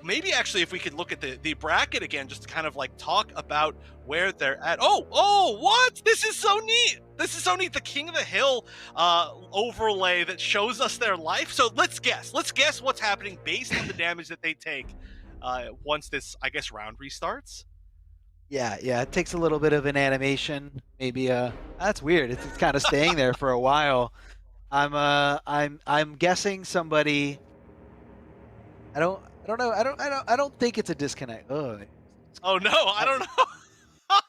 S2: maybe actually if we could look at the bracket again, just to kind of like talk about where they're at. Oh, what? This is so neat. This is so neat. The King of the Hill overlay that shows us their life. So let's guess. Let's guess what's happening based on the damage that they take. once this, I guess, round restarts.
S1: Yeah, it takes a little bit of an animation. Maybe that's weird. It's kind of staying there for a while. I'm guessing somebody. I don't know. I don't think it's a disconnect.
S2: Oh no, I don't know.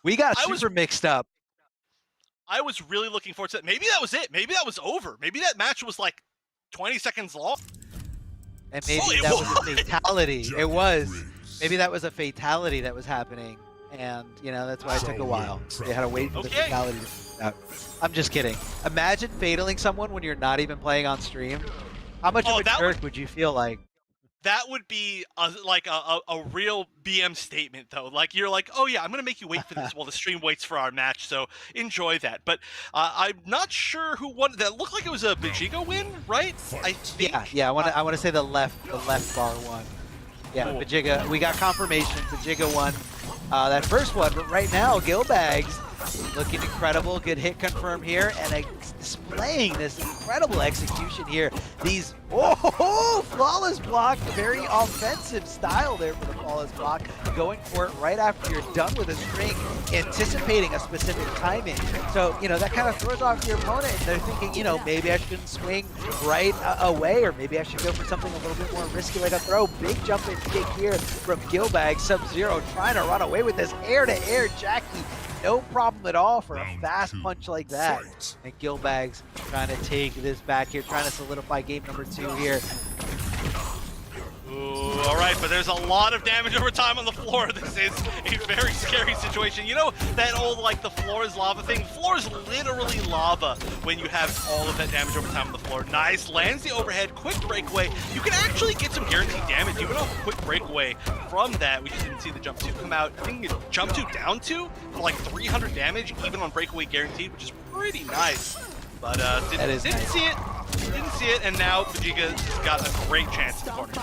S1: We got
S2: I was-
S1: super mixed up.
S2: I was really looking forward to that. Maybe that was it. Maybe that was over. Maybe that match was like 20 seconds long.
S1: And maybe
S2: it
S1: that was a
S2: was.
S1: fatality. It was. Maybe that was a fatality that was happening. And, you know, that's why it took a while. They had to wait for the fatality to come out. I'm just kidding. Imagine fataling someone when you're not even playing on stream. How much of a jerk would you feel like?
S2: That would be like a real BM statement, though. Like, you're like, oh, yeah, I'm going to make you wait for this while the stream waits for our match, so enjoy that. But I'm not sure who won. That looked like it was a Vegeta win, right? I think.
S1: Yeah. I want to say the left bar won. Yeah,
S2: Cool.
S1: Vegeta. We got confirmation. Vegeta won that first one, but right now, Gilbags looking incredible. Good hit confirmed here, and displaying this incredible execution here. These flawless block, very offensive style there for the flawless block. Going for it right after you're done with a string, anticipating a specific timing. So, you know, that kind of throws off your opponent. They're thinking, you know, maybe I shouldn't swing right away, or maybe I should go for something a little bit more risky, like a throw. Big jump and kick here from Gilbag. Sub-Zero trying to run away with this air-to-air Jackie. No problem at all for a fast punch like that. And Gilbags trying to take this back here, trying to solidify game number 2 here.
S2: Ooh, all right, but there's a lot of damage over time on the floor. This is a very scary situation. You know that old, like, the floor is lava thing? The floor is literally lava when you have all of that damage over time on the floor. Nice, lands the overhead, quick breakaway. You can actually get some guaranteed damage even off a quick breakaway from that. We just didn't see the jump 2 come out. I think it's jump 2 down 2 for like 300 damage, even on breakaway guaranteed, which is pretty nice. But didn't see it. Didn't see it, and now Vegeta's got a great chance in the corner.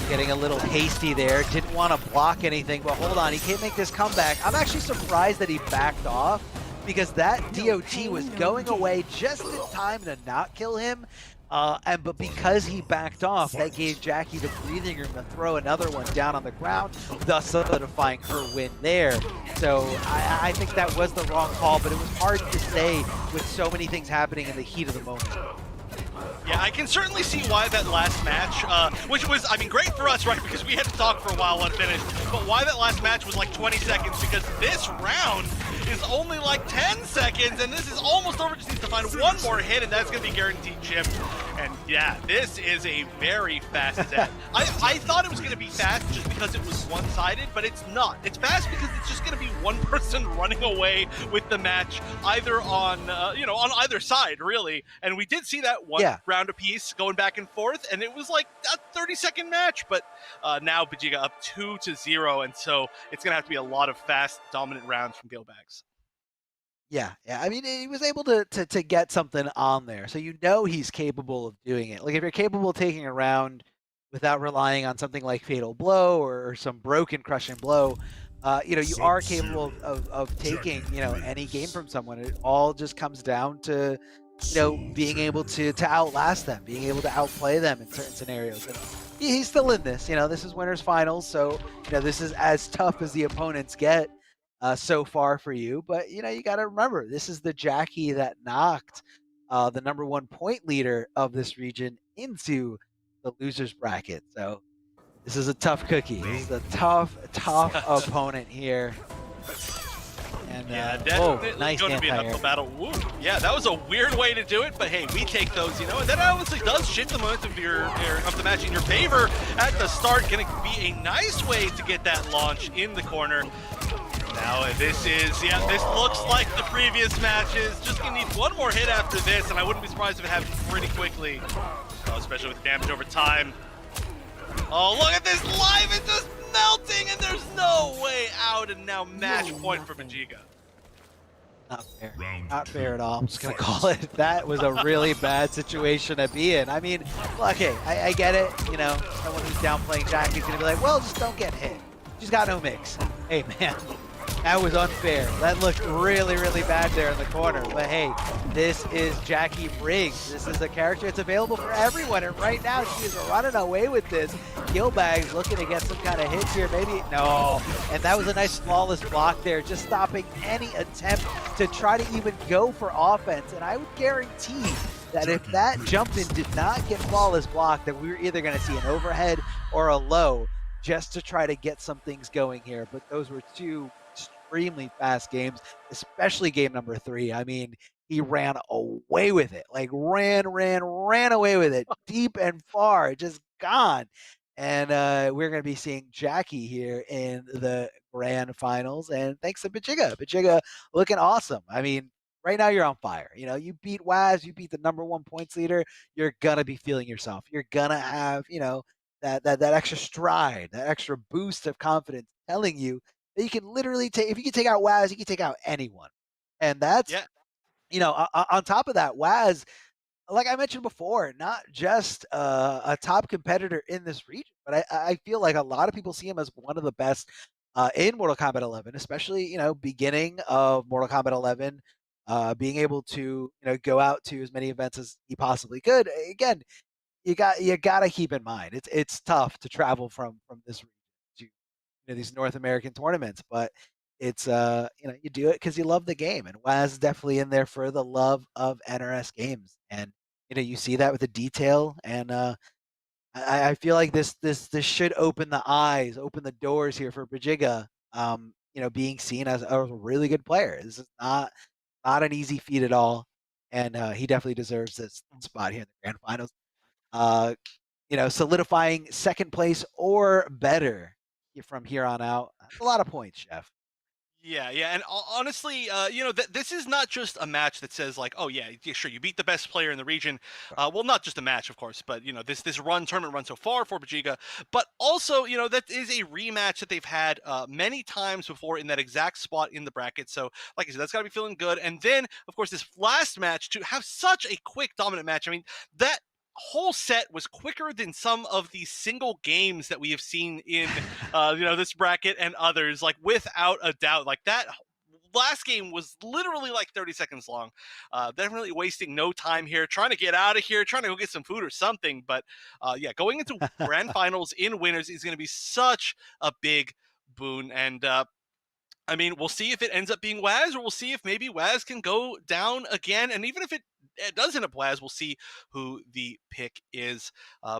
S1: Getting a little hasty there. Didn't want to block anything, but hold on, he can't make this comeback. I'm actually surprised that he backed off, because that DOT was going away just in time to not kill him. But because he backed off, that gave Jackie the breathing room to throw another one down on the ground, thus solidifying her win there. So I think that was the wrong call, but it was hard to say with so many things happening in the heat of the moment.
S2: Yeah, I can certainly see why that last match, which was, I mean, great for us, right, because we had to talk for a while unfinished, but why that last match was like 20 seconds, because this round is only like 10 seconds, and this is almost over. Just needs to find one more hit, and that's going to be guaranteed chip. And yeah, this is a very fast set. I thought it was going to be fast just because it was one-sided, but it's not. It's fast because it's just going to be one person running away with the match, either on, on either side, really. And we did see that one round apiece going back and forth, and it was like a 30-second match, but now Vegeta up 2-0, and so it's going to have to be a lot of fast, dominant rounds from Gilbags.
S1: Yeah. I mean, he was able to get something on there, so you know he's capable of doing it. Like, if you're capable of taking a round without relying on something like Fatal Blow or some broken crushing blow, you are capable of taking, any game from someone. It all just comes down to, being able to outlast them, being able to outplay them in certain scenarios. And he's still in this. This is winners finals, so this is as tough as the opponents get so far for you. But you got to remember, this is the Jackie that knocked the #1 point leader of this region into the losers bracket. So this is a tough cookie. This is a tough opponent here. And,
S2: yeah, definitely
S1: nice
S2: going to be an uphill battle. Woo. Yeah, that was a weird way to do it, but hey, we take those, and that honestly does shift the momentum of the match in your favor at the start. Going to be a nice way to get that launch in the corner. Now this looks like the previous matches. Just going to need one more hit after this, and I wouldn't be surprised if it happens pretty quickly, especially with the damage over time. Oh, look at this live, it's just melting, and there's no way out, and now match point for Vegeta.
S1: Not fair. Not fair at all. I'm just going to call it. That was a really bad situation to be in. I mean, okay, I get it. Someone who's downplaying Jackie's going to be like, well, just don't get hit. She's got no mix. Hey, man, That was unfair. That looked really, really bad there in the corner. But hey, this is Jackie Briggs. This is a character that's available for everyone. And right now, she is running away with this. Gilbag's looking to get some kind of hits here. Maybe, no. And that was a nice flawless block there, just stopping any attempt to try to even go for offense. And I would guarantee that if that jump in did not get flawless blocked, that we were either going to see an overhead or a low just to try to get some things going here. But those were two extremely fast games, especially game number 3. I mean, he ran away with it, like ran away with it, deep and far, just gone. And we're going to be seeing Jackie here in the grand finals. And thanks to Bajiga. Bajiga looking awesome. I mean, right now you're on fire. You know, you beat Waz, you beat the #1 points leader. You're going to be feeling yourself. You're going to have, you know, that extra stride, that extra boost of confidence telling you that you can literally take, if you can take out Waz, you can take out anyone. And that's, you know, on top of that, Waz, like I mentioned before, not just a top competitor in this region, but I feel like a lot of people see him as one of the best in Mortal Kombat 11, especially, you know, beginning of Mortal Kombat 11, being able to, you know, go out to as many events as he possibly could. Again, you got to keep in mind it's tough to travel from this region to, you know, these North American tournaments, but it's you know, you do it because you love the game, and Waz is definitely in there for the love of NRS games, and you know, you see that with the detail, and I feel like this should open the eyes, open the doors here for Bajiga, you know, being seen as a really good player. This is not an easy feat at all, and he definitely deserves this spot here in the grand finals. You know, solidifying second place or better from here on out. That's a lot of points, Chef.
S2: Yeah, and honestly, you know, this is not just a match that says like, oh yeah, sure, you beat the best player in the region. Well, not just a match, of course, but you know, this tournament run so far for Bajiga, but also, you know, that is a rematch that they've had many times before in that exact spot in the bracket. So, like I said, that's got to be feeling good. And then, of course, this last match to have such a quick, dominant match. I mean, that whole set was quicker than some of the single games that we have seen in you know, this bracket and others, like without a doubt. Like that last game was literally like 30 seconds long. Definitely wasting no time here, trying to get out of here, trying to go get some food or something. But yeah, going into grand finals in winners is going to be such a big boon. And I mean, we'll see if it ends up being Waz, or we'll see if maybe Waz can go down again. And even if it does end up Waz, we'll see who the pick is.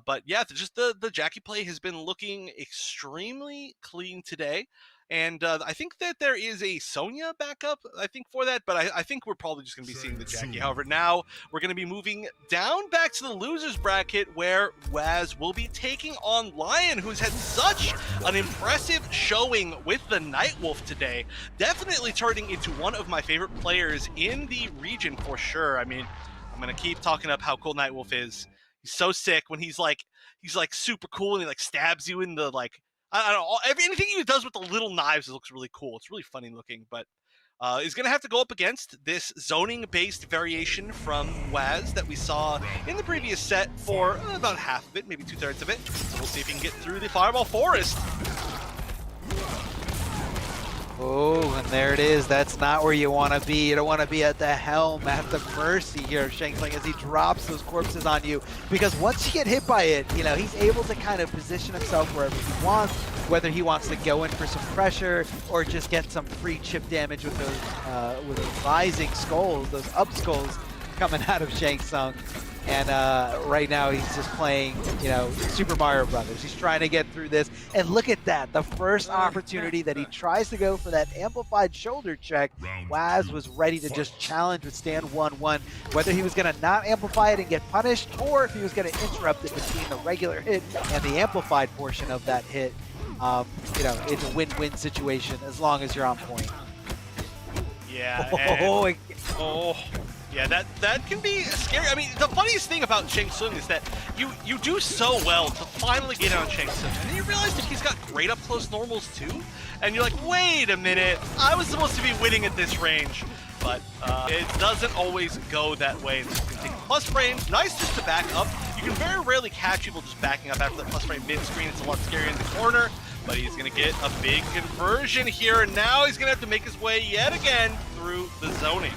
S2: But yeah, just the Jackie play has been looking extremely clean today. And I think that there is a Sonya backup, I think, for that. But I think we're probably just going to be seeing the Jackie. However, now we're going to be moving down back to the losers bracket, where Waz will be taking on Lion, who's had such an impressive showing with the Nightwolf today. Definitely turning into one of my favorite players in the region for sure. I mean, I'm going to keep talking up how cool Nightwolf is. He's so sick when he's like super cool and he like stabs you in the like, I don't know, anything he does with the little knives looks really cool. It's really funny looking, but is going to have to go up against this zoning-based variation from Waz that we saw in the previous set for about half of it, maybe 2/3 of it. So we'll see if he can get through the Fireball Forest.
S1: Oh, and there it is. That's not where you want to be. You don't want to be at the helm, at the mercy here of Shang Tsung as he drops those corpses on you. Because once you get hit by it, you know, he's able to kind of position himself wherever he wants, whether he wants to go in for some pressure or just get some free chip damage with those rising skulls, those up skulls coming out of Shang Tsung. And right now he's just playing, you know, Super Mario Brothers. He's trying to get through this. And look at that. The first opportunity that he tries to go for that amplified shoulder check, Waz was ready to just challenge with stand 1-1, whether he was going to not amplify it and get punished, or if he was going to interrupt it between the regular hit and the amplified portion of that hit. You know, it's a win-win situation as long as you're on point.
S2: Yeah. Yeah, that can be scary. I mean, the funniest thing about Shang Tsung is that you do so well to finally get on Shang Tsung, and then you realize that he's got great up-close normals too, and you're like, wait a minute, I was supposed to be winning at this range. But it doesn't always go that way. You can take plus frames, nice just to back up. You can very rarely catch people just backing up after the plus frame mid-screen. It's a lot scarier in the corner. but he's going to get a big conversion here, and now he's going to have to make his way yet again through the zoning.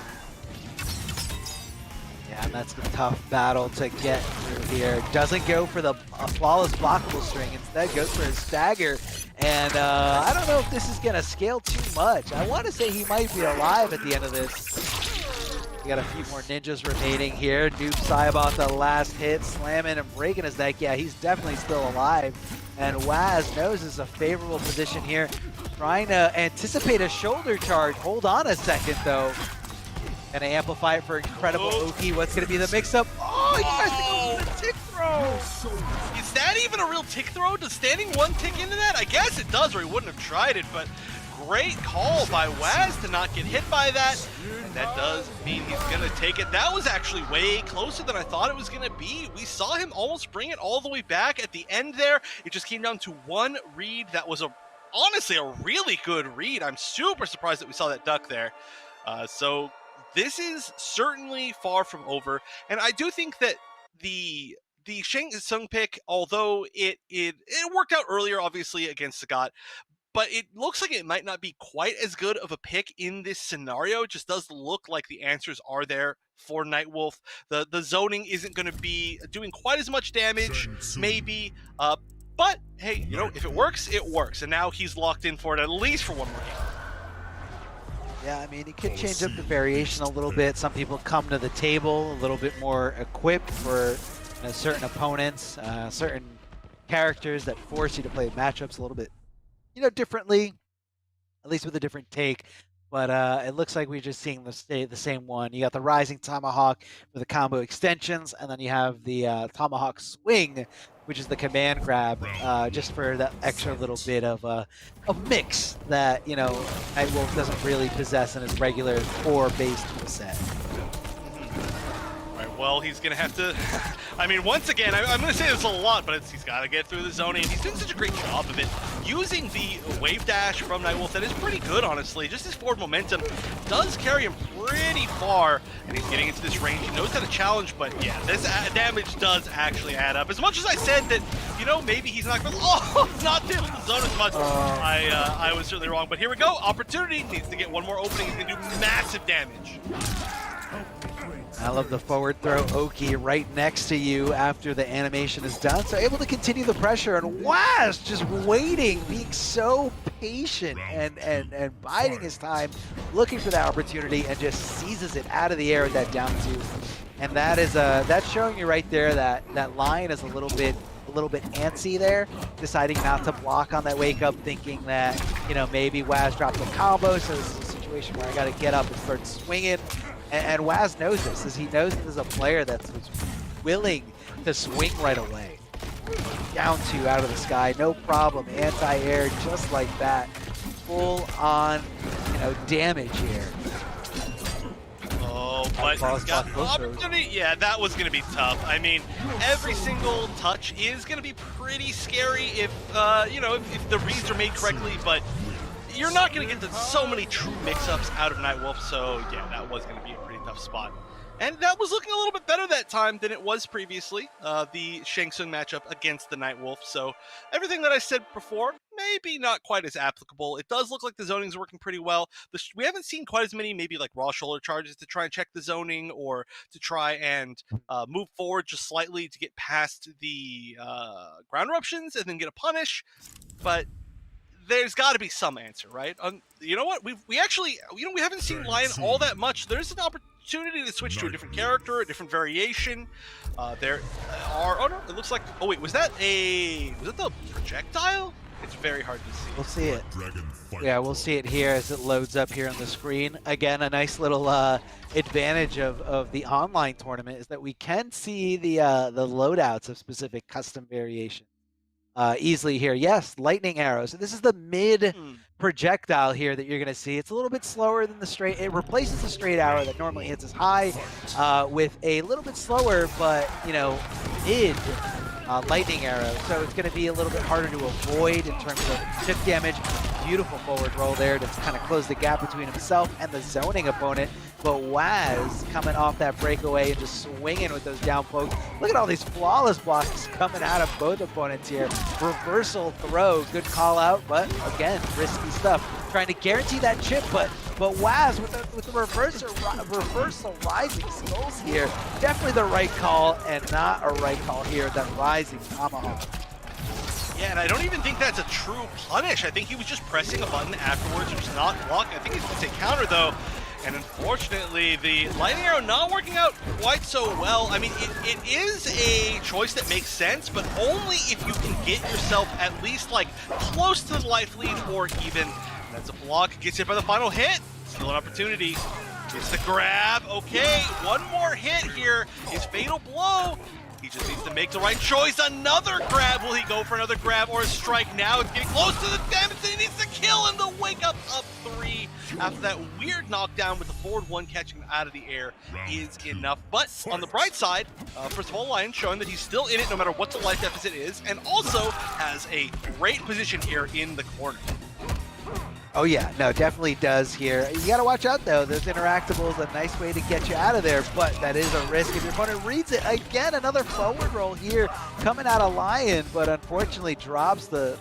S1: Yeah, and that's a tough battle to get through here. Doesn't go for the flawless blockable string, instead goes for his stagger. And I don't know if this is going to scale too much. I want to say he might be alive at the end of this. We got a few more ninjas remaining here. Noob Saibot, the last hit, slamming and breaking his neck. Yeah, he's definitely still alive. And Waz knows this is a favorable position here. Trying to anticipate a shoulder charge. Hold on a second, though. Gonna amplify it for incredible Oki. What's gonna be the mix-up? Oh, he tries to go for the tick throw!
S2: Is that even a real tick throw? Does standing one tick into that? I guess it does, or he wouldn't have tried it, but great call by Waz to not get hit by that. And that does mean he's gonna take it. That was actually way closer than I thought it was gonna be. We saw him almost bring it all the way back at the end there. It just came down to one read that was honestly a really good read. I'm super surprised that we saw that duck there. So this is certainly far from over, and I do think that the Shang Tsung pick, although it worked out earlier, obviously against Sagat, but it looks like it might not be quite as good of a pick in this scenario. It just does look like the answers are there for Nightwolf. The zoning isn't going to be doing quite as much damage, maybe, but hey, you know, if it works, it works, and now he's locked in for it at least for one more game.
S1: Yeah, I mean, he could change up the variation a little bit. Some people come to the table a little bit more equipped for certain opponents, certain characters that force you to play matchups a little bit, differently, at least with a different take. But it looks like we're just seeing the same one. You got the Rising Tomahawk with the combo extensions, and then you have the Tomahawk Swing, which is the command grab, just for that extra little bit of a mix that, Nightwolf doesn't really possess in his regular core-based set.
S2: Well, he's going to have to, I mean, once again, I'm going to say this a lot, but he's got to get through the zoning. He's doing such a great job of it. Using the wave dash from Nightwolf, that is pretty good, honestly. Just his forward momentum does carry him pretty far, and he's getting into this range. He knows how to challenge, but yeah, this damage does actually add up. As much as I said that, maybe he's not going to, not able to zone as much, I was certainly wrong. But here we go. Opportunity. Needs to get one more opening. He's going to do massive damage.
S1: I love the forward throw Oki right next to you after the animation is done. So able to continue the pressure, and Waz just waiting, being so patient and biding his time, looking for that opportunity, and just seizes it out of the air with that down two. And that is that's showing you right there that Lion is a little bit antsy there, deciding not to block on that wake up, thinking that maybe Waz dropped a combo, so this is a situation where I got to get up and start swinging. And Waz knows this, as he knows this is a player that's willing to swing right away. Down two out of the sky, no problem, anti-air just like that. Full on, damage here.
S2: Oh, but he's got the opportunity. Yeah, that was going to be tough. I mean, every single touch is going to be pretty scary if, if the reads are made correctly, but you're not going to get so many true mix-ups out of Nightwolf, so yeah, that was going to be a pretty tough spot. And that was looking a little bit better that time than it was previously, the Shang Tsung matchup against the Nightwolf. So everything that I said before, maybe not quite as applicable. It does look like the zoning's working pretty well. We haven't seen quite as many maybe like raw shoulder charges to try and check the zoning, or to try and move forward just slightly to get past the ground eruptions and then get a punish. But there's got to be some answer, right? You know what? We actually, we haven't seen Lion all that much. There's an opportunity to switch to a different character, a different variation. There are, oh no, it looks like, oh wait, was that the projectile? It's very hard to see.
S1: We'll see it. Yeah, we'll see it here as it loads up here on the screen. Again, a nice little advantage of the online tournament is that we can see the loadouts of specific custom variations easily here. Yes, lightning arrows. So this is the mid projectile here that you're going to see. It's a little bit slower than the straight. It replaces the straight arrow that normally hits as high with a little bit slower, but mid lightning arrow, so it's going to be a little bit harder to avoid in terms of chip damage. Beautiful forward roll there to kind of close the gap between himself and the zoning opponent. But Waz coming off that breakaway and just swinging with those down pokes. Look at all these flawless blocks coming out of both opponents here. Reversal throw, good call out, but again, risky stuff. Trying to guarantee that chip, but Waz with the reversal rising skulls here. Definitely the right call and not a right call here, that rising tomahawk.
S2: Yeah, and I don't even think that's a true punish. I think he was just pressing a button afterwards. It was not blocking. I think he's going to say counter, though. And unfortunately, the lightning arrow not working out quite so well. I mean, it is a choice that makes sense, but only if you can get yourself at least, like, close to the life lead or even. That's a block. Gets hit by the final hit. Still an opportunity. Gets the grab. Okay, one more hit here. His fatal blow. He just needs to make the right choice. Another grab. Will he go for another grab or a strike now? It's getting close to the damage that he needs to kill, and the wake up 3 after that weird knockdown with the forward 1 catching him out of the air is enough. But on the bright side, first of all, Lion showing that he's still in it no matter what the life deficit is, and also has a great position here in the corner.
S1: Oh yeah, no, definitely does here. You gotta watch out though, those interactables, a nice way to get you out of there, but that is a risk if your opponent reads it. Again, another forward roll here coming out of Lion, but unfortunately drops the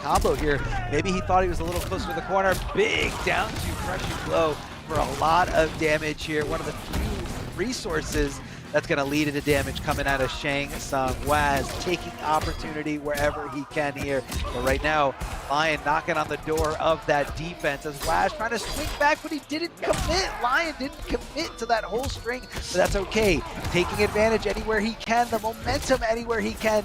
S1: combo here. Maybe he thought he was a little closer to the corner. Big down to crushing blow for a lot of damage here. One of the few resources that's going to lead into damage coming out of Shang Tsung. Waz taking opportunity wherever he can here. But right now, Lion knocking on the door of that defense as Waz trying to swing back, but he didn't commit. Lion didn't commit to that whole string, but that's okay. Taking advantage anywhere he can, the momentum anywhere he can.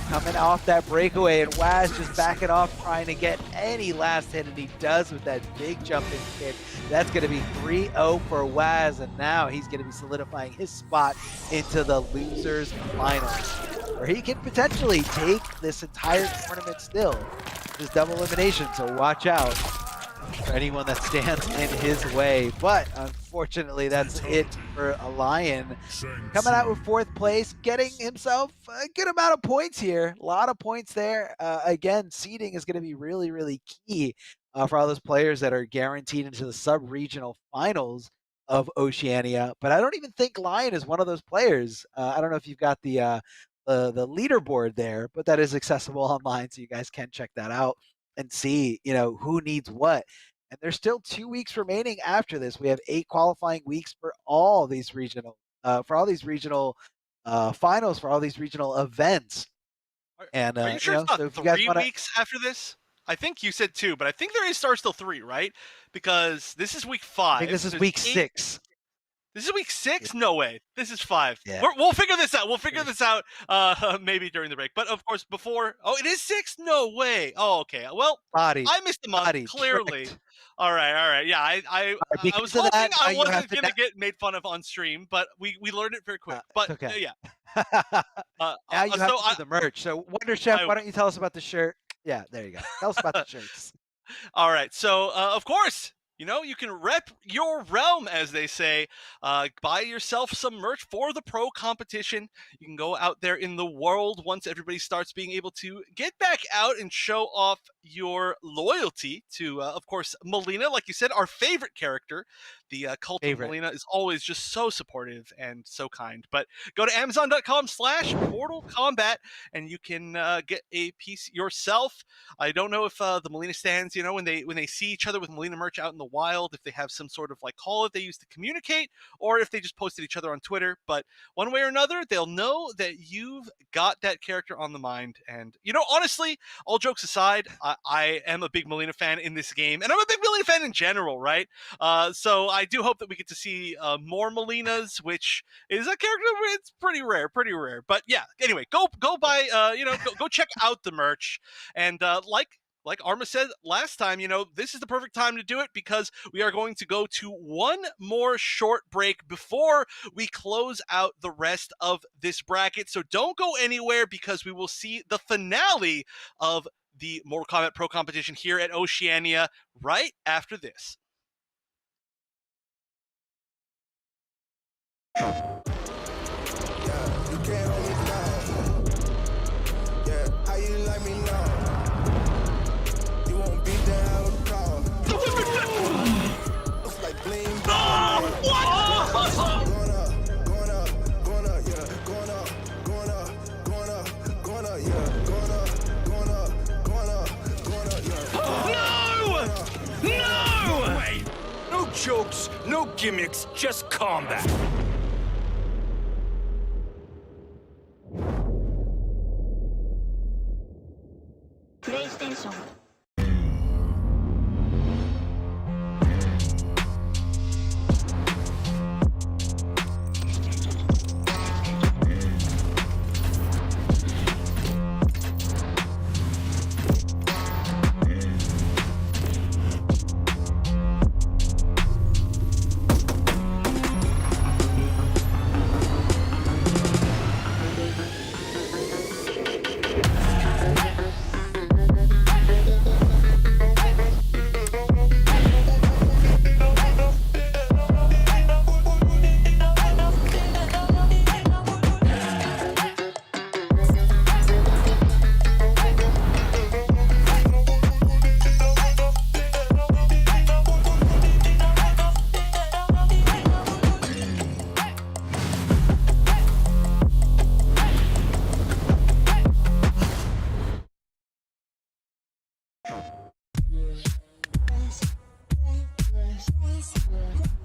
S1: Coming off that breakaway, and Waz just backing off, trying to get any last hit, and he does with that big jumping kick. That's going to be 3-0 for Waz, and now he's going to be solidifying his spot into the losers finals, where he can potentially take this entire tournament still. This double elimination, so watch out for anyone that stands in his way. But unfortunately, that's it for a Lion. Coming out with 4th place, getting himself a good amount of points here. A lot of points there. Again, seeding is going to be really, really key for all those players that are guaranteed into the sub-regional finals of Oceania. But I don't even think Lion is one of those players. I don't know if you've got the leaderboard there, but that is accessible online, so you guys can check that out and see, you know, who needs what. And there's still 2 weeks remaining after this. We have 8 qualifying weeks for all these regional finals, for all these regional events. And
S2: are you sure it's not 3 weeks after this? I think you said 2, but I think there is still 3, right? Because this is week 5.
S1: I think this is week 6.
S2: This is week 6? No way. This is 5.
S1: Yeah.
S2: We'll figure this out. We'll figure this out maybe during the break. But of course, before... Oh, it is 6? No way. Oh, okay. Well, I missed the month, clearly. Tricked. All right. Yeah, I was hoping I wasn't going to get made fun of on stream, but we learned it very quick. But
S1: okay.
S2: Yeah.
S1: Now you have to do the merch. So Wonder Chef, why don't you tell us about the shirt? Yeah, there you go. Tell us about the shirts.
S2: All right. So, of course, you know, you can rep your realm, as they say. Buy yourself some merch for the pro competition. You can go out there in the world once everybody starts being able to get back out and show off your loyalty to, of course, Melina. Like you said, our favorite character. The cult of Melina is always just so supportive and so kind. But go to Amazon.com/Mortal Kombat and you can get a piece yourself. I don't know if the Melina stands, you know, when they see each other with Melina merch out in the wild, if they have some sort of like call that they use to communicate, or if they just posted each other on Twitter. But one way or another, they'll know that you've got that character on the mind. And, you know, honestly, all jokes aside, I am a big Melina fan in this game, and I'm a big Melina fan in general, right? So I do hope that we get to see more Melinas, which is a character it's pretty rare. But yeah, anyway, go buy, go check out the merch. And like Arma said last time, you know, this is the perfect time to do it because we are going to go to one more short break before we close out the rest of this bracket. So don't go anywhere because we will see the finale of the Mortal Kombat Pro competition here at Oceania right after this.
S4: jokes, no gimmicks, just combat.
S5: PlayStation.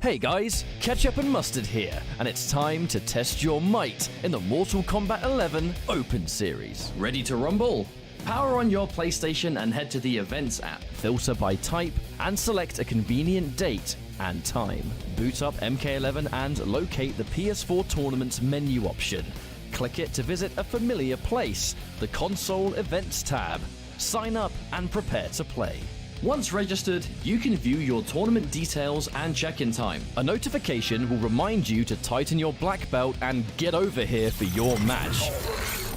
S6: Hey guys, Ketchup and Mustard here, and it's time to test your might in the Mortal Kombat 11 Open Series. Ready to rumble? Power on your PlayStation and head to the Events app, filter by type, and select a convenient date and time. Boot up MK11 and locate the PS4 Tournaments menu option. Click it to visit a familiar place, the Console Events tab. Sign up and prepare to play. Once registered, you can view your tournament details and check-in time. A notification will remind you to tighten your black belt and get over here for your match.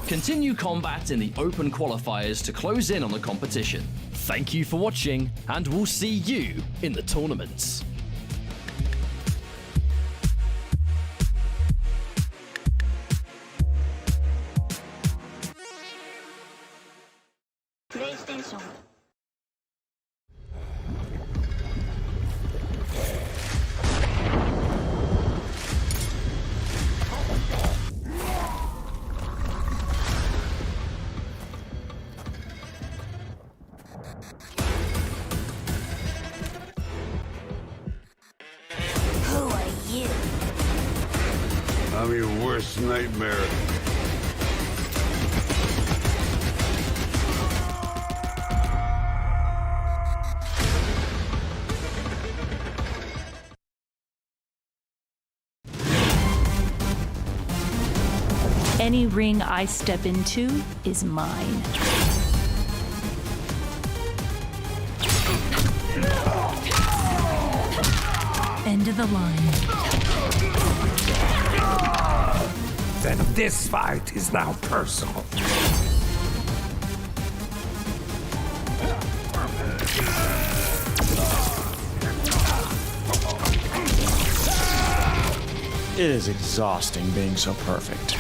S6: Continue combat in the open qualifiers to close in on the competition. Thank you for watching, and we'll see you in the tournaments.
S5: PlayStation. Who are you?
S3: I'm your worst nightmare.
S8: Any ring I step into is mine. End of the line.
S4: Then this fight is now personal.
S9: It is exhausting being so perfect.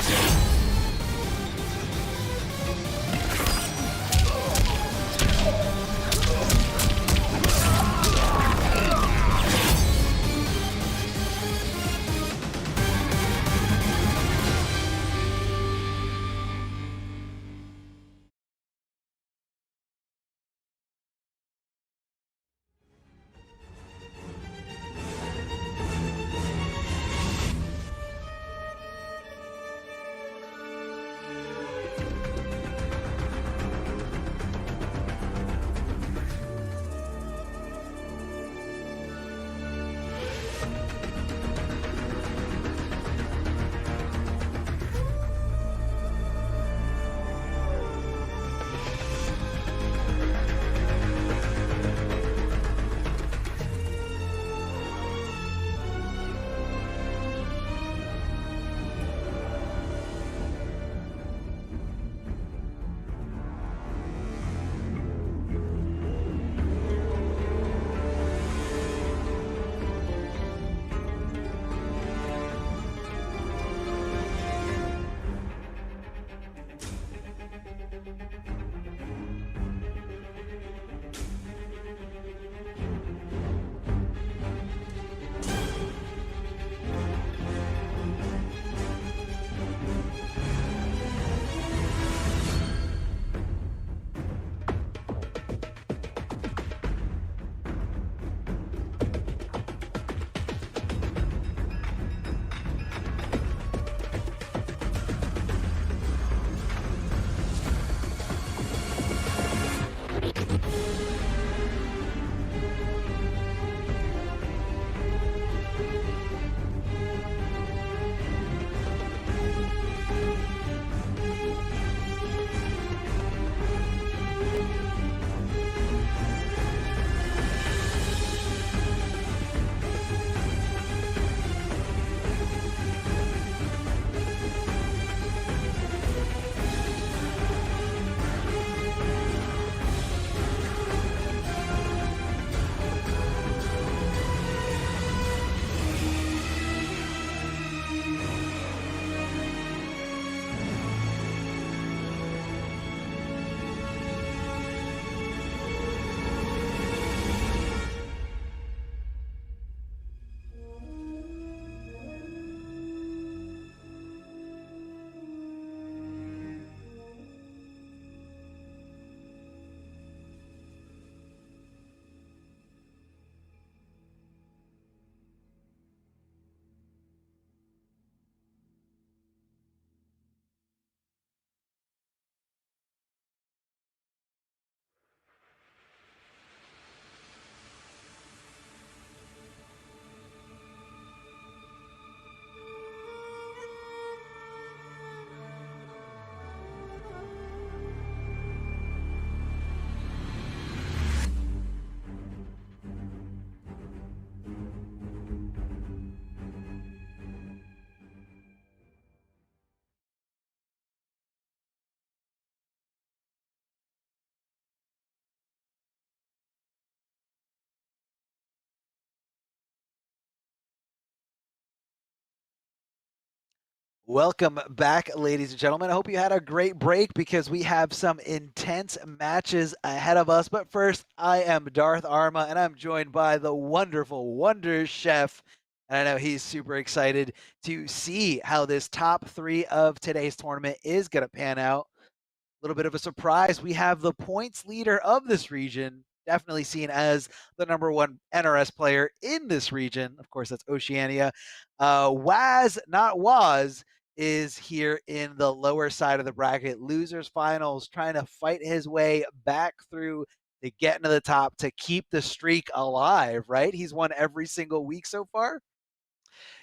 S1: Welcome back, ladies and gentlemen. I hope you had a great break because we have some intense matches ahead of us. But first, I am Darth Arma, and I'm joined by the wonderful Wonder Chef. And I know he's super excited to see how this top 3 of today's tournament is going to pan out. A little bit of a surprise. We have the points leader of this region, definitely seen as the #1 NRS player in this region. Of course, that's Oceania. Waz, not Waz, is here in the lower side of the bracket. Losers finals, trying to fight his way back through to get into the top to keep the streak alive, right? He's won every single week so far.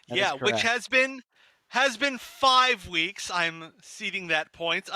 S1: That
S2: Yeah, which has been 5 weeks. I'm ceding that point.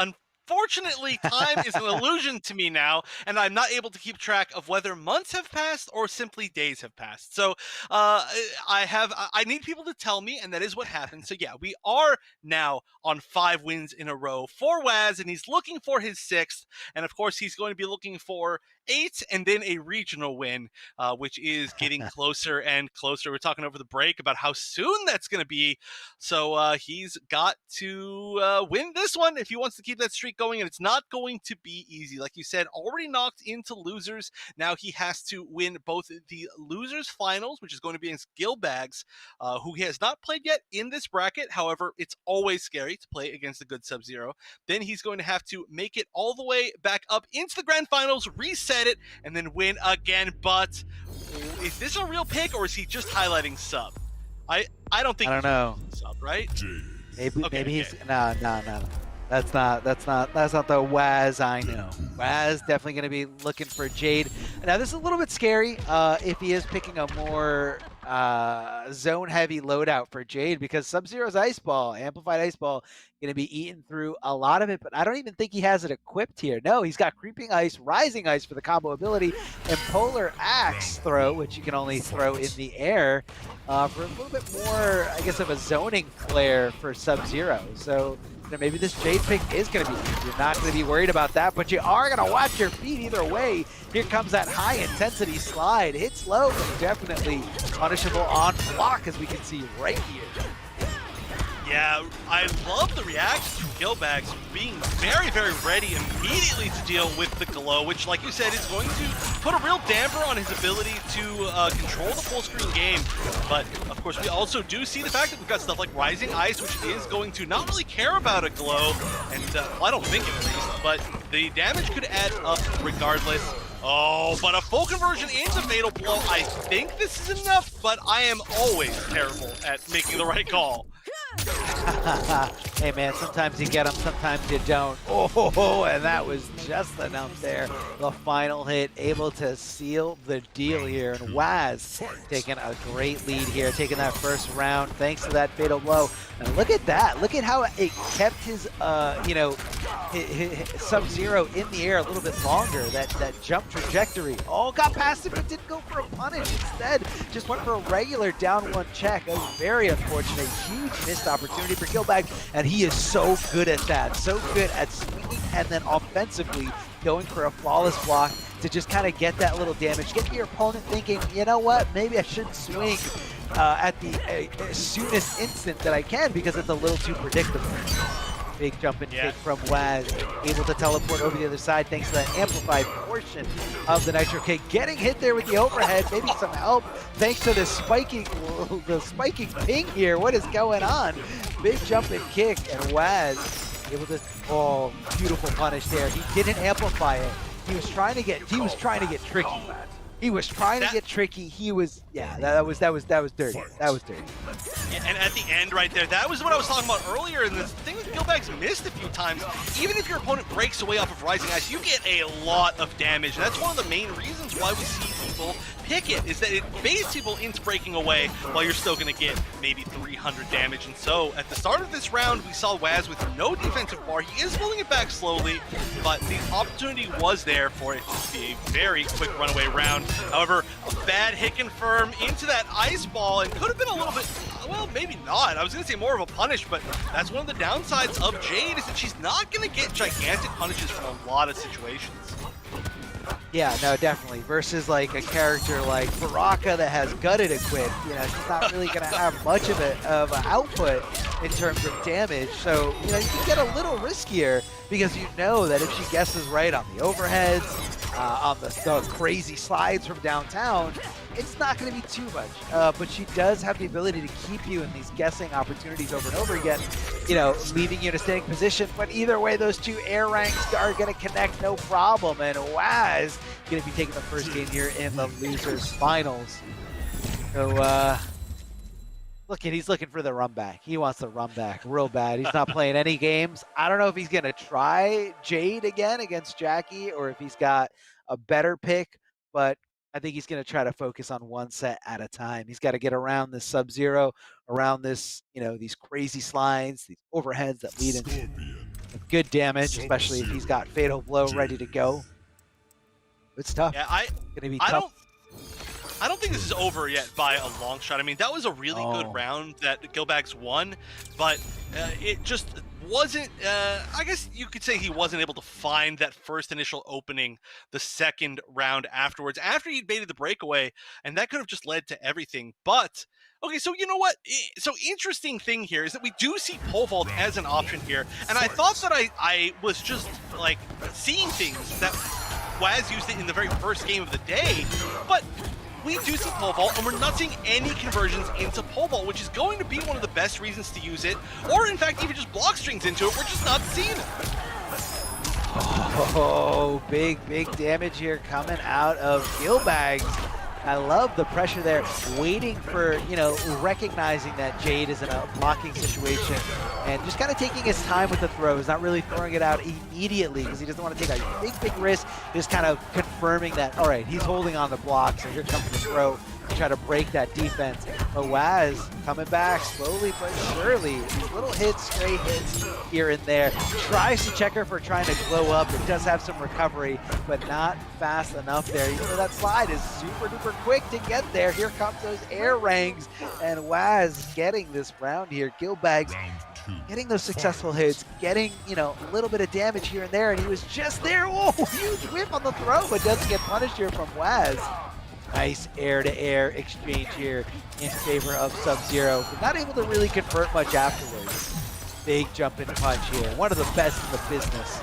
S2: Unfortunately, time is an illusion to me now, and I'm not able to keep track of whether months have passed or simply days have passed. So I need people to tell me, and that is what happened. So yeah, we are now on 5 wins in a row for Waz, and he's looking for his 6th. And of course, he's going to be looking for 8 and then a regional win, which is getting closer and closer. We're talking over the break about how soon that's going to be. So he's got to win this one if he wants to keep that streak going, and it's not going to be easy. Like you said, already knocked into losers. Now he has to win both the losers finals, which is going to be against Gilbags, who he has not played yet in this bracket. However, it's always scary to play against a good Sub-Zero. Then he's going to have to make it all the way back up into the grand finals, reset it, and then win again. But is this a real pick, or is he just highlighting Sub? I don't think.
S1: I don't know.
S2: Sub, right?
S1: Maybe he's no. That's not the Waz I know. Waz definitely going to be looking for Jade. Now this is a little bit scary if he is picking a more zone heavy loadout for Jade, because Sub-Zero's Ice Ball, Amplified Ice Ball, going to be eating through a lot of it, but I don't even think he has it equipped here. No, he's got Creeping Ice, Rising Ice for the combo ability, and Polar Axe throw, which you can only throw in the air for a little bit more, I guess, of a zoning flair for Sub-Zero. So maybe this Jade pick is going to be, you're not going to be worried about that, but you are going to watch your feet either way. Here comes that high intensity slide. Hits low, but definitely punishable on block, as we can see right here.
S2: Yeah, I love the reaction to Gilbags being very, very ready immediately to deal with the glow, which, like you said, is going to put a real damper on his ability to control the full screen game. But, of course, we also do see the fact that we've got stuff like Rising Ice, which is going to not really care about a glow, and, well, I don't think at least, but the damage could add up regardless. Oh, but a full conversion into Fatal Blow. I think this is enough, but I am always terrible at making the right call.
S1: Hey man, sometimes you get them, sometimes you don't. Oh, and that was just enough there. The final hit, able to seal the deal here. And Waz taking a great lead here, taking that first round thanks to that fatal blow. And look at that. Look at how it kept his, his Sub-Zero in the air a little bit longer. That jump trajectory. Oh, got past it, but didn't go for a punish. Instead, just went for a regular down one check. A very unfortunate, huge missed opportunity for Killbag. And he is so good at that. So good at swinging and then offensively going for a flawless block to just kind of get that little damage. Get your opponent thinking, you know what, maybe I shouldn't swing at the soonest instant that I can because it's a little too predictable. Big jump and kick from Waz, able to teleport over the other side thanks to that amplified portion of the Nitro Kick. Getting hit there with the overhead, maybe some help thanks to the spiking ping here. What is going on? Big jump and kick, and Waz able to, oh, beautiful punish there. He didn't amplify it. He was trying to get tricky. He was trying to get tricky. He was, yeah, that was dirty. That was dirty.
S2: Yeah, and at the end right there, that was what I was talking about earlier. And the thing with Killbag's missed a few times. Even if your opponent breaks away off of Rising Ice, you get a lot of damage. And that's one of the main reasons why we see people pick it, is that it baits people into breaking away while you're still going to get maybe 300 damage. And so at the start of this round, we saw Waz with no defensive bar. He is pulling it back slowly, but the opportunity was there for it to be a very quick runaway round. However, a bad hit confirm into that ice ball, and could have been a little bit, well, maybe not. I was going to say more of a punish, but that's one of the downsides of Jade, is that she's not going to get gigantic punishes from a lot of situations.
S1: Yeah, no, definitely. Versus like a character like Baraka that has gutted equip, you know, she's not really going to have much of an output in terms of damage. So, you know, you can get a little riskier because you know that if she guesses right on the overheads, on the crazy slides from downtown, it's not going to be too much. But she does have the ability to keep you in these guessing opportunities over and over again, you know, leaving you in a standing position. But either way, those two air ranks are going to connect no problem. And Waz going to be taking the first game here in the losers finals. So, he's looking for the run back. He wants the run back real bad. He's not playing any games. I don't know if he's going to try Jade again against Jackie or if he's got a better pick, but I think he's going to try to focus on one set at a time. He's got to get around this Sub-Zero, around this, you know, these crazy slides, these overheads that lead into good damage, especially if he's got Fatal Blow ready to go. It's tough.
S2: Yeah,
S1: Gonna be tough.
S2: I don't think this is over yet by a long shot. I mean, that was a really good round that Killbag's won, but it just wasn't, I guess you could say he wasn't able to find that first initial opening the second round afterwards, after he'd baited the breakaway, and that could have just led to everything. But, okay, so you know what? So interesting thing here is that we do see pole vault as an option here, and I thought that I was just, like, seeing things that Waz used it in the very first game of the day, but we do see pole vault, and we're not seeing any conversions into pole vault, which is going to be one of the best reasons to use it, or in fact even just block strings into it. We're just not seeing it.
S1: Oh, big damage here coming out of Killbag. I love the pressure there, waiting for, you know, recognizing that Jade is in a blocking situation and just kind of taking his time with the throws, not really throwing it out immediately because he doesn't want to take a big risk, just kind of confirming that, all right, he's holding on the block, so here comes the throw to try to break that defense. But Waz coming back slowly but surely. These little hits, stray hits here and there. Tries to check her for trying to glow up. It does have some recovery, but not fast enough there. Even though that slide is super duper quick to get there. Here comes those air rangs, and Waz getting this round here. Killbag's getting those successful hits, getting, you know, a little bit of damage here and there, and he was just there. Oh, huge whip on the throw, but doesn't get punished here from Waz. Nice air-to-air exchange here in favor of Sub-Zero, but not able to really convert much afterwards. Big jump and punch here. One of the best in the business.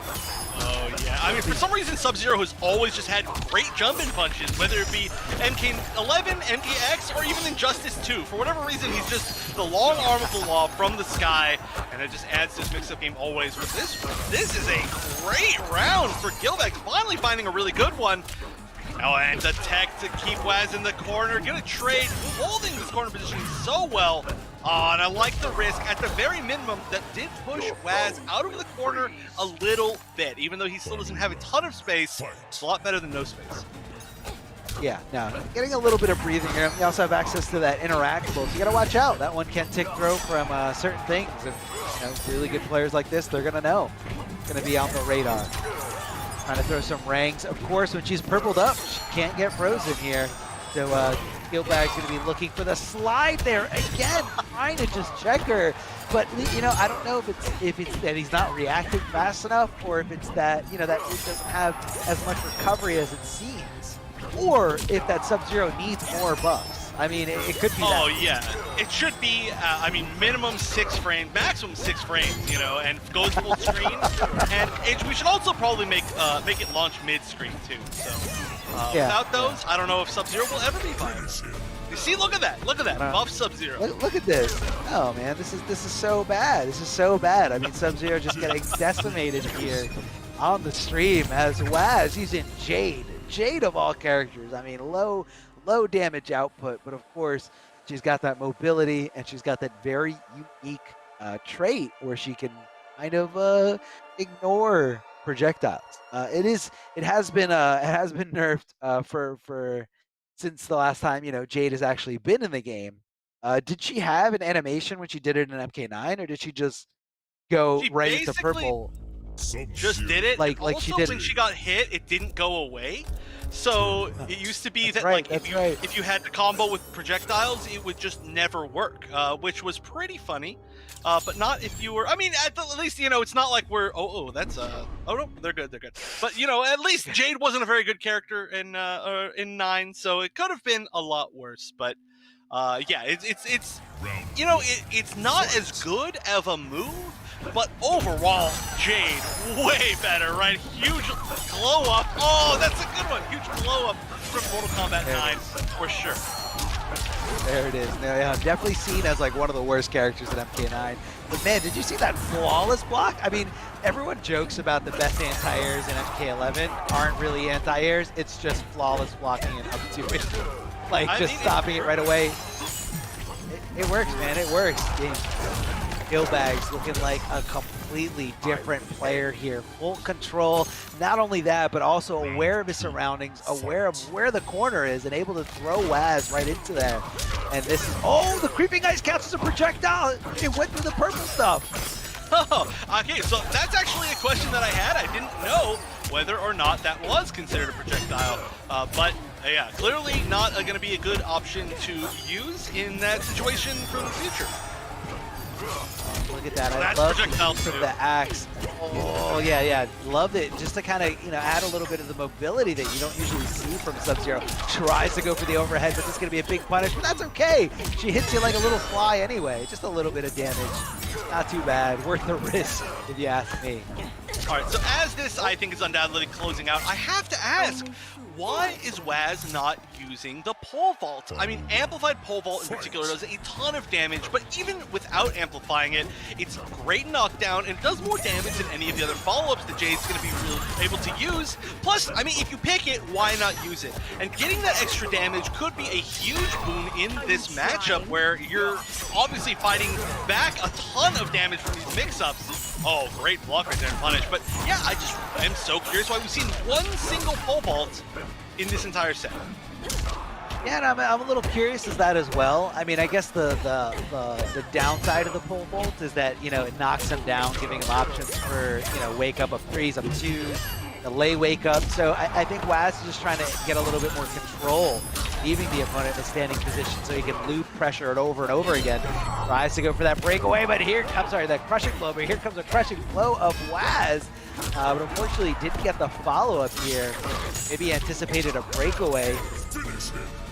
S2: Oh, yeah. I mean, for some reason, Sub-Zero has always just had great jump-in punches, whether it be MK11, MKX, or even Injustice 2. For whatever reason, he's just the long arm of the law from the sky, and it just adds to this mix-up game always. But this is a great round for Killbag, finally finding a really good one. Oh, and the tech to keep Waz in the corner. Gonna trade, holding this corner position so well. Oh, and I like the risk. At the very minimum, that did push Waz out of the corner a little bit. Even though he still doesn't have a ton of space, it's a lot better than no space.
S1: Yeah, no, getting a little bit of breathing here. You also have access to that interactable, so you got to watch out. That one can tick throw from certain things. And, really good players like this, they're going to know. It's going to be on the radar. Trying to throw some rangs. Of course, when she's purpled up, she can't get frozen here. So Skillbag's going to be looking for the slide there again, trying to just check her. But I don't know if it's that he's not reacting fast enough, or if it's that that it doesn't have as much recovery as it seems, or if that Sub-Zero needs more buffs. I mean, it could be.
S2: Oh
S1: that.
S2: yeah, it should be. I mean, minimum 6 frames, maximum 6 frames. And goes full screen. And we should also probably make it launch mid-screen too. So without those, I don't know if Sub-Zero will ever be viable. You see, look at that, buff Sub-Zero.
S1: Look at this. Oh man, this is so bad. This is so bad. I mean, Sub-Zero just getting decimated here on the stream as Waz using Jade. Jade of all characters. I mean, low damage output, but of course she's got that mobility and she's got that very unique trait where she can kind of ignore projectiles. It has been nerfed for since the last time Jade has actually been in the game. Did she have an animation when she did it in MK9, or did she just go right into purple?
S2: Just did it.
S1: Like
S2: also,
S1: she did
S2: when she got hit, it didn't go away. So it used to be that if you had the combo with projectiles, it would just never work, which was pretty funny. But not if you were. I mean, at least it's not like we're. Oh, that's oh no, they're good. But at least Jade wasn't a very good character in 9, so it could have been a lot worse. But yeah, it's not as good of a move. But overall, Jade, way better, right? Huge glow up. Oh, that's a good one. Huge glow up from Mortal Kombat 9, for sure.
S1: There it is. Now, yeah, definitely seen as like one of the worst characters in MK9. But man, did you see that flawless block? I mean, everyone jokes about the best anti-airs in MK11 aren't really anti-airs. It's just flawless blocking and up to it. Like, stopping it right away. It works, man. It works. Skillbag's looking like a completely different player here. Full control, not only that, but also aware of his surroundings, aware of where the corner is, and able to throw Waz right into there. And this is, the creeping ice counts as a projectile. It went through the purple stuff.
S2: Oh, okay, so that's actually a question that I had. I didn't know whether or not that was considered a projectile, but yeah, clearly not going to be a good option to use in that situation for the future.
S1: Look at that. I love the use of the axe. Oh, yeah. Love it. Just to kind of, add a little bit of the mobility that you don't usually see from Sub-Zero. Tries to go for the overhead, but this is going to be a big punish, but that's okay. She hits you like a little fly anyway. Just a little bit of damage. Not too bad. Worth the risk, if you ask me.
S2: All right, so as this, I think, is undoubtedly closing out, I have to ask, why is Waz not using the pole vault? I mean, amplified pole vault in particular does a ton of damage, but even without amplifying it, it's great knockdown and does more damage than any of the other follow-ups that Jade's going to be really able to use. Plus, I mean, if you pick it, why not use it? And getting that extra damage could be a huge boon in this matchup where you're obviously fighting back a ton of damage from these mix-ups. Oh, great block right there and punish. But yeah, I just am so curious why we've seen one single pole vault in this entire set.
S1: Yeah, and I'm a little curious as that as well. I mean, I guess the downside of the pole vault is that, it knocks him down, giving him options for, wake up of 3s, up 2s, delay wake up. So I think Waz is just trying to get a little bit more control, leaving the opponent in a standing position so he can loop pressure it over and over again. Tries to go for that breakaway, but that crushing blow, but here comes a crushing blow of Waz. But unfortunately didn't get the follow-up here. Maybe anticipated a breakaway.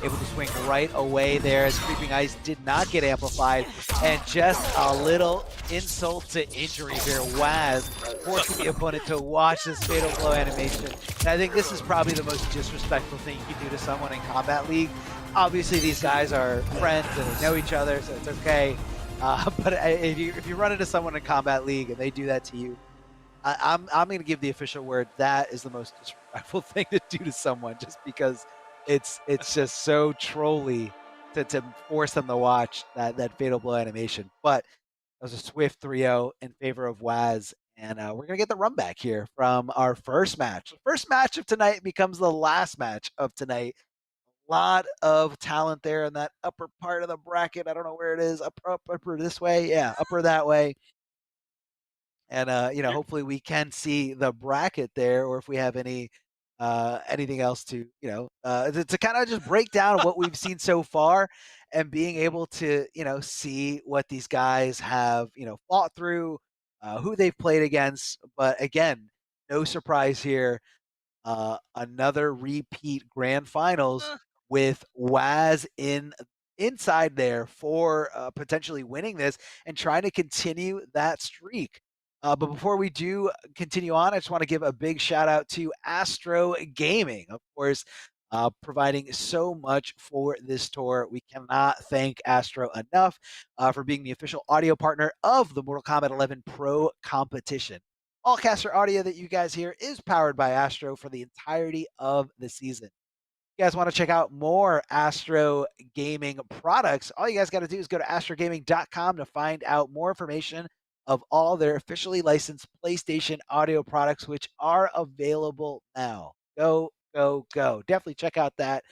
S1: Able to swing right away there as Creeping Ice did not get amplified. And just a little insult to injury here. Waz forcing the opponent to watch this Fatal Blow animation. And I think this is probably the most disrespectful thing you can do to someone in Kombat League. Obviously these guys are friends and they know each other, so it's okay. But if you run into someone in Kombat League and they do that to you, I'm going to give the official word. That is the most disrespectful thing to do to someone, just because it's just so trolly to force them to watch that fatal blow animation. But that was a swift 3-0 in favor of Waz. And we're going to get the run back here from our first match. The first match of tonight becomes the last match of tonight. A lot of talent there in that upper part of the bracket. I don't know where it is. Upper this way. Yeah, upper that way. And, hopefully we can see the bracket there, or if we have anything else to, to kind of just break down what we've seen so far and being able to, see what these guys have, fought through, who they've played against. But again, no surprise here. Another repeat grand finals with Waz inside there for potentially winning this and trying to continue that streak. But before we do continue on, I just want to give a big shout out to Astro Gaming, of course, providing so much for this tour. We cannot thank Astro enough for being the official audio partner of the Mortal Kombat 11 Pro Competition. All caster audio that you guys hear is powered by Astro for the entirety of the season. If you guys want to check out more Astro Gaming products, all you guys got to do is go to astrogaming.com to find out more information of all their officially licensed PlayStation audio products, which are available now. Go, go, go. Definitely check out that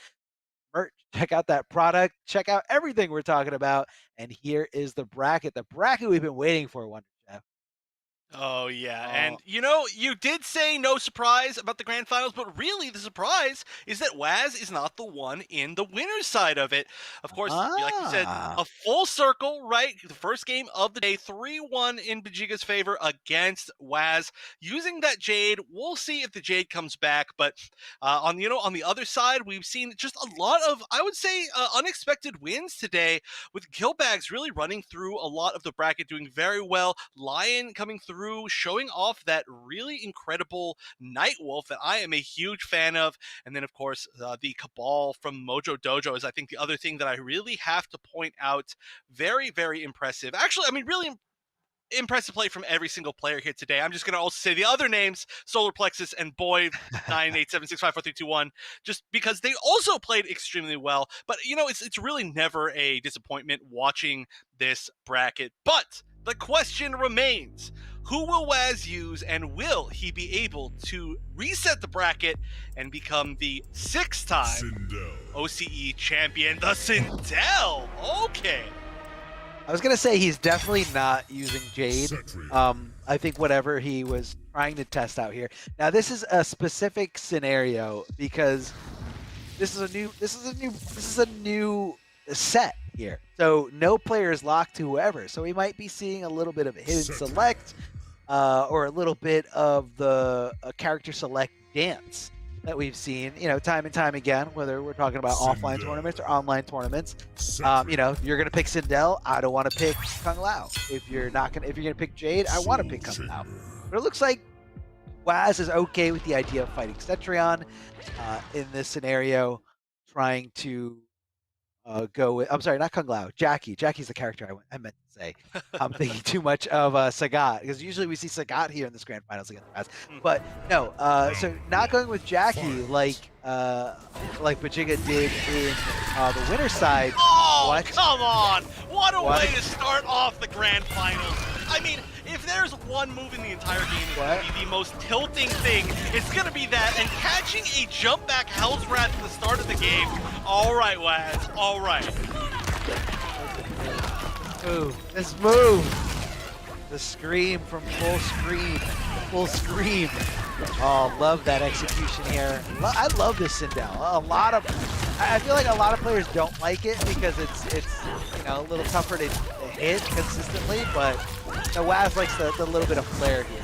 S1: merch, check out that product, check out everything we're talking about. And here is the bracket we've been waiting for, Wonder Jeff.
S2: Oh, yeah. And, you did say no surprise about the grand finals, but really the surprise is that Waz is not the one in the winner's side of it. Of course, like you said, a full circle, right? The first game of the day, 3-1 in Bajiga's favor against Waz. Using that Jade, we'll see if the Jade comes back. But on the other side, we've seen just a lot of, I would say, unexpected wins today, with Killbags really running through a lot of the bracket, doing very well. Lion coming through, showing off that really incredible Nightwolf that I am a huge fan of. And then, of course, the Cabal from Mojo Dojo is, I think, the other thing that I really have to point out. Very, very impressive. Actually, I mean, really impressive play from every single player here today. I'm just going to also say the other names, Solar Plexus and Boy 987654321, just because they also played extremely well. But, it's really never a disappointment watching this bracket. But the question remains, who will Waz use, and will he be able to reset the bracket and become the 6-time OCE champion? The Sindel! Okay.
S1: I was going to say he's definitely not using Jade. I think whatever he was trying to test out here. Now, this is a specific scenario because this is a new set here. So no player is locked to whoever. So we might be seeing a little bit of a hidden select or a little bit of the character select dance that we've seen, time and time again, whether we're talking about offline tournaments or online tournaments. You're gonna pick Sindel. I don't want to pick Kung Lao. If you're gonna pick Jade, I want to pick Kung Lao. But it looks like Waz is okay with the idea of fighting Cetrion in this scenario, trying to go with, I'm sorry, not Kung Lao, Jackie. Jackie's the character I meant to say. I'm thinking too much of Sagat, because usually we see Sagat here in this grand finals against Waz. But no, so not going with Jackie like Bajiga did in the winner's side.
S2: Oh,
S1: what?
S2: Come on! What a way to start off the grand finals. I mean, if there's one move in the entire game that's going to be the most tilting thing, it's going to be that. And catching a jump back Hell's Wrath at the start of the game. All right, Waz. All right.
S1: Ooh, this move. The scream from full screen. Full scream. Oh, love that execution here. I love this Sindel. I feel like a lot of players don't like it because it's a little tougher to hit consistently, but the Waz likes the little bit of flair here.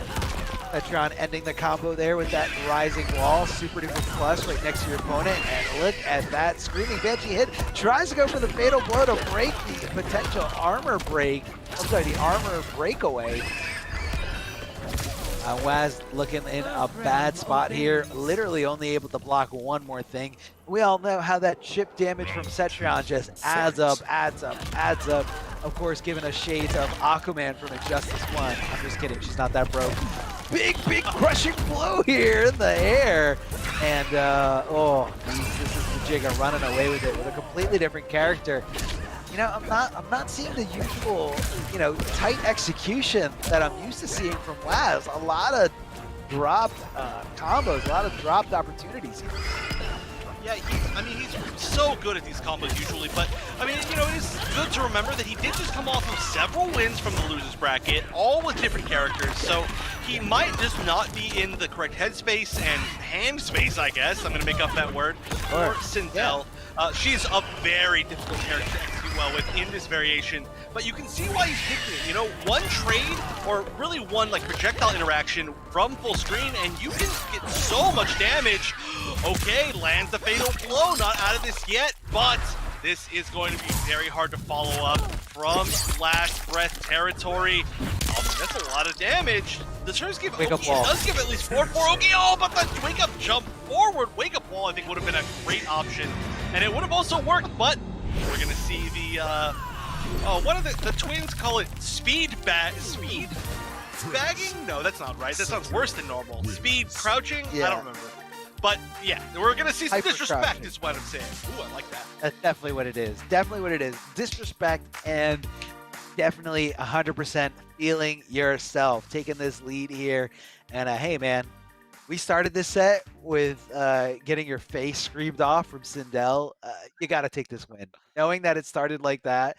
S1: Cetrion ending the combo there with that rising wall, super duper plus right next to your opponent, and look at that screaming Banshee hit. Tries to go for the fatal blow to break the potential armor break. I'm sorry, the armor breakaway. Waz looking in a bad spot here, literally only able to block one more thing. We all know how that chip damage from Cetrion just adds up. Of course, giving us shades of Aquaman from Injustice 1. I'm just kidding, she's not that broke. Big crushing blow here in the air. And, this is the Vegeta running away with it with a completely different character. You know, I'm not seeing the usual, you know, tight execution that I'm used to seeing from Waz. A lot of dropped combos, a lot of dropped opportunities here.
S2: Yeah, he's so good at these combos usually, but I mean, you know, it is good to remember that he did just come off of several wins from the losers bracket, all with different characters, so he might just not be in the correct headspace and hand space, I guess. I'm gonna make up that word. Or Sindel. Yeah. She's a very difficult character to execute well with in this variation, but you can see why he's picking it. You know, one trade, or really one like projectile interaction from full screen, and you can get so much damage. Okay, lands the fatal blow, not out of this yet, but this is going to be very hard to follow up from last breath territory. That's a lot of damage. The turns give
S1: wake up
S2: Oki,
S1: wall.
S2: It does give at least 4-4 Oki. Oh, but the wake up jump forward, wake up wall I think would have been a great option. And it would have also worked, but we're gonna see the what are the twins call it? Speed bagging? No, that's not right. That sounds worse than normal. Speed crouching?
S1: Yeah.
S2: I don't remember. But yeah, we're gonna see some
S1: Hyper
S2: disrespect
S1: crouching.
S2: is what I'm saying. Ooh, I like that.
S1: That's definitely what it is. Definitely what it is. Disrespect and definitely 100% feeling yourself, taking this lead here. And hey, man, we started this set with getting your face screamed off from Sindel. You got to take this win, knowing that it started like that.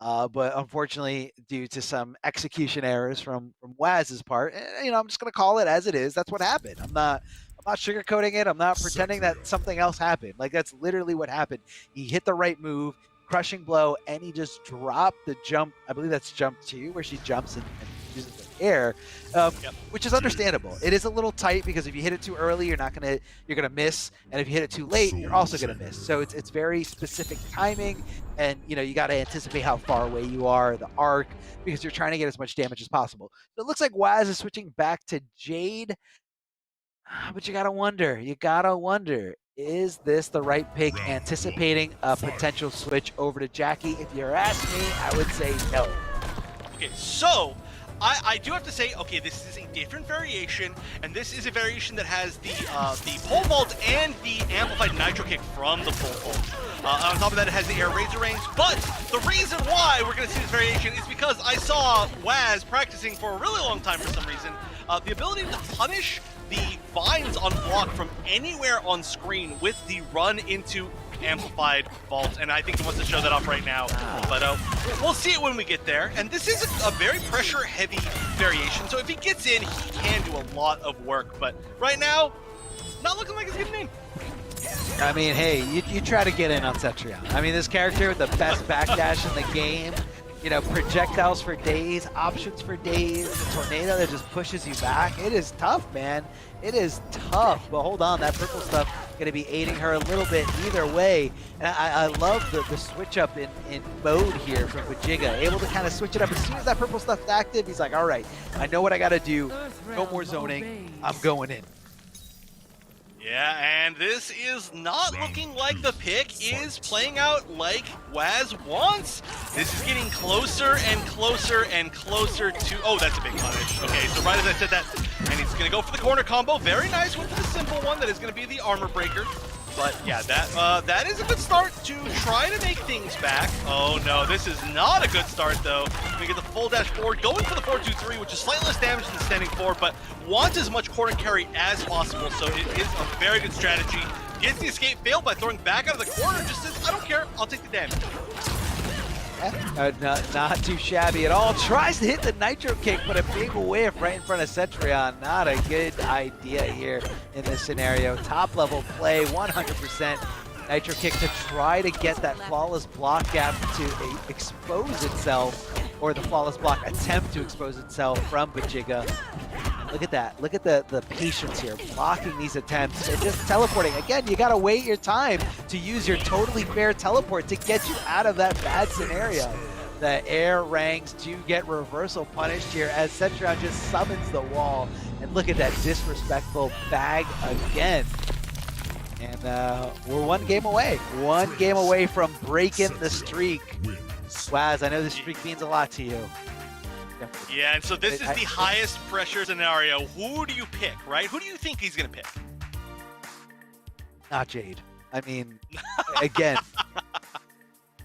S1: But unfortunately, due to some execution errors from Waz's part, you know, I'm just gonna call it as it is. That's what happened. I'm not sugarcoating it. I'm not pretending that something else happened. Like, that's literally what happened. He hit the right move, crushing blow, and he just dropped the jump. I believe that's jump 2, where she jumps and uses the air, which is understandable. It is a little tight because if you hit it too early, you're gonna miss, and if you hit it too late, you're also gonna miss. So it's very specific timing, and you know, you got to anticipate how far away you are, the arc, because you're trying to get as much damage as possible. So it looks like Waz is switching back to Jade. But you gotta wonder, is this the right pick, anticipating a potential switch over to Jackie? If you're asking me, I would say no.
S2: Okay, so I do have to say, okay, this is a different variation, and this is a variation that has the pole vault and the amplified nitro kick from the pole vault. On top of that, it has the air razor range. But the reason why we're going to see this variation is because I saw Waz practicing for a really long time for some reason. The ability to punish the vines on block from anywhere on screen with the run into amplified vault, and I think he wants to show that off right now, but we'll see it when we get there. And this is a very pressure heavy variation, so if he gets in, he can do a lot of work, but right now, not looking like it's getting in.
S1: I mean, hey, you try to get in on Cetrion. I mean, this character with the best backdash in the game, you know, projectiles for days, options for days, a tornado that just pushes you back. It is tough, man. It is tough. But hold on, that purple stuff going to be aiding her a little bit either way. And I love the switch up in mode here from Vegeta. Able to kind of switch it up. As soon as that purple stuff's active, he's like, all right, I know what I got to do. No more zoning. I'm going in.
S2: Yeah, and this is not looking like the pick is playing out like Waz wants. This is getting closer and closer and closer to... Oh, that's a big punish. Okay, so right as I said that, and he's going to go for the corner combo. Very nice with the simple one that is going to be the armor breaker. But yeah, that is a good start to try to make things back. Oh no, this is not a good start though. We get the full dash forward, going for the 4-2-3, which is slightly less damage than standing forward, but wants as much corner carry as possible. So it is a very good strategy. Gets the escape failed by throwing back out of the corner. Just says, I don't care, I'll take the damage.
S1: Not too shabby at all. Tries to hit the nitro kick, but a big whiff right in front of Cetrion. Not a good idea here in this scenario. Top level play, 100%. Nitro kick to try to get that flawless block gap to expose itself, or the flawless block attempt to expose itself from Vegeta. Look at that. Look at the patience here, blocking these attempts and just teleporting. Again, you got to wait your time to use your totally fair teleport to get you out of that bad scenario. The air ranks to get reversal punished here as Cetrion just summons the wall. And look at that disrespectful bag again. And we're one game away. One game away from breaking the streak. Waz, I know this streak means a lot to you.
S2: Yeah, and so this is the highest pressure scenario. Who do you pick, right? Who do you think he's going to pick?
S1: Not Jade. I mean, again,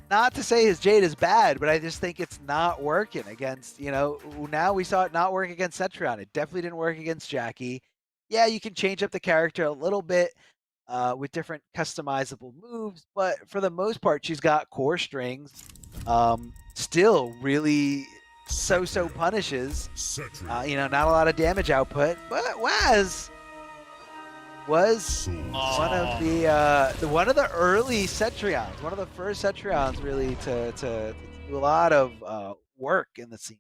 S1: not to say his Jade is bad, but I just think it's not working against, now we saw it not work against Cetrion. It definitely didn't work against Jackie. Yeah, you can change up the character a little bit with different customizable moves, but for the most part, she's got core strings. Still really so punishes. Not a lot of damage output, but Waz was one of the early Cetrions, one of the first Cetrions really to do a lot of work in the scene.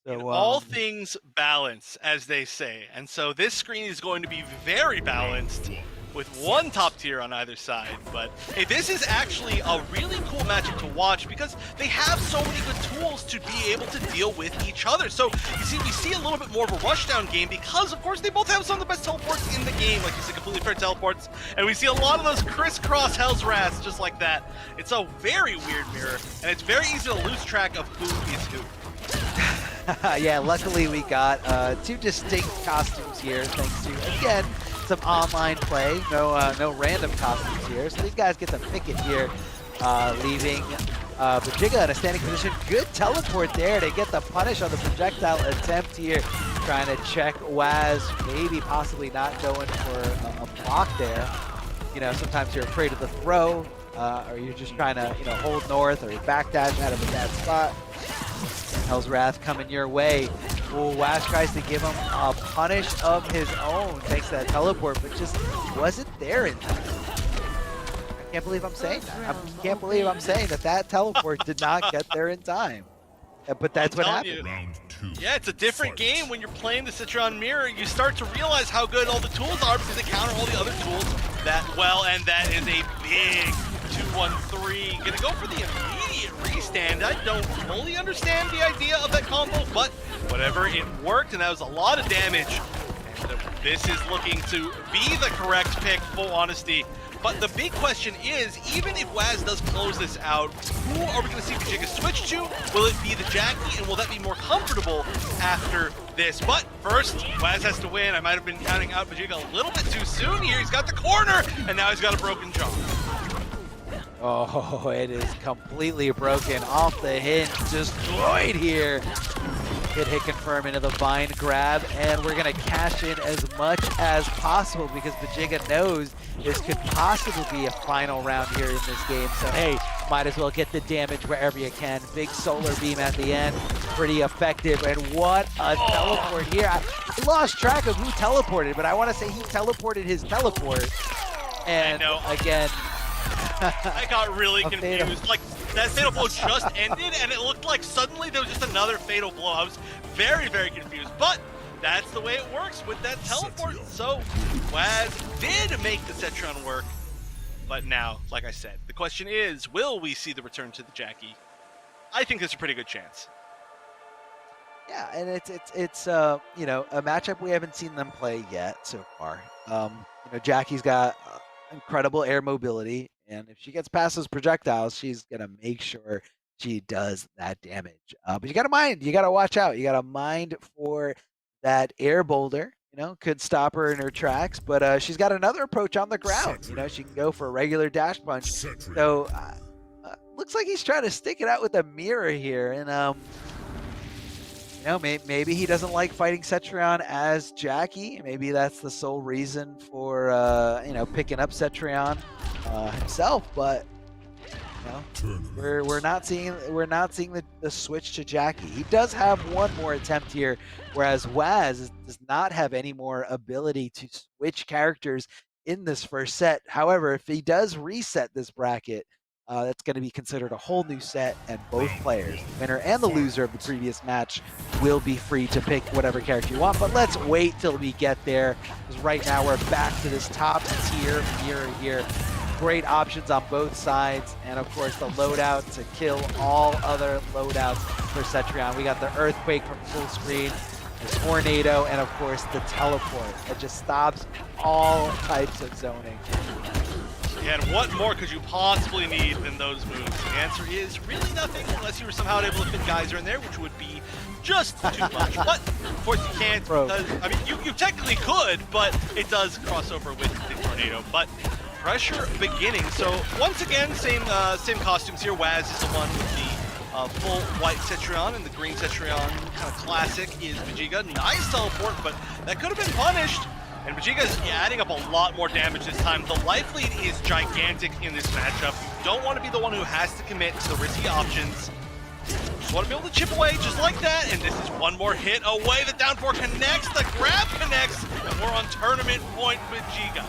S1: So,
S2: all things balance, as they say, and so this screen is going to be very balanced with one top tier on either side. But hey, this is actually a really cool matchup to watch because they have so many good tools to be able to deal with each other. So you see, we see a little bit more of a rushdown game because, of course, they both have some of the best teleports in the game, like you said, completely fair teleports, and we see a lot of those crisscross Hell's Wraths just like that. It's a very weird mirror, and it's very easy to lose track of who is who.
S1: Yeah, luckily we got two distinct costumes here, thanks to, again, some online play. No random costumes here. So these guys get to pick it here, leaving Bajigga in a standing position. Good teleport there to get the punish on the projectile attempt here. Trying to check Waz, maybe possibly not going for a block there. Sometimes you're afraid of the throw, or you're just trying to, hold north or backdash out of a bad spot. Hell's Wrath coming your way. Waz tries to give him a punish of his own thanks to that teleport, but just wasn't there in time. I can't believe I'm saying that. I can't believe I'm saying that teleport did not get there in time. But that's what happened.
S2: Yeah, it's a different game when you're playing the Cetrion Mirror. You start to realize how good all the tools are because they counter all the other tools that well, and that is a big 2-1-3. Gonna go for the immediate restand. I don't fully understand the idea of that combo, but whatever, it worked, and that was a lot of damage. And this is looking to be the correct pick, full honesty. But the big question is, even if Waz does close this out, who are we going to see Bajigga switch to? Will it be the Jackie, and will that be more comfortable after this? But first, Waz has to win. I might have been counting out Bajigga a little bit too soon here. He's got the corner, and now he's got a broken jaw.
S1: Oh, it is completely broken off the hinge, destroyed here. Good hit confirm into the vine grab, and we're gonna cash in as much as possible because Bajigga knows this could possibly be a final round here in this game. So hey, might as well get the damage wherever you can. Big solar beam at the end, pretty effective, and what a teleport here. I lost track of who teleported, but I want to say he teleported his teleport. And again,
S2: I got really confused. Like, that fatal blow just ended, and it looked like suddenly there was just another fatal blow. I was very, very confused, but that's the way it works with that teleport. So, Waz did make the Cetrion work, but now, like I said, the question is, will we see the return to the Jackie? I think there's a pretty good chance.
S1: Yeah, and it's a matchup we haven't seen them play yet so far. Jackie's got incredible air mobility, and if she gets past those projectiles, she's gonna make sure she does that damage. But you gotta watch out. You gotta mind for that air boulder. Could stop her in her tracks, but she's got another approach on the ground. She can go for a regular dash punch. So looks like he's trying to stick it out with a mirror here, and maybe he doesn't like fighting Cetrion as Jackie. Maybe that's the sole reason for picking up Cetrion himself. But we're not seeing the switch to Jackie. He does have one more attempt here, whereas Waz does not have any more ability to switch characters in this first set. However, if he does reset this bracket, that's going to be considered a whole new set, and both players, the winner and the loser of the previous match, will be free to pick whatever character you want. But let's wait till we get there, because right now we're back to this top tier mirror here. Great options on both sides, and of course the loadout to kill all other loadouts for Cetrion. We got the Earthquake from full screen, the Tornado, and of course the Teleport that just stops all types of zoning.
S2: Yeah, and what more could you possibly need than those moves? The answer is really nothing, unless you were somehow able to fit Geyser in there, which would be just too much. But of course you can't. I mean, you technically could, but it does cross over with the Tornado. But pressure beginning. So once again, same costumes here. Waz is the one with the full white Cetrion, and the green Cetrion, kind of classic, is Vegeta. Nice teleport, but that could have been punished. And Vegeta's adding up a lot more damage this time. The life lead is gigantic in this matchup. You don't want to be the one who has to commit to the risky options. Just want to be able to chip away just like that, and this is one more hit away. The down four connects, the grab connects, and we're on tournament point with Vegeta.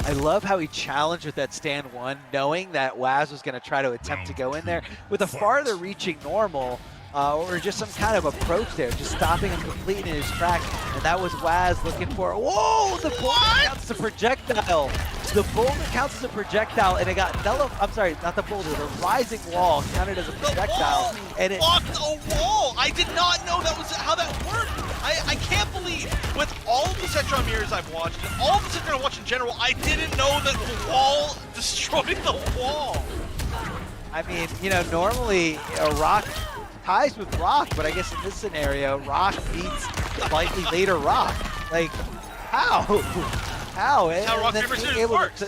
S1: I love how he challenged with that stand one, knowing that Waz was going to try to attempt to go in there with a farther reaching normal, or just some kind of approach there, just stopping him completely in his tracks. And that was Waz looking for, whoa, the boulder counts as a projectile. The boulder counts as a projectile, and it got I'm sorry, not the boulder, the rising wall counted as a projectile.
S2: And it blocked a wall. I did not know that was how that worked. I can't believe, with all of the Cetron mirrors I've watched, and all of the Cetron I've watched in general, I didn't know that the wall destroyed the wall.
S1: I mean, you know, normally a rock ties with rock, but I guess in this scenario, rock beats slightly later rock. Like, how? How?
S2: That's how rock, paper, scissors works.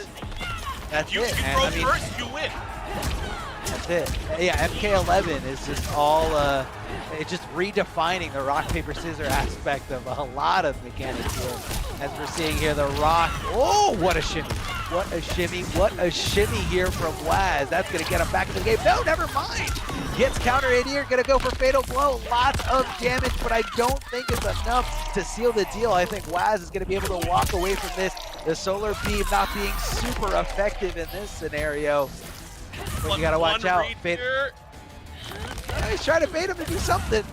S1: That's
S2: you
S1: it, man.
S2: throw
S1: I mean,
S2: first, you win.
S1: That's it. Yeah, MK11 is just all, it's just redefining the rock, paper, scissors aspect of a lot of mechanics here. As we're seeing here, the rock, oh, what a shimmy. What a shimmy, what a shimmy here from Waz. That's gonna get him back into the game. No, never mind. Gets counter in here, gonna go for Fatal Blow. Lots of damage, but I don't think it's enough to seal the deal. I think Waz is gonna be able to walk away from this. The Solar Beam not being super effective in this scenario. But you gotta watch out. He's trying to bait him to do something.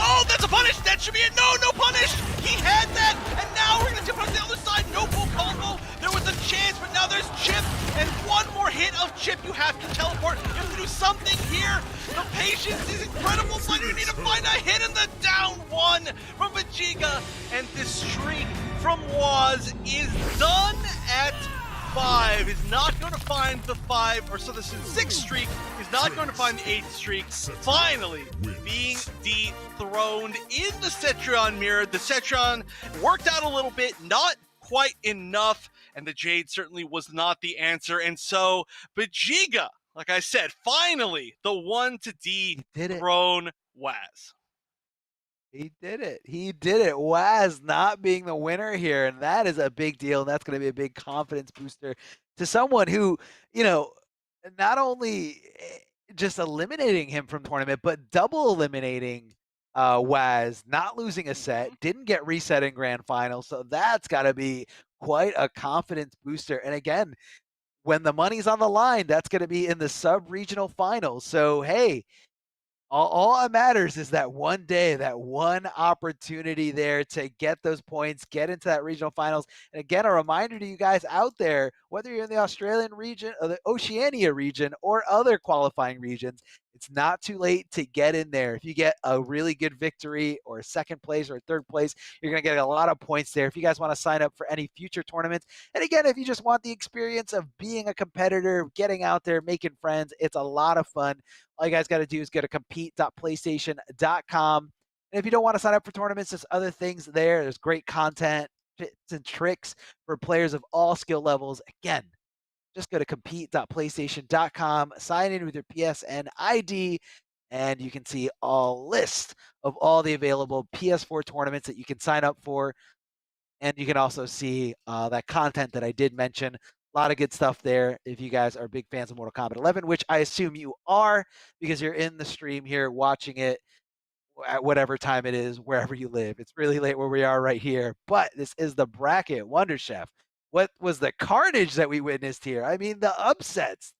S2: Oh, that's a punish! That should be it! No, no punish! He had that, and now we're gonna tip on the other side. No full combo. There was a chance, but now there's Chip, and one more hit of Chip. You have to teleport. You have to do something here. The patience is incredible, but you need to find a hit in the down one from Vegeta, and this streak from Waz is done at 5. Is not going to find the 5, or so this is 6 streak, is not going to find the 8th streak. Finally being dethroned in the Cetrion mirror. The Cetrion worked out a little bit, not quite enough, and the Jade certainly was not the answer. And so Vegeta, like I said, finally the one to dethrone Waz.
S1: He did it. He did it. Waz not being the winner here, and that is a big deal. And that's going to be a big confidence booster to someone who, you know, not only just eliminating him from the tournament, but double eliminating Waz, not losing a set, didn't get reset in grand final. So that's got to be quite a confidence booster. And again, when the money's on the line, that's going to be in the sub-regional finals. So, hey, all that matters is that one day, that one opportunity there to get those points, get into that regional finals. And again, a reminder to you guys out there, whether you're in the Australian region or the Oceania region or other qualifying regions, it's not too late to get in there. If you get a really good victory or second place or third place, you're going to get a lot of points there. If you guys want to sign up for any future tournaments, and again, if you just want the experience of being a competitor, getting out there, making friends, it's a lot of fun. All you guys got to do is go to compete.playstation.com. And if you don't want to sign up for tournaments, there's other things there. There's great content, tips and tricks for players of all skill levels. Again, just go to compete.playstation.com, sign in with your PSN ID, and you can see a list of all the available PS4 tournaments that you can sign up for. And you can also see that content that I did mention. A lot of good stuff there if you guys are big fans of Mortal Kombat 11, which I assume you are because you're in the stream here watching it at whatever time it is, wherever you live. It's really late where we are right here, but this is the bracket. Wonder Chef, what was the carnage that we witnessed here? I mean, the upsets.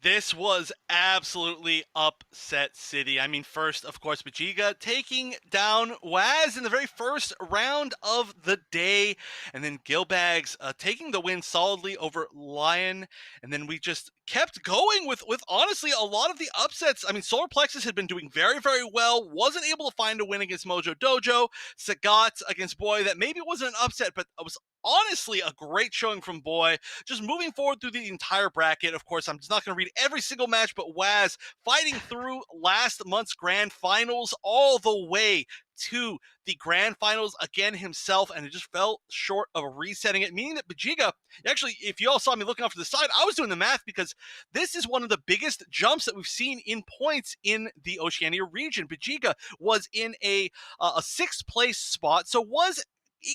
S2: This was absolutely upset city. I mean, first, of course, Vegeta taking down Waz in the very first round of the day. And then Gilbags taking the win solidly over Lion. And then we just kept going with honestly a lot of the upsets. I mean, Solar Plexus had been doing very, very well. Wasn't able to find a win against Mojo Dojo. Sagat against Boy, that maybe wasn't an upset, but it was honestly a great showing from Boy. Just moving forward through the entire bracket. Of course, I'm just not going to read every single match, but Waz fighting through last month's grand finals all the way to the grand finals again himself, and it just fell short of resetting it, meaning that Bajiga, actually, if you all saw me looking off to the side, I was doing the math because this is one of the biggest jumps that we've seen in points in the Oceania region. Bajiga was in a 6th place spot, so was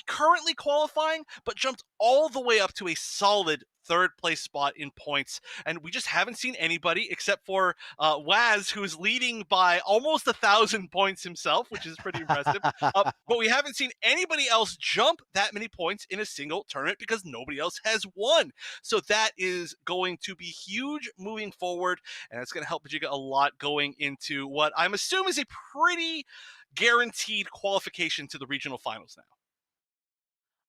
S2: currently qualifying, but jumped all the way up to a solid 3rd place spot in points. And we just haven't seen anybody except for Waz, who's leading by almost 1,000 points himself, which is pretty impressive. But we haven't seen anybody else jump that many points in a single tournament because nobody else has won. So that is going to be huge moving forward, and it's going to help Bajiga a lot going into what I'm assuming is a pretty guaranteed qualification to the regional finals now.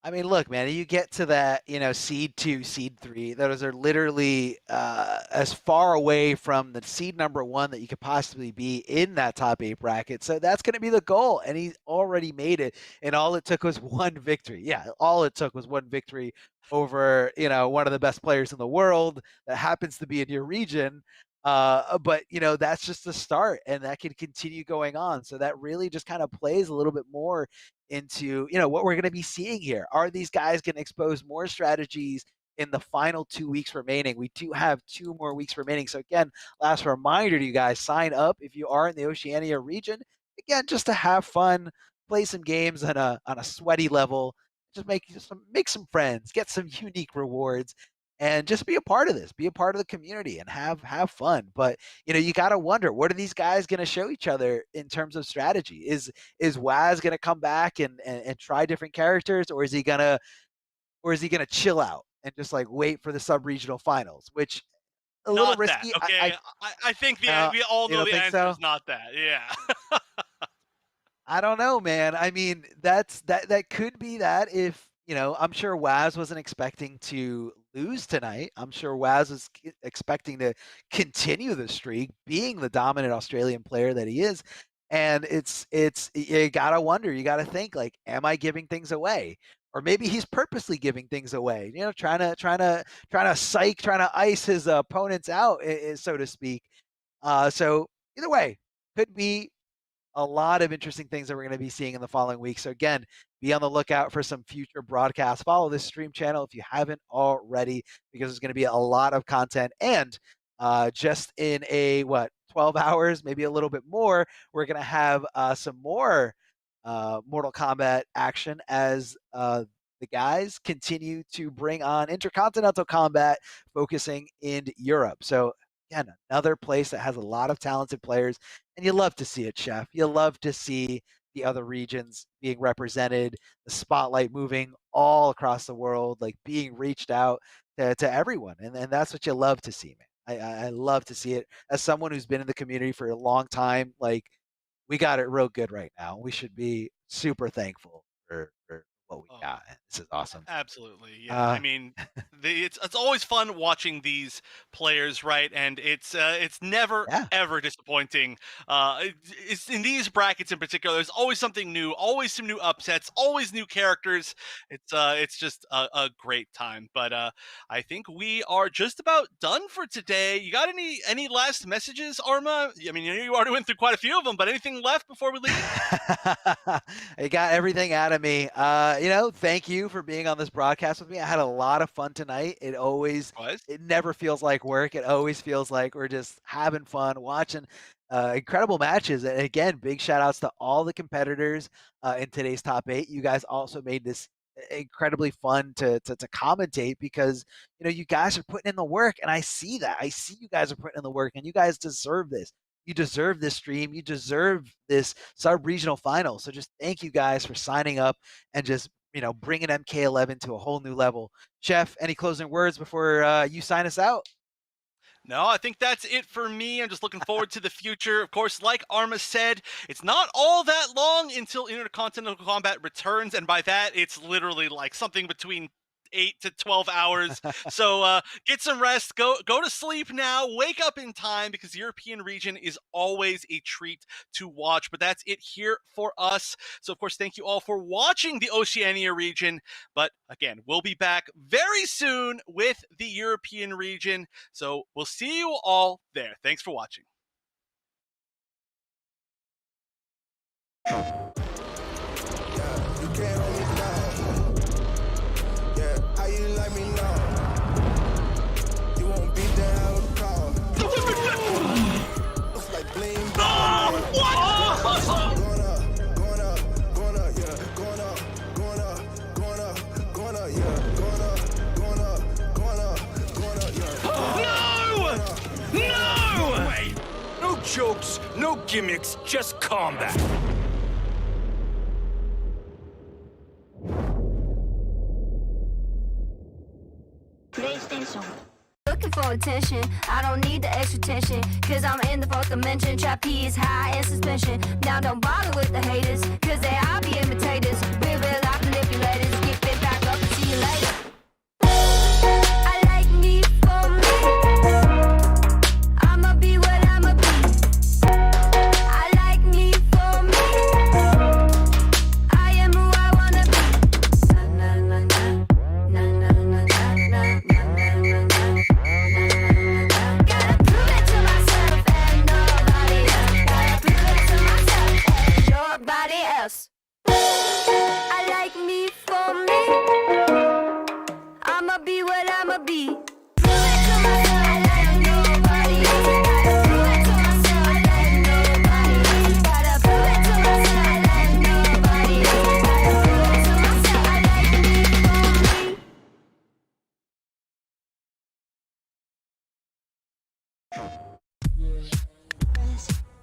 S1: I mean, look, man, you get to that, seed 2, seed 3. Those are literally as far away from the seed number 1 that you could possibly be in that top 8 bracket. So that's going to be the goal, and he's already made it. And all it took was one victory. Yeah, all it took was one victory over, one of the best players in the world that happens to be in your region. But that's just the start, and that can continue going on. So that really just kind of plays a little bit more into what we're going to be seeing here. Are these guys going to expose more strategies in the final 2 weeks remaining? We do have 2 more weeks remaining. So again, last reminder to you guys, sign up if you are in the Oceania region. Again, just to have fun, play some games on a sweaty level, just make some friends, get some unique rewards, and just be a part of this, be a part of the community, and have fun. But you got to wonder, what are these guys going to show each other in terms of strategy? Is Waz going to come back and try different characters, or is he gonna chill out and just like wait for the sub-regional finals, which a little
S2: Not that,
S1: risky.
S2: okay? I think we all
S1: you
S2: know
S1: don't
S2: the
S1: think
S2: answer
S1: so?
S2: is not that. Yeah.
S1: I don't know, man. I mean, that could be that if, I'm sure Waz wasn't expecting to lose tonight. I'm sure Waz was expecting to continue the streak, being the dominant Australian player that he is. And it's you gotta wonder, you gotta think, like, am I giving things away? Or maybe he's purposely giving things away, trying to ice his opponents out, so to speak. So either way, could be a lot of interesting things that we're going to be seeing in the following week. So again, be on the lookout for some future broadcasts. Follow this stream channel if you haven't already, because there's going to be a lot of content. And just in 12 hours, maybe a little bit more, we're going to have some more Mortal Kombat action as the guys continue to bring on intercontinental combat, focusing in Europe. So again, another place that has a lot of talented players, and you love to see it, Chef. You love to see the other regions being represented, the spotlight moving all across the world, like being reached out to everyone, and that's what you love to see, man. I love to see it. As someone who's been in the community for a long time, like, we got it real good right now. We should be super thankful for what we
S2: Oh,
S1: got. This is awesome.
S2: absolutely. Yeah. I mean, it's always fun watching these players, right? And it's never
S1: Yeah.
S2: ever disappointing. It's in these brackets in particular. There's always something new, always some new upsets, always new characters. It's just a great time. But I think we are just about done for today. You got any last messages, Arma? I mean, you already went through quite a few of them, but anything left before we leave?
S1: You got everything out of me. Thank you for being on this broadcast with me. I had a lot of fun tonight. It never feels like work. It always feels like we're just having fun, watching incredible matches. And again, big shout outs to all the competitors in today's top 8. You guys also made this incredibly fun to commentate, because you guys are putting in the work, and I see that. I see you guys are putting in the work, and you guys deserve this. You deserve this stream. You deserve this sub-regional final. So just thank you guys for signing up and just, bringing MK11 to a whole new level. Chef, any closing words before you sign us out?
S2: No, I think that's it for me. I'm just looking forward to the future. Of course, like Arma said, it's not all that long until Intercontinental Combat returns, and by that, it's literally like something between 8 to 12 hours. So get some rest. Go to sleep now. Wake up in time because the European region is always a treat to watch. But that's it here for us. So, of course, thank you all for watching the Oceania region. But again, we'll be back very soon with the European region. So we'll see you all there. Thanks for watching.
S4: No jokes, no gimmicks, just combat.
S5: PlayStation.
S7: Looking for attention, I don't need the extra tension, cause I'm in the fourth dimension. Trap P is high in suspension. Now don't bother with the haters, cause they all be imitators. Real life manipulators. Get fit back up and see you later. I like me for me. I'ma be what I'ma be. I like me for me. I am who I wanna be. Na na na na na na na na na na na. Gotta prove it to myself and nobody else. Gotta prove it to myself and nobody else. I like me for me. I'ma be what I'ma be. Prove it to myself. I like nobody else. Gotta prove it to myself. I like nobody else. Gotta prove it to myself. I like nobody else. Gotta prove it to myself.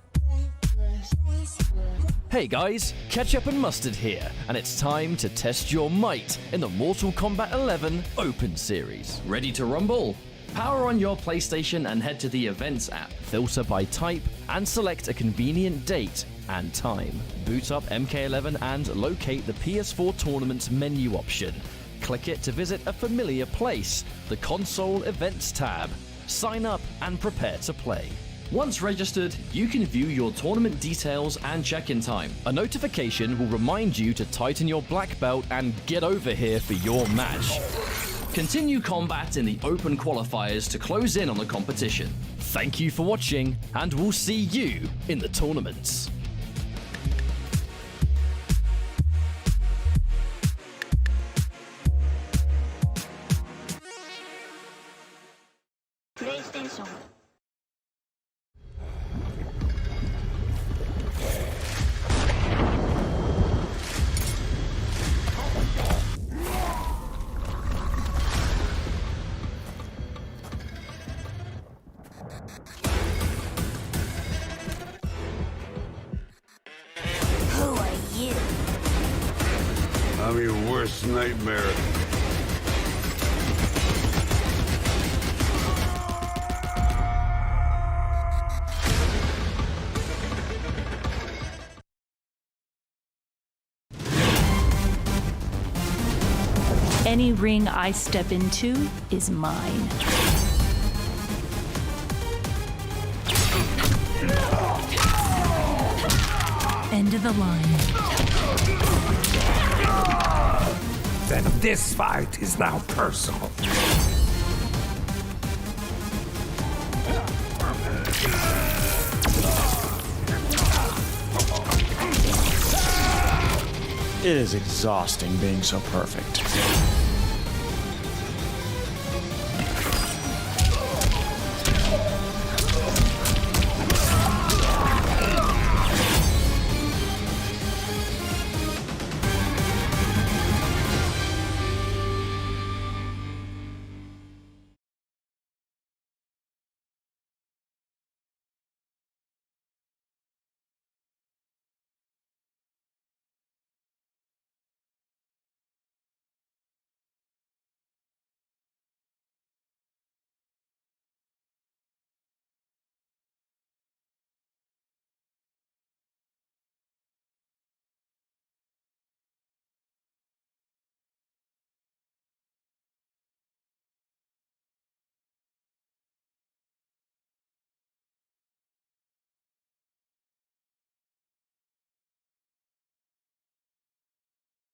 S7: I like me for me.
S6: Hey guys, Ketchup and Mustard here, and it's time to test your might in the Mortal Kombat 11 Open Series. Ready to rumble? Power on your PlayStation and head to the Events app, filter by type, and select a convenient date and time. Boot up MK11 and locate the PS4 Tournaments menu option. Click it to visit a familiar place, the Console Events tab. Sign up and prepare to play. Once registered, you can view your tournament details and check-in time. A notification will remind you to tighten your black belt and get over here for your match. Continue combat in the open qualifiers to close in on the competition. Thank you for watching, and we'll see you in the tournaments.
S5: PlayStation. Who are you?
S3: I'm your worst nightmare.
S8: Any ring I step into is mine. End of the line.
S4: Then this fight is now personal.
S9: It is exhausting being so perfect.